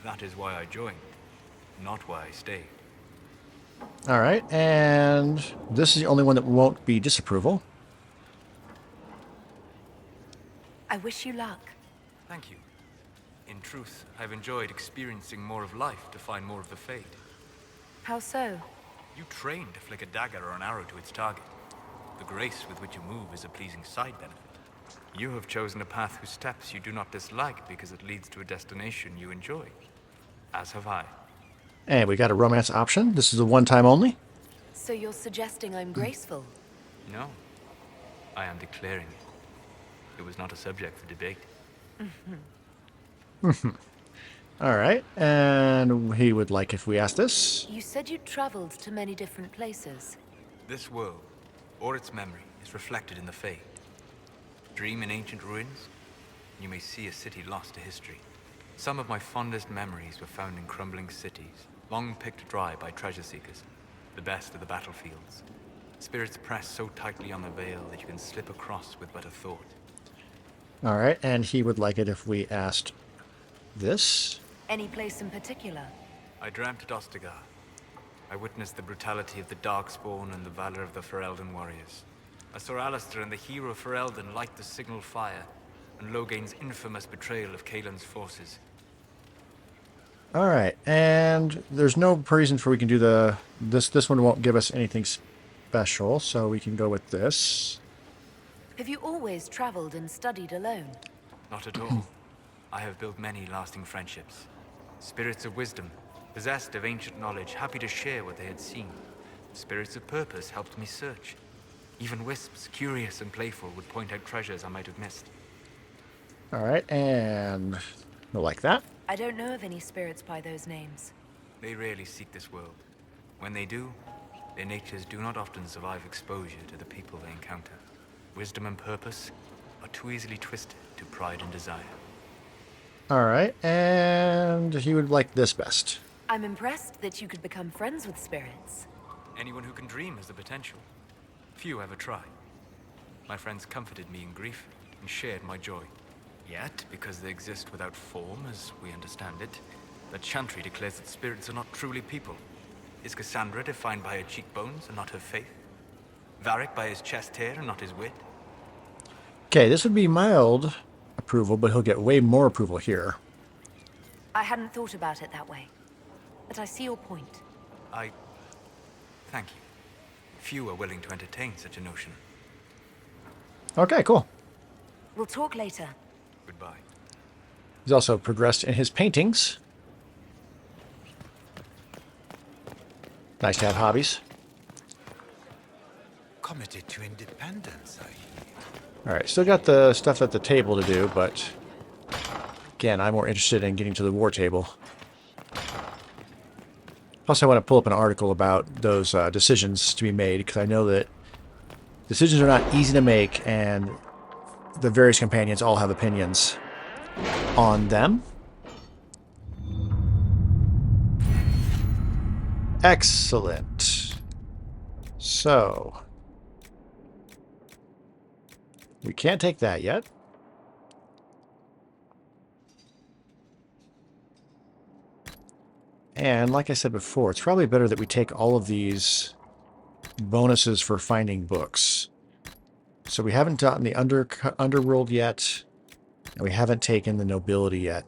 that is why I joined, not why I stayed. All right, and this is the only one that won't be disapproval. I wish you luck. Thank you. In truth, I've enjoyed experiencing more of life to find more of the Fade. How so? You train to flick a dagger or an arrow to its target. The grace with which you move is a pleasing side benefit. You have chosen a path whose steps you do not dislike because it leads to a destination you enjoy. As have I. And we got a romance option. This is a one-time only. So you're suggesting I'm graceful? No. I am declaring it. It was not a subject for debate. All right, and he would like if we ask this. You said you traveled to many different places. This world, or its memory, is reflected in the Fey. Dream in ancient ruins, you may see a city lost to history. Some of my fondest memories were found in crumbling cities, long picked dry by treasure seekers, the best of the battlefields. Spirits press so tightly on the veil that you can slip across with but a thought. All right, and he would like it if we asked this. Any place in particular? I dreamt at Ostagar. I witnessed the brutality of the Darkspawn and the valor of the Ferelden warriors. I saw Alistair and the hero Ferelden light the signal fire, and Logain's infamous betrayal of Kaelin's forces. All right, and there's no reason for we can do the... This one won't give us anything special, so we can go with this. Have you always traveled and studied alone? Not at all. I have built many lasting friendships. Spirits of wisdom, possessed of ancient knowledge, happy to share what they had seen. Spirits of purpose helped me search. Even wisps, curious and playful, would point out treasures I might have missed. All right, and like that. I don't know of any spirits by those names. They rarely seek this world. When they do, their natures do not often survive exposure to the people they encounter. Wisdom and purpose are too easily twisted to pride and desire. All right, and he would like this best. I'm impressed that you could become friends with spirits. Anyone who can dream has the potential. Few ever try. My friends comforted me in grief and shared my joy. Yet, because they exist without form, as we understand it, the Chantry declares that spirits are not truly people. Is Cassandra defined by her cheekbones and not her faith? Varric by his chest hair and not his wit? Okay, this would be mild approval, but he'll get way more approval here. I hadn't thought about it that way, but I see your point. Thank you. Few are willing to entertain such a notion. Okay, cool. We'll talk later. Goodbye. He's also progressed in his paintings. Nice to have hobbies. Committed to independence, are you? All right, still got the stuff at the table to do, but again, I'm more interested in getting to the war table. Plus, I want to pull up an article about those decisions to be made, because I know that decisions are not easy to make, and the various companions all have opinions on them. Excellent. So, we can't take that yet. And like I said before, it's probably better that we take all of these bonuses for finding books. So we haven't gotten the underworld yet, and we haven't taken the nobility yet.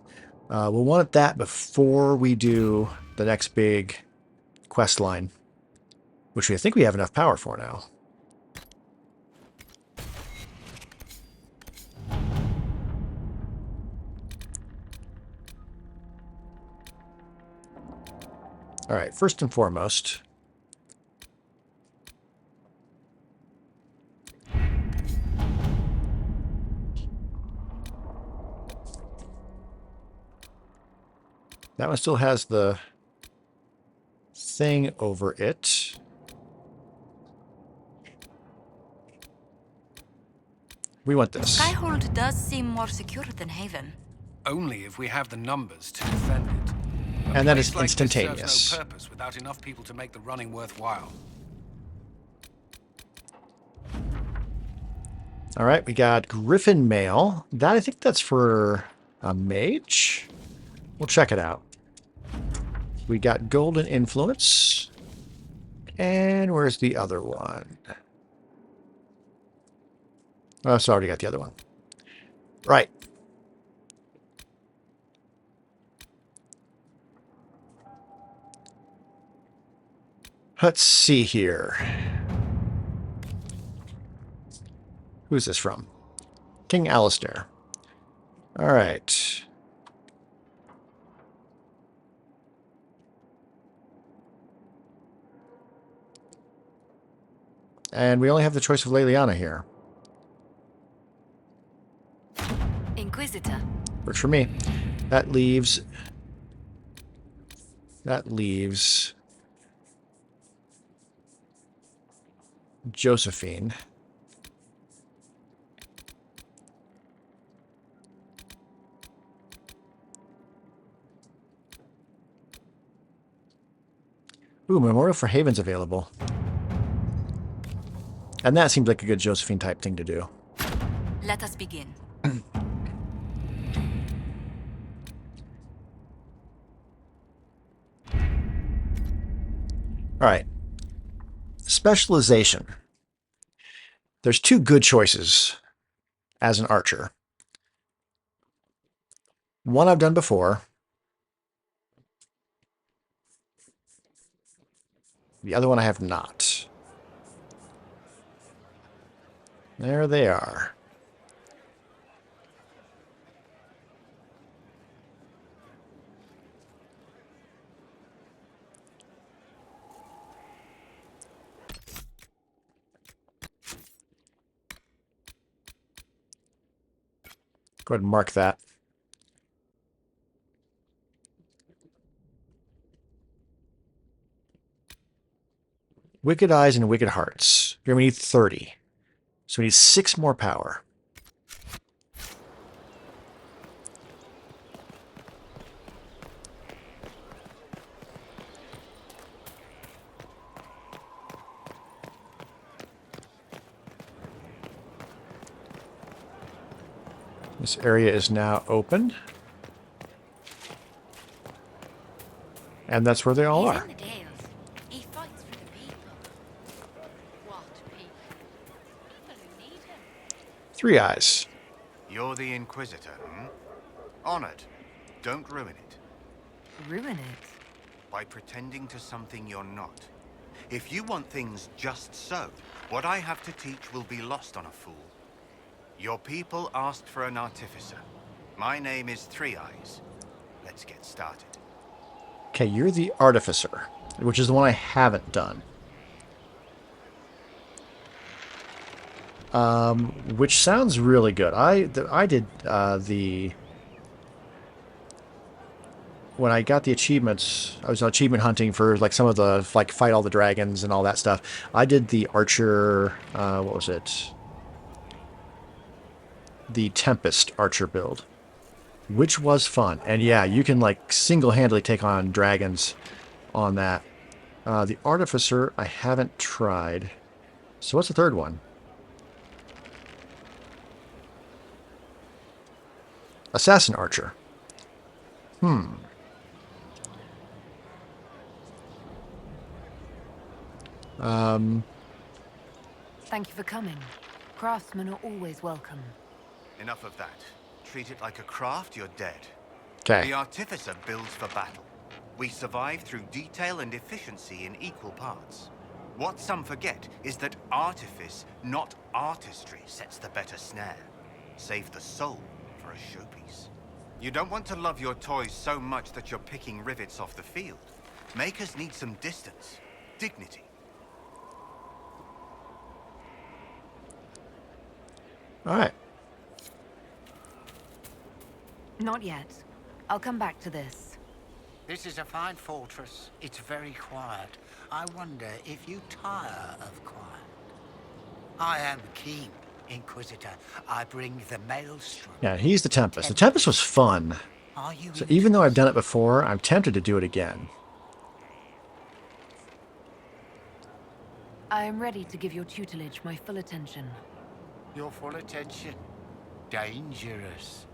We'll want that before we do the next big quest line, which I think we have enough power for now. All right, first and foremost, that one still has the thing over it. We want this. Skyhold does seem more secure than Haven. Only if we have the numbers to defend it. And that is Place like this instantaneous. serves no purpose without enough people to make the running worthwhile. All right, we got Griffin Mail. That, I think that's for a mage. We'll check it out. We got Golden Influence. And where's the other one? Oh, it's already got the other one. Right. Let's see here. Who's this from? King Alistair. All right. And we only have the choice of Leliana here. Inquisitor. Works for me. That leaves Josephine. Ooh, Memorial for Haven's available. And that seems like a good Josephine type thing to do. Let us begin. Alright. Specialization. There's two good choices as an archer. One I've done before. The other one I have not. There they are. Go ahead and mark that. Wicked Eyes and Wicked Hearts. Here we need 30. So we need 6 more power. This area is now open. And that's where they all are. He fights for the people. What people? People who need him. 3 Eyes. You're the Inquisitor, hmm? Honored. Don't ruin it. Ruin it? By pretending to something you're not. If you want things just so, what I have to teach will be lost on a fool. Your people asked for an artificer. My name is 3 Eyes. Let's get started. Okay, you're the Artificer, which is the one I haven't done. Which sounds really good. I did when I got the achievements, I was achievement hunting for like some of the like fight all the dragons and all that stuff. I did the Archer. What was it? The Tempest Archer build, which was fun. And yeah, you can like single-handedly take on dragons on that. The Artificer I haven't tried. So what's the third one? Assassin Archer. Thank you for coming. Craftsmen are always welcome. Enough of that. Treat it like a craft, you're dead. 'Kay. The Artificer builds for battle. We survive through detail and efficiency in equal parts. What some forget is that artifice, not artistry, sets the better snare. Save the soul for a showpiece. You don't want to love your toys so much that you're picking rivets off the field. Makers need some distance, dignity. All right. Not yet. I'll come back to this. This is a fine fortress. It's very quiet. I wonder if you tire of quiet. I am King, Inquisitor. I bring the maelstrom. Yeah, he's the Tempest. The Tempest was fun. So even though I've done it before, I'm tempted to do it again. I am ready to give your tutelage my full attention. Your full attention? Dangerous.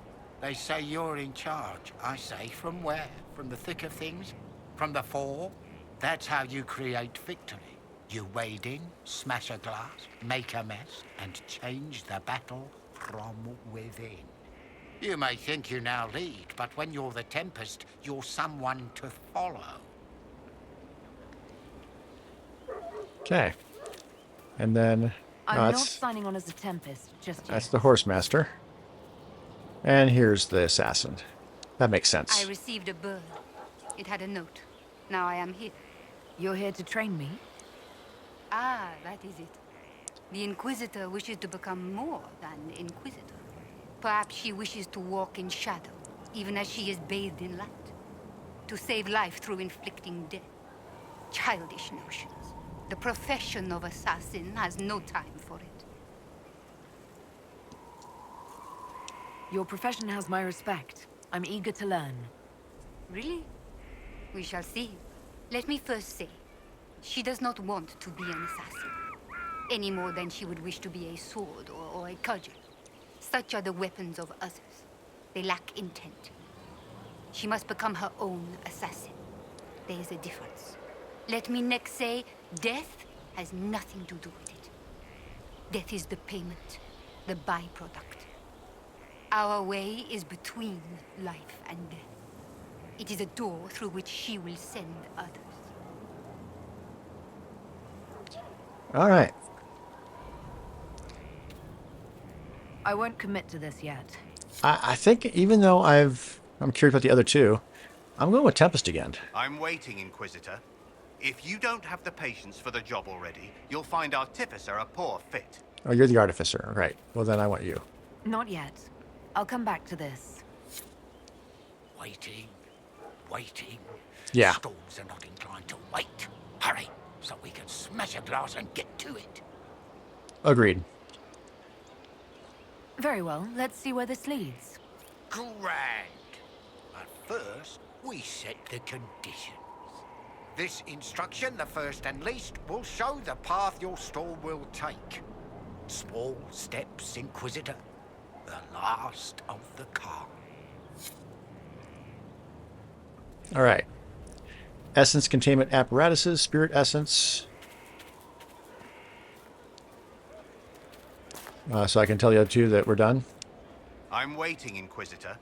They say you're in charge. I say, from where? From the thick of things? From the fore? That's how you create victory. You wade in, smash a glass, make a mess, and change the battle from within. You may think you now lead, but when you're the Tempest, you're someone to follow. Okay. And then... I'm no, not that's, signing on as a Tempest just yet. that's the Horsemaster. And here's the Assassin. That makes sense. I received a bird. It had a note. Now I am here. You're here to train me? Ah, that is it. The Inquisitor wishes to become more than Inquisitor. Perhaps she wishes to walk in shadow, even as she is bathed in light. To save life through inflicting death. Childish notions. The profession of assassin has no time for it. Your profession has my respect. I'm eager to learn. Really? We shall see. Let me first say, she does not want to be an assassin. Any more than she would wish to be a sword or a cudgel. Such are the weapons of others. They lack intent. She must become her own assassin. There is a difference. Let me next say, death has nothing to do with it. Death is the payment, the byproduct. Our way is between life and death. It is a door through which she will send others. All right. I won't commit to this yet. I think even though I'm curious about the other two, I'm going with Tempest again. I'm waiting, Inquisitor. If you don't have the patience for the job already, you'll find Artificer a poor fit. Oh, you're the Artificer. Right. Well, then I want you. Not yet. I'll come back to this. Waiting. Waiting. Yeah. Storms are not inclined to wait. Hurry, so we can smash a glass and get to it. Agreed. Very well. Let's see where this leads. Grand. But first, we set the conditions. This instruction, the first and least, will show the path your storm will take. Small steps, Inquisitor. The last of the calm. All right. Essence containment apparatuses, spirit essence. So I can tell you two that we're done. I'm waiting, Inquisitor.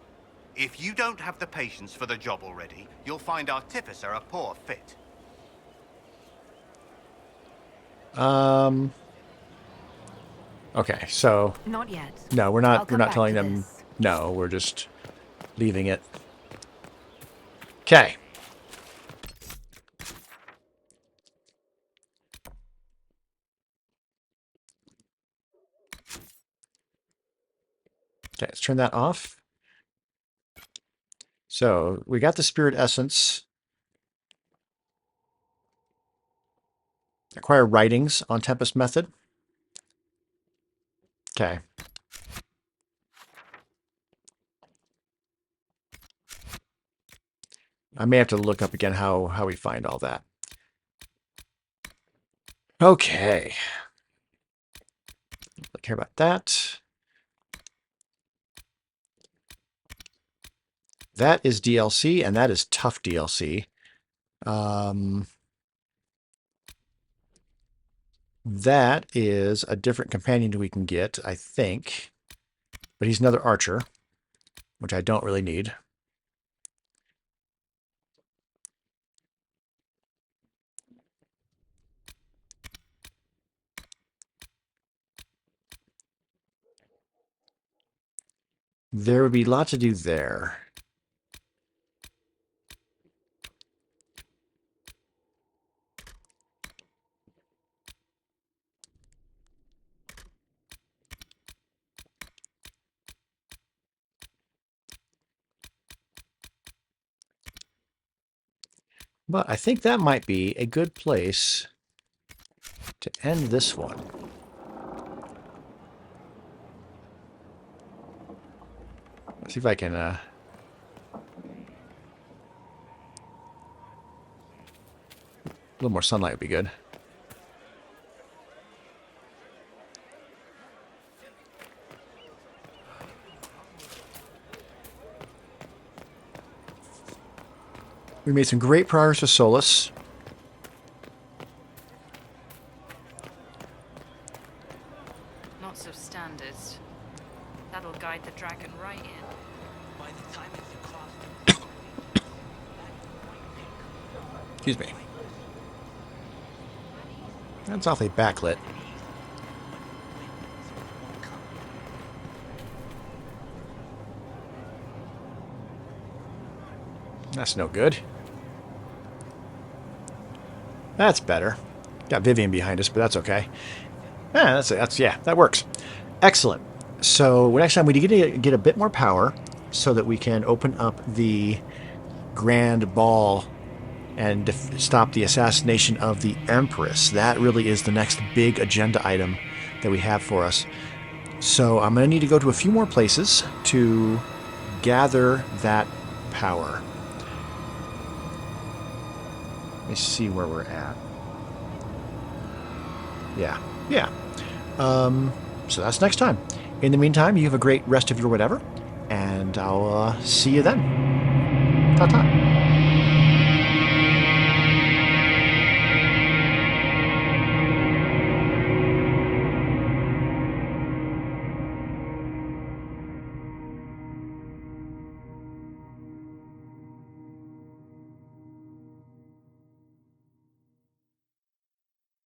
If you don't have the patience for the job already, you'll find Artificer a poor fit. Okay, so not yet. No, we're not telling them no, we're just leaving it. Okay. Okay, let's turn that off. So we got the spirit essence. Acquire writings on Tempest method. Okay. I may have to look up again how we find all that. Okay. Don't care about that. That is DLC, and that is tough DLC. That is a different companion we can get, I think. But he's another archer, which I don't really need. There would be a lot to do there. But I think that might be a good place to end this one. Let's see if I can... A little more sunlight would be good. We made some great progress with Solas. Not so standard. That'll guide the dragon right in. By the time it's across. Excuse me. That's awfully backlit. That's no good. That's better. Got Vivian behind us, but that's okay. Yeah, that works. Excellent. So next time we need to get a bit more power so that we can open up the Grand Ball and stop the assassination of the Empress. That really is the next big agenda item that we have for us. So I'm going to need to go to a few more places to gather that power. Let me see where we're at. Yeah. So that's next time. In the meantime, you have a great rest of your whatever, and I'll see you then. Ta-ta.